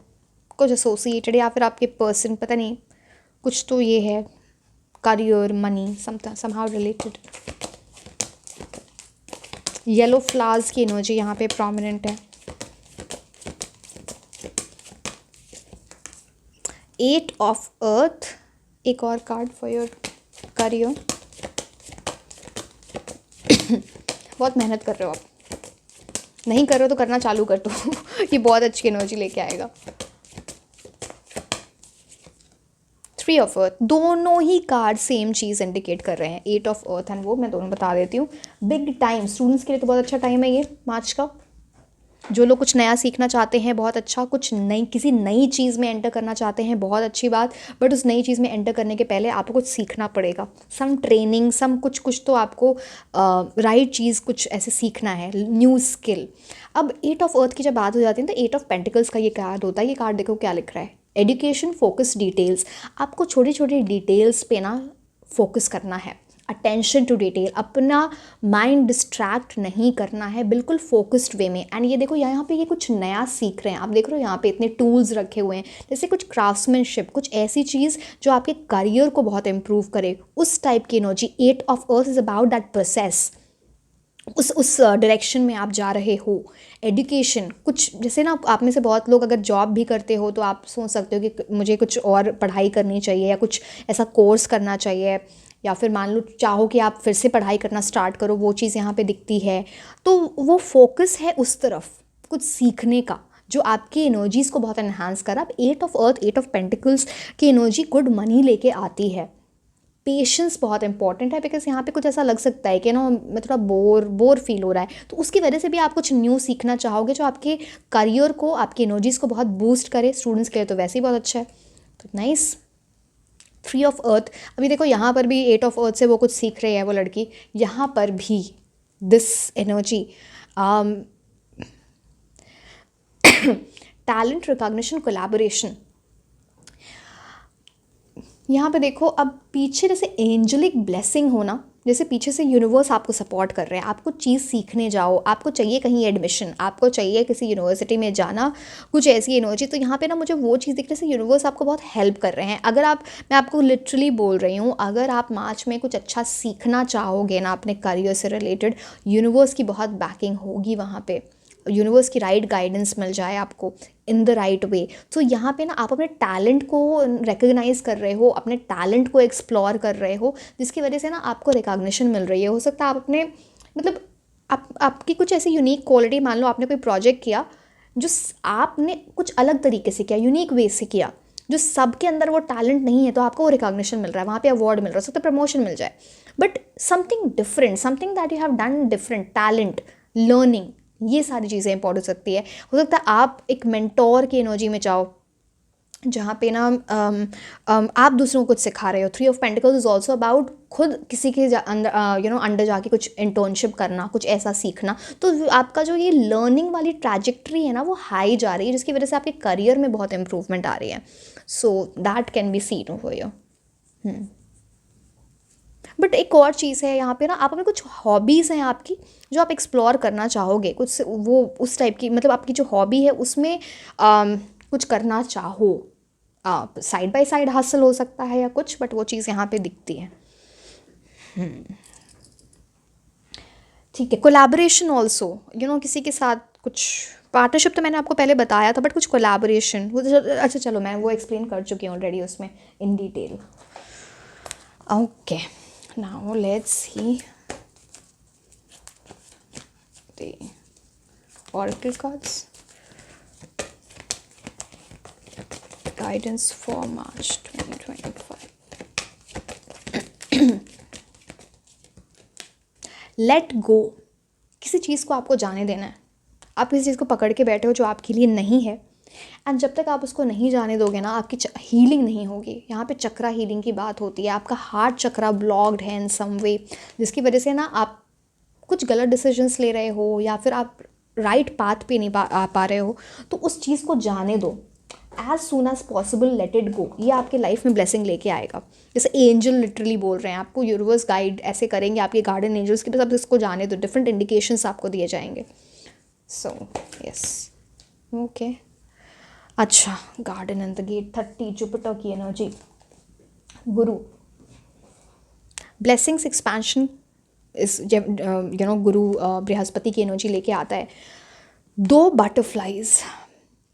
कुछ एसोसिएटेड, या फिर आपके पर्सन, पता नहीं कुछ तो ये है, career money somehow related. Yellow flowers की एनर्जी यहाँ पे प्रोमिनेंट है। 8 ऑफ अर्थ, एक और कार्ड फॉर योर करियर। बहुत मेहनत कर रहे हो आप, नहीं कर रहे हो तो करना चालू कर दो ये बहुत अच्छी एनर्जी लेके आएगा। 3 ऑफ अर्थ, दोनों ही कार्ड सेम चीज़ इंडिकेट कर रहे हैं, 8 ऑफ अर्थ एंड वो, मैं दोनों बता देती हूँ। बिग टाइम, स्टूडेंट्स के लिए तो बहुत अच्छा टाइम है ये मार्च का। जो लोग कुछ नया सीखना चाहते हैं, बहुत अच्छा, कुछ नई किसी नई चीज़ में एंटर करना चाहते हैं, बहुत अच्छी बात। बट उस नई चीज़ में एंटर करने के पहले आपको कुछ सीखना पड़ेगा, सम ट्रेनिंग, सम कुछ तो आपको राइट चीज़ कुछ ऐसे सीखना है, न्यू स्किल। अब 8 ऑफ अर्थ की जब बात हो जाती है तो 8 ऑफ पेंटिकल्स का ये कार्ड होता है। ये कार्ड देखो क्या लिख रहा है, एजुकेशन फोकस डिटेल्स। आपको छोटी छोटी डिटेल्स पे ना फोकस करना है, अटेंशन टू डिटेल, अपना माइंड डिस्ट्रैक्ट नहीं करना है, बिल्कुल फोकस्ड वे में। एंड ये देखो यहाँ पे ये कुछ नया सीख रहे हैं आप, देख रहे हो यहाँ पे इतने टूल्स रखे हुए हैं, जैसे कुछ क्राफ्ट्समैनशिप, कुछ ऐसी चीज़ जो आपके करियर को बहुत इम्प्रूव करे, उस टाइप की energy. 8 of earth is about that process, उस डायरेक्शन में आप जा रहे हो। एजुकेशन, कुछ जैसे ना आप में से बहुत लोग अगर जॉब भी करते हो तो आप सोच सकते हो कि मुझे कुछ और पढ़ाई करनी चाहिए या कुछ ऐसा कोर्स करना चाहिए, या फिर मान लो चाहो कि आप फिर से पढ़ाई करना स्टार्ट करो, वो चीज़ यहाँ पे दिखती है। तो वो फोकस है उस तरफ कुछ सीखने का, जो आपकी एनर्जीज़ को बहुत एनहांस कर, अब 8 ऑफ अर्थ 8 ऑफ पेंटिकल्स की एनर्जी गुड मनी लेके आती है। पेशेंस बहुत इंपॉर्टेंट है, बिकॉज यहाँ पे कुछ ऐसा लग सकता है कि ना मैं थोड़ा बोर फील हो रहा है, तो उसकी वजह से भी आप कुछ न्यू सीखना चाहोगे जो आपके करियर को, आपकी एनर्जीज़ को बहुत बूस्ट करे। स्टूडेंट्स के लिए तो वैसे ही बहुत अच्छा है। तो नाइस। 3 ऑफ अर्थ, अभी देखो यहाँ पर भी 8 ऑफ अर्थ से वो कुछ सीख रही है वो लड़की, यहाँ पर भी this energy, talent, recognition, collaboration. यहाँ पे देखो, अब पीछे जैसे एंजलिक ब्लेसिंग हो ना, जैसे पीछे से यूनिवर्स आपको सपोर्ट कर रहे हैं, आपको चीज़ सीखने जाओ, आपको चाहिए कहीं एडमिशन, आपको चाहिए किसी यूनिवर्सिटी में जाना, कुछ ऐसी एनर्जी, तो यहाँ पे ना मुझे वो चीज़ दिख रही है, यूनिवर्स आपको बहुत हेल्प कर रहे हैं। अगर आप, मैं आपको लिटरली बोल रही हूँ, अगर आप मार्च में कुछ अच्छा सीखना चाहोगे ना अपने करियर से रिलेटेड, यूनिवर्स की बहुत बैकिंग होगी वहाँ पे, यूनिवर्स की राइट गाइडेंस मिल जाए आपको इन द राइट वे। तो यहाँ पे ना आप अपने टैलेंट को रिकग्नाइज कर रहे हो, अपने टैलेंट को एक्सप्लोर कर रहे हो, जिसकी वजह से ना आपको रिकॉग्निशन मिल रही है। हो सकता है आप अपने, मतलब आपकी कुछ ऐसी यूनिक क्वालिटी, मान लो आपने कोई प्रोजेक्ट किया जो आपने कुछ अलग तरीके से किया, यूनिक वे से किया, जो सबके अंदर वो टैलेंट नहीं है, तो आपको वो रिकॉग्निशन मिल रहा है, वहाँ पे अवार्ड मिल रहा है, सकता है प्रमोशन मिल जाए, but something different, something that you have done different, talent, learning, ये सारी चीज़ें इंपॉर्टेंट हो सकती है। हो सकता है आप एक मेंटोर की एनर्जी में जाओ, जहाँ पे ना आप दूसरों को कुछ सिखा रहे हो। 3 of pentacles is also about खुद किसी के अंदर अंडर जाके कुछ इंटर्नशिप करना, कुछ ऐसा सीखना। तो आपका जो ये लर्निंग वाली ट्रैजेक्टरी है ना, वो हाई जा रही है, जिसकी वजह से आपके करियर में बहुत इंप्रूवमेंट आ रही है। So that can be scene for you. But एक और चीज़ है यहाँ पे ना, आप अपने कुछ हॉबीज़ हैं आपकी जो आप एक्सप्लोर करना चाहोगे, कुछ वो उस टाइप की, मतलब आपकी जो हॉबी है उसमें कुछ करना चाहो आप, साइड बाय साइड हासिल हो सकता है या कुछ, बट वो चीज़ यहाँ पे दिखती है। ठीक है। कोलैबोरेशन ऑल्सो, किसी के साथ कुछ पार्टनरशिप तो मैंने आपको पहले बताया था, बट कुछ कोलैबोरेशन, अच्छा चलो मैं वो एक्सप्लेन कर चुकी हूँ ऑलरेडी उसमें in detail. Okay, now let's see the oracle cards, guidance for March 2025. Let go, किसी चीज़ को आपको जाने देना है। आप किसी चीज़ को पकड़ के बैठे हो जो आपके लिए नहीं है, एंड जब तक आप उसको नहीं जाने दोगे ना, आपकी हीलिंग नहीं होगी। यहाँ पे चक्रा हीलिंग की बात होती है। आपका हार्ट चक्रा ब्लॉक्ड है इन सम वे, जिसकी वजह से ना आप कुछ गलत डिसीजंस ले रहे हो, या फिर आप राइट पाथ पे नहीं आ पा रहे हो, तो उस चीज़ को जाने दो। As soon as possible let it go. ये आपके लाइफ में ब्लेसिंग लेके आएगा। जैसे एंजल लिटरली बोल रहे हैं आपको, यूनिवर्स गाइड ऐसे करेंगे, आपके गार्डन एंजल्स के पास, आप इसको जाने दो। डिफरेंट इंडिकेशंस आपको दिए जाएंगे। So yes, okay. अच्छा, garden and the gate 30, Jupiter की एनर्जी, गुरु, ब्लेसिंग्स, एक्सपेंशन इस गुरु बृहस्पति की एनर्जी लेके आता है। 2 बटरफ्लाइज,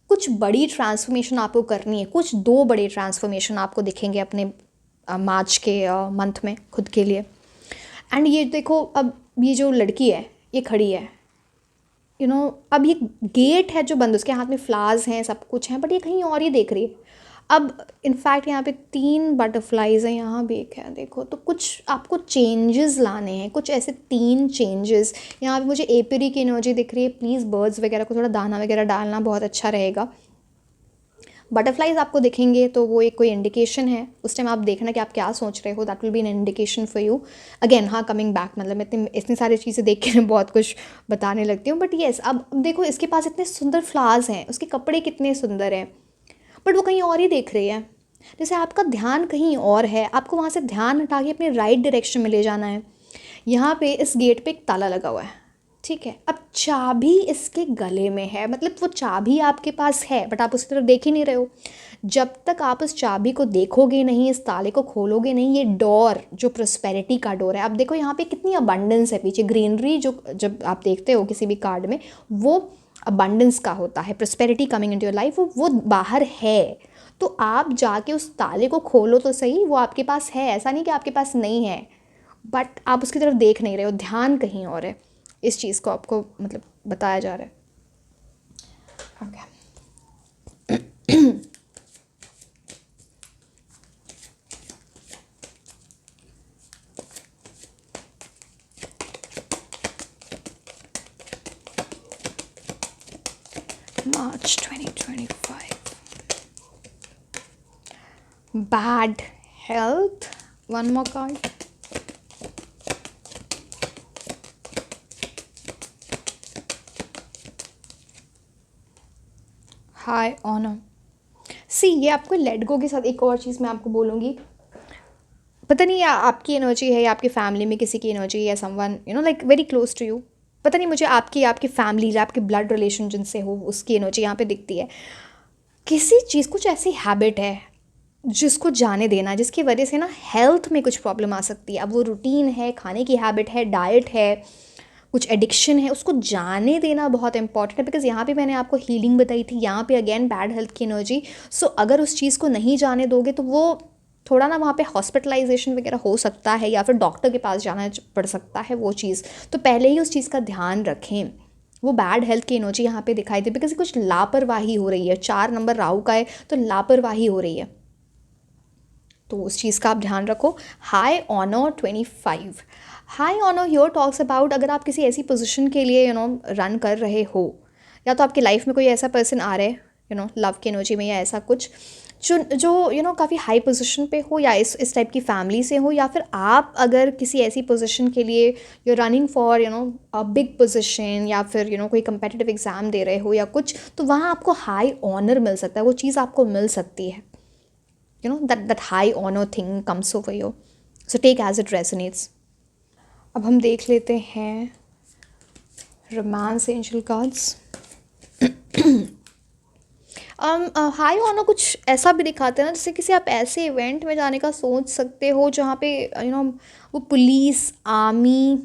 कुछ बड़ी ट्रांसफॉर्मेशन आपको करनी है, कुछ 2 बड़े ट्रांसफॉर्मेशन आपको दिखेंगे अपने मार्च के मंथ में खुद के लिए। एंड ये देखो, अब ये जो लड़की है ये खड़ी है, अब ये गेट है जो बंद, उसके हाथ में फ्लावर्स हैं, सब कुछ है, बट ये कहीं और ही देख रही है। अब इनफैक्ट यहाँ पे 3 बटरफ्लाइज हैं, यहाँ भी एक है, देखो। तो कुछ आपको चेंजेस लाने हैं, कुछ ऐसे 3 चेंजेस। यहाँ पे मुझे एपिरी की एनर्जी दिख रही है। प्लीज़ बर्ड्स वगैरह को थोड़ा दाना वगैरह डालना बहुत अच्छा रहेगा। बटरफ्लाइज आपको दिखेंगे तो वो एक कोई इंडिकेशन है। उस टाइम आप देखना कि आप क्या सोच रहे हो, that will be an indication for you. Again हाँ, कमिंग बैक, मतलब मैं इतनी सारी चीज़ें देख के मैं बहुत कुछ बताने लगती हूँ, बट येस, अब देखो इसके पास इतने सुंदर फ्लावर्स हैं, उसके कपड़े कितने सुंदर हैं, बट वो कहीं और ही देख रही है। जैसे आपका ध्यान कहीं और है, आपको वहाँ से ध्यान हटा के अपने राइट डायरेक्शन में ले जाना है। यहाँ पे इस गेट पे एक ताला लगा हुआ है, ठीक है। अब चाबी इसके गले में है, मतलब वो चाबी आपके पास है, बट आप उसकी तरफ देख ही नहीं रहे हो। जब तक आप उस चाबी को देखोगे नहीं, इस ताले को खोलोगे नहीं, ये डोर जो प्रोस्पेरिटी का डोर है। अब देखो यहाँ पे कितनी अबंडेंस है, पीछे ग्रीनरी जो जब आप देखते हो किसी भी कार्ड में, वो अबंडेंस का होता है, prosperity coming into your life, वो बाहर है। तो आप जाके उस ताले को खोलो तो सही, वो आपके पास है, ऐसा नहीं कि आपके पास नहीं है, बट आप उसकी तरफ देख नहीं रहे हो, ध्यान कहीं और है। इस चीज़ को आपको मतलब बताया जा रहा है। Okay, March 2025. Bad health. One more card. High honor. सी ये आपको लेट गो के साथ एक और चीज़ मैं आपको बोलूँगी, पता नहीं आपकी एनर्जी है या आपकी फैमिली में किसी की एनर्जी है या someone like very close to you, पता नहीं मुझे आपकी आपकी फैमिली या आपके ब्लड रिलेशन जिनसे हो उसकी एनर्जी यहाँ पे दिखती है। किसी चीज़ कुछ ऐसी हैबिट है जिसको जाने देना, जिसकी वजह से ना हेल्थ में कुछ प्रॉब्लम आ सकती है। अब वो रूटीन है, खाने की हैबिट है, डाइट है, कुछ एडिक्शन है, उसको जाने देना बहुत इंपॉर्टेंट है। बिकॉज यहाँ पे मैंने आपको हीलिंग बताई थी, यहाँ पे अगेन बैड हेल्थ की एनर्जी। सो अगर उस चीज़ को नहीं जाने दोगे तो वो थोड़ा ना वहाँ पे हॉस्पिटलाइजेशन वगैरह हो सकता है या फिर डॉक्टर के पास जाना पड़ सकता है वो चीज़। तो पहले ही उस चीज़ का ध्यान रखें। वो बैड हेल्थ की एनर्जी यहाँ पे दिखाई दे बिकॉज कुछ लापरवाही हो रही है। 4 नंबर राहु का है तो लापरवाही हो रही है, तो उस चीज़ का आप ध्यान रखो। High honour 25। High honour here talks about अगर आप किसी ऐसी पोजीशन के लिए रन कर रहे हो, या तो आपकी लाइफ में कोई ऐसा पर्सन आ रहा है लव की एनर्जी में, या ऐसा कुछ जो काफ़ी हाई पोजीशन पे हो, या इस टाइप की फैमिली से हो, या फिर आप अगर किसी ऐसी पोजीशन के लिए you running for a big position, या फिर कोई कंपेटिटिव एग्ज़ाम दे रहे हो या कुछ, तो वहाँ आपको हाई ऑनर मिल सकता है, वो चीज़ आपको मिल सकती है। that high honor thing comes over you, so take as it resonates. अब हम देख लेते हैं romance angel cards. High honour कुछ ऐसा भी दिखाते हैं ना, जैसे किसी आप ऐसे इवेंट में जाने का सोच सकते हो जहाँ पे वो पुलिस आर्मी,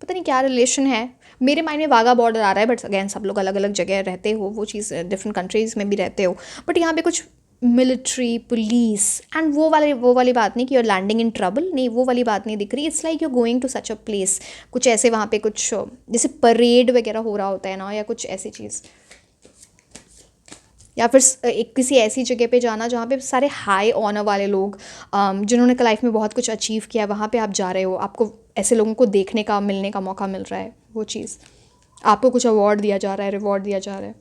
पता नहीं क्या रिलेशन है। मेरे माइंड में वाघा बॉर्डर आ रहा है, बट अगेन सब लोग अलग अलग जगह रहते हो, वो चीज़ डिफरेंट कंट्रीज़ में भी रहते हो, बट यहाँ पे कुछ मिलिट्री पुलिस एंड वो वाली बात नहीं कि यूर लैंडिंग इन ट्रबल, नहीं वो वाली बात नहीं दिख रही। It's like you going to such a place, कुछ ऐसे वहाँ पे कुछ जैसे परेड वगैरह हो रहा होता है ना, या कुछ ऐसी चीज़, या फिर एक किसी ऐसी जगह पे जाना जहाँ पे सारे हाई ऑनर वाले लोग जिन्होंने लाइफ में बहुत कुछ अचीव किया, वहाँ पे आप जा रहे हो, आपको ऐसे लोगों को देखने का मिलने का मौका मिल रहा है, वो चीज़ आपको कुछ अवार्ड दिया जा रहा है, रिवॉर्ड दिया जा रहा है।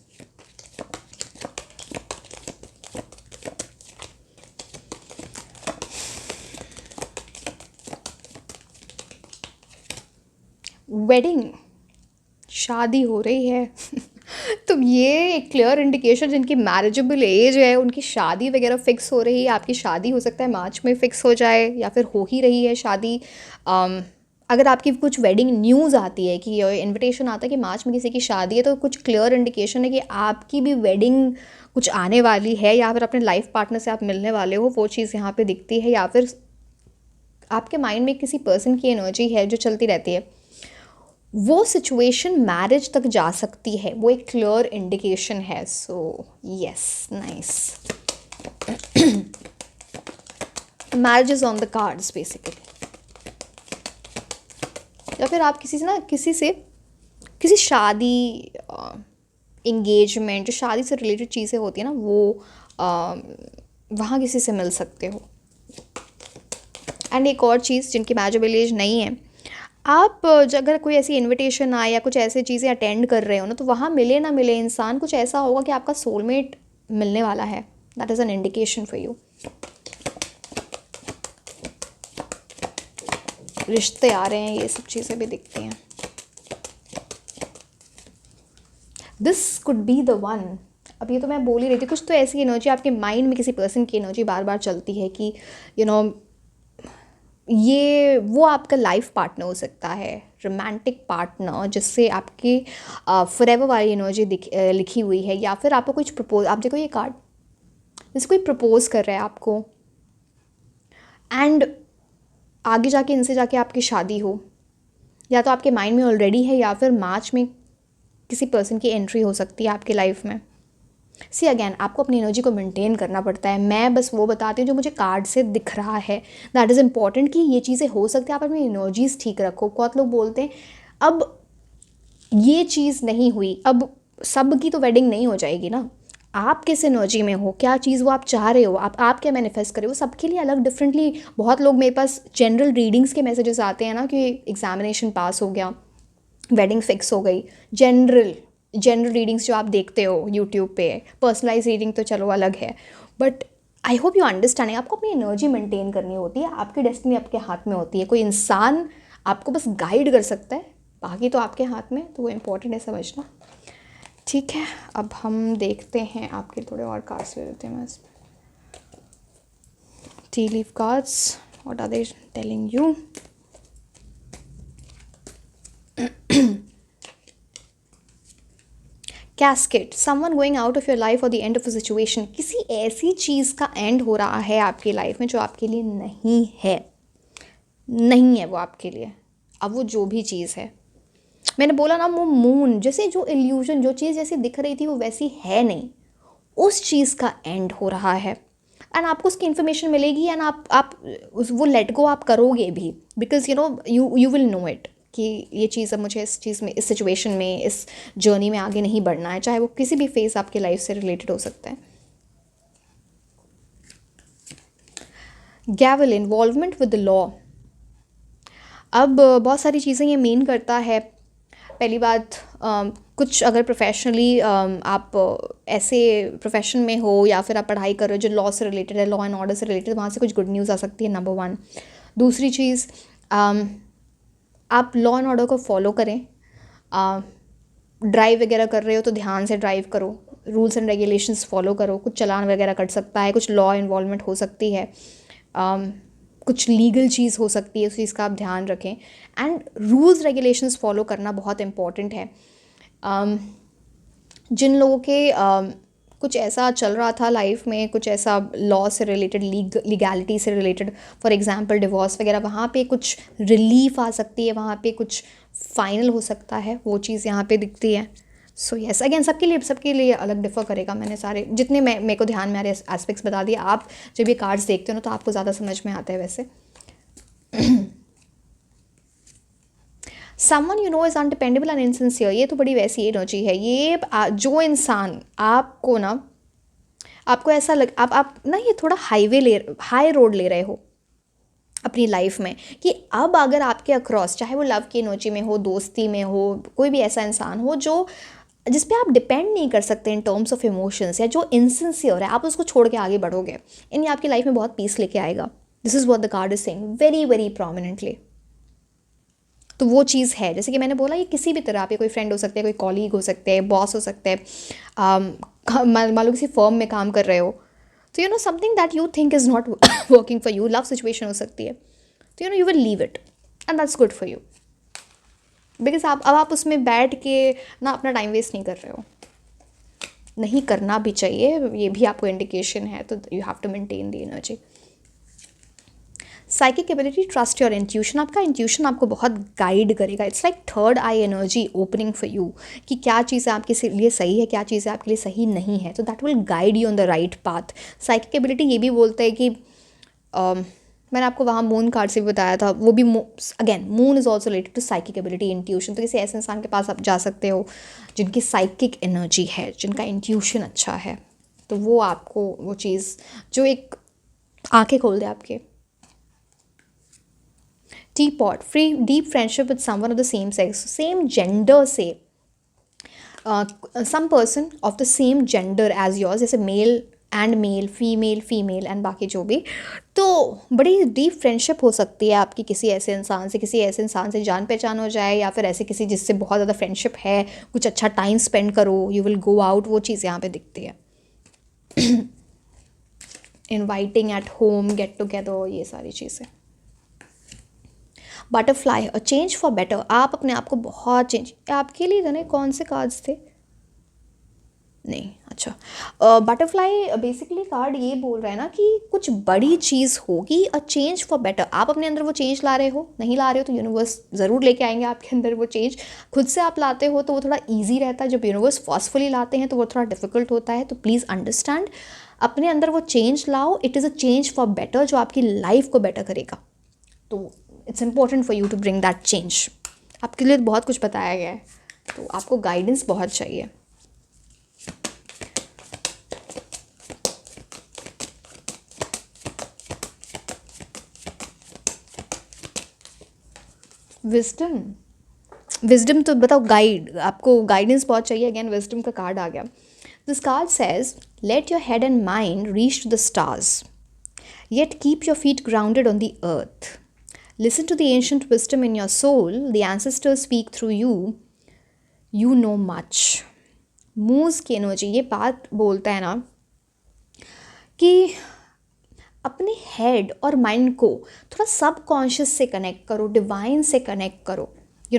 वेडिंग, शादी हो रही है तो ये एक क्लियर इंडिकेशन, जिनकी मैरिजेबल एज है उनकी शादी वगैरह फिक्स हो रही है। आपकी शादी हो सकता है मार्च में फिक्स हो जाए, या फिर हो ही रही है शादी। अगर आपकी कुछ वेडिंग न्यूज़ आती है कि इनविटेशन आता है कि मार्च में किसी की शादी है, तो कुछ क्लियर इंडिकेशन है कि आपकी भी वेडिंग कुछ आने वाली है, या फिर अपने लाइफ पार्टनर से आप मिलने वाले हो, वो चीज़ यहाँ पे दिखती है। या फिर आपके माइंड में किसी पर्सन की एनर्जी है जो चलती रहती है, वो सिचुएशन मैरिज तक जा सकती है, वो एक क्लियर इंडिकेशन है। So yes, nice. Marriage is on the cards basically. या फिर आप किसी शादी, इंगेजमेंट, जो शादी से रिलेटेड चीज़ें होती है ना, वो वहाँ किसी से मिल सकते हो। एंड एक और चीज़, जिनकी मैरिजेबल एज नहीं है, आप अगर कोई ऐसी इनविटेशन आए या कुछ ऐसी चीज़ें अटेंड कर रहे हो ना, तो वहाँ मिले ना मिले इंसान, कुछ ऐसा होगा कि आपका सोलमेट मिलने वाला है। That is an indication for you. रिश्ते आ रहे हैं, ये सब चीज़ें भी दिखती हैं। This could be the one. अब ये तो मैं बोल ही रही थी, कुछ तो ऐसी एनर्जी आपके माइंड में किसी पर्सन की एनर्जी बार बार चलती है कि ये वो आपका लाइफ पार्टनर हो सकता है, रोमांटिक पार्टनर, जिससे आपकी फॉरएवर वाली एनर्जी लिखी हुई है। या फिर आपको कुछ प्रपोज, आप देखो ये कार्ड, जैसे कोई प्रपोज कर रहा है आपको, एंड आगे जाके इनसे जाके आपकी शादी हो, या तो आपके माइंड में ऑलरेडी है, या फिर मार्च में किसी पर्सन की एंट्री हो सकती है आपके लाइफ में। सी अगेन, आपको अपनी एनर्जी को मेंटेन करना पड़ता है। मैं बस वो बताती हूँ जो मुझे कार्ड से दिख रहा है। दैट इज़ इम्पॉर्टेंट कि ये चीज़ें हो सकती है, आप अपनी एनर्जीज ठीक रखो। बहुत लोग बोलते हैं अब ये चीज़ नहीं हुई, अब सब की तो वेडिंग नहीं हो जाएगी ना, आप किस एनर्जी में हो, क्या चीज़ वो आप चाह रहे हो, आप क्या मैनिफेस्ट कर रहे हो, सबके लिए अलग डिफरेंटली। बहुत लोग, मेरे पास जनरल रीडिंग्स के मैसेजेस आते हैं ना कि एग्जामिनेशन पास हो गया, वेडिंग फिक्स हो गई। जनरल रीडिंग्स जो आप देखते हो यूट्यूब पे, पर्सनलाइज रीडिंग तो चलो अलग है, but I hope you understanding. आपको अपनी एनर्जी मेंटेन करनी होती है, आपकी डेस्टिनी आपके हाथ में होती है। कोई इंसान आपको बस गाइड कर सकता है, बाकी तो आपके हाथ में, तो वो इम्पोर्टेंट है समझना। ठीक है, अब हम देखते हैं आपके थोड़े और कार्ड्स ले लेते हैं मैं इसमें। Tea leaf cards, what are they telling you? Casket, someone going out of your life और the end of a situation. किसी ऐसी चीज़ का एंड हो रहा है आपकी लाइफ में जो आपके लिए नहीं है वो आपके लिए। अब वो जो भी चीज़ है, मैंने बोला ना, वो मून जैसे जो इल्यूजन, जो चीज़ जैसी दिख रही थी वो वैसी है नहीं, उस चीज़ का एंड हो रहा है। एंड आपको उसकी इन्फॉर्मेशन मिलेगी एंड आप वो लेट गो आप करोगे भी, because you will know it कि ये चीज़ अब मुझे इस चीज़ में, इस सिचुएशन में, इस जर्नी में आगे नहीं बढ़ना है, चाहे वो किसी भी फेज आपके लाइफ से रिलेटेड हो सकता है। गैवल, इन्वॉल्वमेंट विद द लॉ। अब बहुत सारी चीज़ें ये मीन करता है। पहली बात, कुछ अगर प्रोफेशनली आप ऐसे प्रोफेशन में हो या फिर आप पढ़ाई कर रहे हो जो लॉ से रिलेटेड है, लॉ एंड ऑर्डर से रिलेटेड, वहाँ से कुछ गुड न्यूज़ आ सकती है, नंबर 1। दूसरी चीज़, आप लॉ एंड ऑर्डर को फॉलो करें। ड्राइव वगैरह कर रहे हो तो ध्यान से ड्राइव करो, रूल्स एंड रेगुलेशंस फॉलो करो। कुछ चालान वगैरह कट सकता है, कुछ लॉ इन्वॉल्वमेंट हो सकती है, कुछ लीगल चीज़ हो सकती है, उस चीज़ का आप ध्यान रखें। एंड रूल्स रेगुलेशंस फॉलो करना बहुत इम्पॉर्टेंट है। जिन लोगों के कुछ ऐसा चल रहा था लाइफ में, कुछ ऐसा लॉ से रिलेटेड, लीगैलिटी से रिलेटेड, फॉर एग्जांपल डिवोर्स वगैरह, वहाँ पे कुछ रिलीफ आ सकती है, वहाँ पे कुछ फाइनल हो सकता है, वो चीज़ यहाँ पे दिखती है। सो यस, अगेन सबके लिए अलग डिफ़र करेगा। मैंने सारे जितने मेरे को ध्यान में आ रहे एस्पेक्ट्स बता दिए। आप जब ये कार्ड्स देखते हो ना तो आपको ज़्यादा समझ में आता है वैसे। Someone you know is undependable and insincere, ये तो बड़ी वैसी एनर्जी है। ये जो इंसान आपको ना, आपको ऐसा आप ना ये थोड़ा हाई रोड ले रहे हो अपनी लाइफ में, कि अब अगर आपके अक्रॉस, चाहे वो लव की एनर्जी में हो, दोस्ती में हो, कोई भी ऐसा इंसान हो जो जिस पे आप डिपेंड नहीं कर सकते इन टर्म्स ऑफ इमोशंस, या जो इनसिंसियर है, आप उसको छोड़ के आगे बढ़ोगे, यानी आपकी लाइफ में बहुत पीस लेके आएगा। This is what the card is saying very very prominently. तो वो चीज़ है, जैसे कि मैंने बोला, ये किसी भी तरह, आप कोई फ्रेंड हो सकते हैं, कोई कॉलीग हो सकते हैं, बॉस हो सकते हैं, मान लो किसी फर्म में काम कर रहे हो, तो something that you think is not working for you, love situation हो सकती है, तो you will leave it and that's good for you, because आप उसमें बैठ के ना अपना टाइम वेस्ट नहीं कर रहे हो। नहीं करना भी चाहिए, ये भी आपको इंडिकेशन है, तो you have to maintain the energy. Psychic ability, trust your intuition. आपका इंट्यूशन आपको बहुत गाइड करेगा। It's like third eye energy opening for you, कि क्या चीज़ आपके लिए सही है, क्या चीज़ आपके लिए सही नहीं है, तो that will guide you on the right path. Psychic ability ये भी बोलते हैं कि मैंने आपको वहाँ मून कार्ड से भी बताया था, वो भी again moon is also related to psychic ability, intuition. तो किसी ऐसे इंसान के पास आप जा सकते हो जिनकी साइकिक एनर्जी है, जिनका इंट्यूशन अच्छा है, तो वो आपको वो चीज़ जो एक आंखें खोल दे आपके। Teapot, free deep friendship with someone of the same sex, same gender से, some person of the same gender as yours, जैसे male and male, female and बाकी जो भी, तो बड़ी डीप फ्रेंडशिप हो सकती है आपकी किसी ऐसे इंसान से जान पहचान हो जाए, या फिर ऐसे किसी जिससे बहुत ज़्यादा फ्रेंडशिप है, कुछ अच्छा टाइम स्पेंड करो, यू विल गो आउट, वो चीज़ यहाँ पे दिखती है। Inviting at home, get together, ये सारी चीज़ें। Butterfly, a change for better, आप अपने आप को बहुत चेंज, आपके लिए जाने कौन से कार्ड्स थे, नहीं, अच्छा, बटरफ्लाई बेसिकली कार्ड ये बोल रहा है ना कि कुछ बड़ी चीज़ होगी, अ चेंज फॉर बेटर। आप अपने अंदर वो चेंज ला रहे हो, नहीं ला रहे हो तो यूनिवर्स ज़रूर लेके आएंगे आपके अंदर वो चेंज। खुद से आप लाते हो तो वो थोड़ा ईजी रहता है, जब यूनिवर्स फोर्सफुली लाते हैं तो वो थोड़ा डिफिकल्ट होता है। तो प्लीज़ अंडरस्टैंड, अपने अंदर वो चेंज लाओ, it is a change for better, जो आपकी लाइफ को बेटर करेगा। तो it's important for you to bring that change. आपके लिए बहुत कुछ बताया गया है, तो आपको गाइडेंस बहुत चाहिए। विजडम, विजडम तो बताओ, गाइड, आपको गाइडेंस बहुत चाहिए, अगेन विजडम का कार्ड आ गया. This card says let your head and mind reach to the stars, yet keep your feet grounded on the earth. Listen to the ancient wisdom in your soul. The ancestors speak through you. You know much. मूज की energy ये बात बोलता है ना कि अपने head और माइंड को थोड़ा सबकॉन्शियस से कनेक्ट करो, डिवाइन से कनेक्ट करो.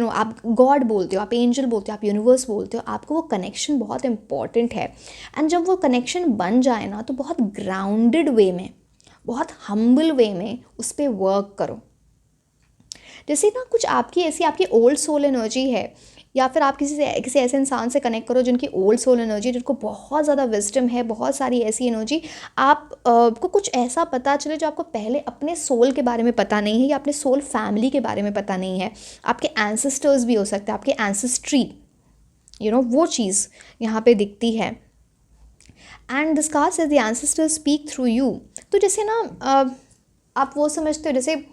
आप गॉड बोलते हो, आप एंजल बोलते हो, आप यूनिवर्स बोलते हो, आपको वो कनेक्शन बहुत इंपॉर्टेंट है. एंड जब वो कनेक्शन बन जाए ना तो बहुत ग्राउंडेड वे में, बहुत हम्बल वे में उस पर वर्क करो. जैसे ना कुछ आपकी ऐसी आपकी ओल्ड सोल एनर्जी है, या फिर आप किसी ऐसे इंसान से कनेक्ट करो जिनकी ओल्ड सोल एनर्जी, जिनको बहुत ज़्यादा विजडम है, बहुत सारी ऐसी एनर्जी. आप को कुछ ऐसा पता चले जो आपको पहले अपने सोल के बारे में पता नहीं है, या अपने सोल फैमिली के बारे में पता नहीं है. आपके एंसेस्टर्स भी हो सकते हैं, आपके एंसेस्ट्री, वो चीज़ यहाँ पे दिखती है. And this card says the ancestors speak through you. तो जैसे ना आप वो समझते हो जैसे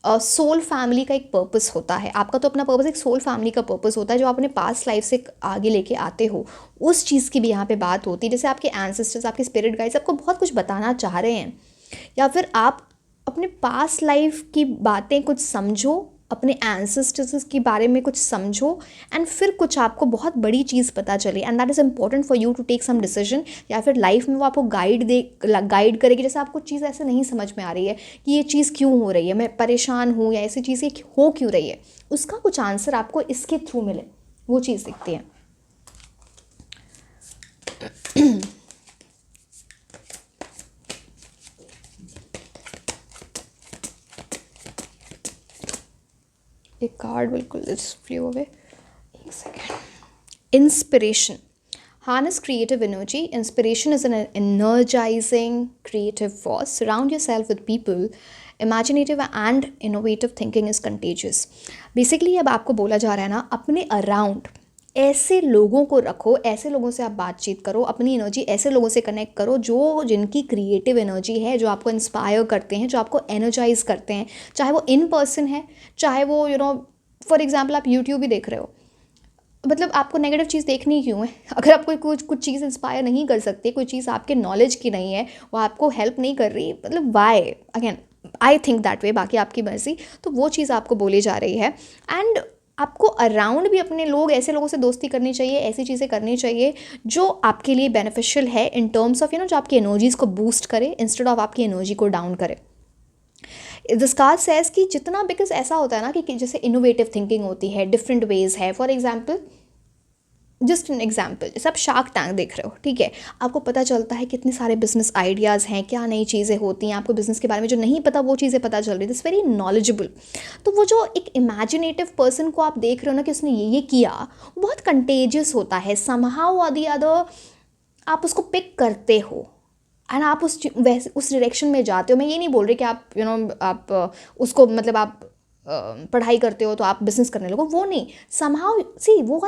सोल फैमिली का एक पर्पस होता है. आपका तो अपना पर्पस, एक सोल फैमिली का पर्पस होता है जो आप अपने पास्ट लाइफ से आगे लेके आते हो. उस चीज़ की भी यहाँ पे बात होती है. जैसे आपके एंसेस्टर्स, आपके स्पिरिट गाइड्स आपको बहुत कुछ बताना चाह रहे हैं, या फिर आप अपने पास्ट लाइफ की बातें कुछ समझो, अपने एंसेस्टर्स के बारे में कुछ समझो, एंड फिर कुछ आपको बहुत बड़ी चीज़ पता चले, and that is important for you to take some decision. या फिर लाइफ में वो आपको गाइड करेगी. जैसे आपको चीज़ ऐसे नहीं समझ में आ रही है कि ये चीज़ क्यों हो रही है, मैं परेशान हूँ, या ऐसी चीज़ें हो क्यों रही है, उसका कुछ आंसर आपको इसके थ्रू मिले, वो चीज़ दिखती है. एक कार्ड बिल्कुल फ्ली अवे, एक second. Inspiration. Harness creative energy. Inspiration is an energizing creative force. Surround yourself with people. Imaginative and innovative thinking is contagious. Basically अब आपको बोला जा रहा है ना, अपने अराउंड ऐसे लोगों को रखो, ऐसे लोगों से आप बातचीत करो, अपनी एनर्जी ऐसे लोगों से कनेक्ट करो जिनकी क्रिएटिव एनर्जी है, जो आपको इंस्पायर करते हैं, जो आपको एनर्जाइज करते हैं. चाहे वो इन पर्सन है, चाहे वो फॉर एग्जाम्पल आप यूट्यूब ही देख रहे हो, मतलब आपको नेगेटिव चीज़ देखनी क्यों है? अगर आपको कुछ चीज़ इंस्पायर नहीं कर सकती, कोई चीज़ आपके नॉलेज की नहीं है, वो आपको हेल्प नहीं कर रही, मतलब why? Again I think that way, बाकी आपकी मर्जी. तो वो चीज़ आपको बोली जा रही है. एंड आपको अराउंड भी अपने लोग, ऐसे लोगों से दोस्ती करनी चाहिए, ऐसी चीज़ें करनी चाहिए जो आपके लिए बेनिफिशियल है इन टर्म्स ऑफ जो आपकी एनर्जीज़ को बूस्ट करे इंस्टेड ऑफ आपकी एनर्जी को डाउन करे. दिस कार्ड सेज कि जितना, बिकॉज ऐसा होता है ना कि जैसे इनोवेटिव थिंकिंग होती है, डिफरेंट वेज है. For example, just an example, जैसे आप शार्क टैंक देख रहे हो, ठीक है, आपको पता चलता है कितने सारे बिजनेस आइडियाज़ हैं, क्या नई चीज़ें होती हैं, आपको बिजनेस के बारे में जो नहीं पता वो चीज़ें पता चल रही. This very knowledgeable. तो वो जो एक इमेजिनेटिव पर्सन को आप देख रहे हो ना कि उसने ये किया, वो बहुत कंटेजियस होता है. समहाउ और दी अदर आप उसको पिक करते हो एंड आप उस डायरेक्शन में जाते हो. मैं ये नहीं बोल रही कि आप आप उसको, मतलब आप पढ़ाई करते हो तो आप बिजनेस करने लगो, वो नहीं. समहाउ सी वो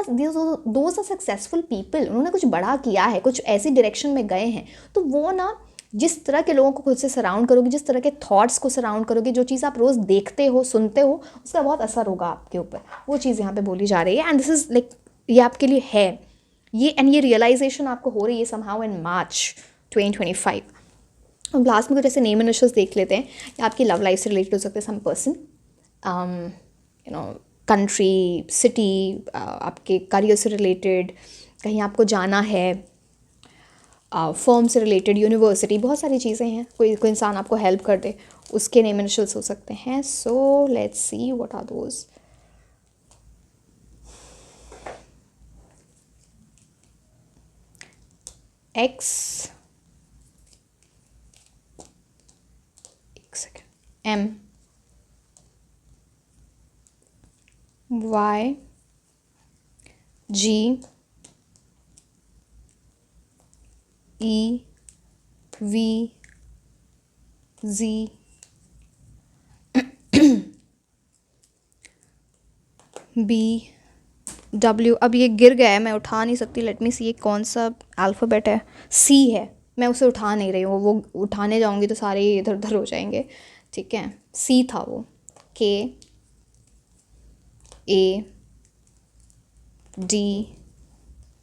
दोज आर सक्सेसफुल पीपल, उन्होंने कुछ बड़ा किया है, कुछ ऐसी डायरेक्शन में गए हैं. तो वो ना, जिस तरह के लोगों को खुद से सराउंड करोगे, जिस तरह के थॉट्स को सराउंड करोगे, जो चीज़ आप रोज़ देखते हो, सुनते हो, उसका बहुत असर होगा आपके ऊपर. वो चीज़ यहाँ पे बोली जा रही है. एंड दिस इज़ लाइक, ये आपके लिए है ये, एंड ये रियलाइजेशन आपको हो रही है समहाउ इन मार्च 2025. और लास्ट में कुछ ऐसे नेम इनिशियल्स देख लेते हैं. या आपकी लव लाइफ से रिलेटेड हो सकते हैं, सम पर्सन, कंट्री, सिटी, आपके करियर से रिलेटेड, कहीं आपको जाना है, फर्म से रिलेटेड, यूनिवर्सिटी, बहुत सारी चीज़ें हैं. कोई इंसान आपको हेल्प कर दे, उसके नेम इनिशियल्स हो सकते हैं. So let's see what are those. X, एक second, M, Y, G, E, V, Z, B, W. अब ये गिर गया है, मैं उठा नहीं सकती. लेट मी सी ये कौन सा अल्फ़ाबेट है. C है, मैं उसे उठा नहीं रही हूँ, वो उठाने जाऊँगी तो सारे इधर उधर हो जाएंगे. ठीक है, C था वो. K, A D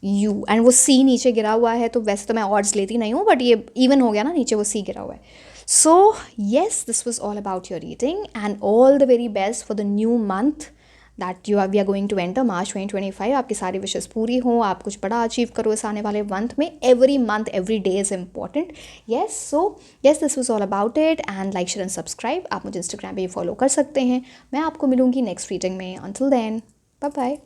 U, and वो C नीचे गिरा हुआ है, तो वैसे तो मैं ऑड्स लेती नहीं हूँ, बट ये इवन हो गया ना, नीचे वो C गिरा हुआ है. So yes, this was all about your reading and all the very best for the new month that we are going to enter, March 2025. आपकी सारी विशेष पूरी हों, आप कुछ बड़ा अचीव करो इस आने वाले मंथ में. Every month, every day is important. Yes, so yes, this was all about it. And like, share and subscribe. आप मुझे इंस्टाग्राम पे फॉलो कर सकते हैं. मैं आपको मिलूंगी नेक्स्ट रीडिंग में. Until then, bye bye.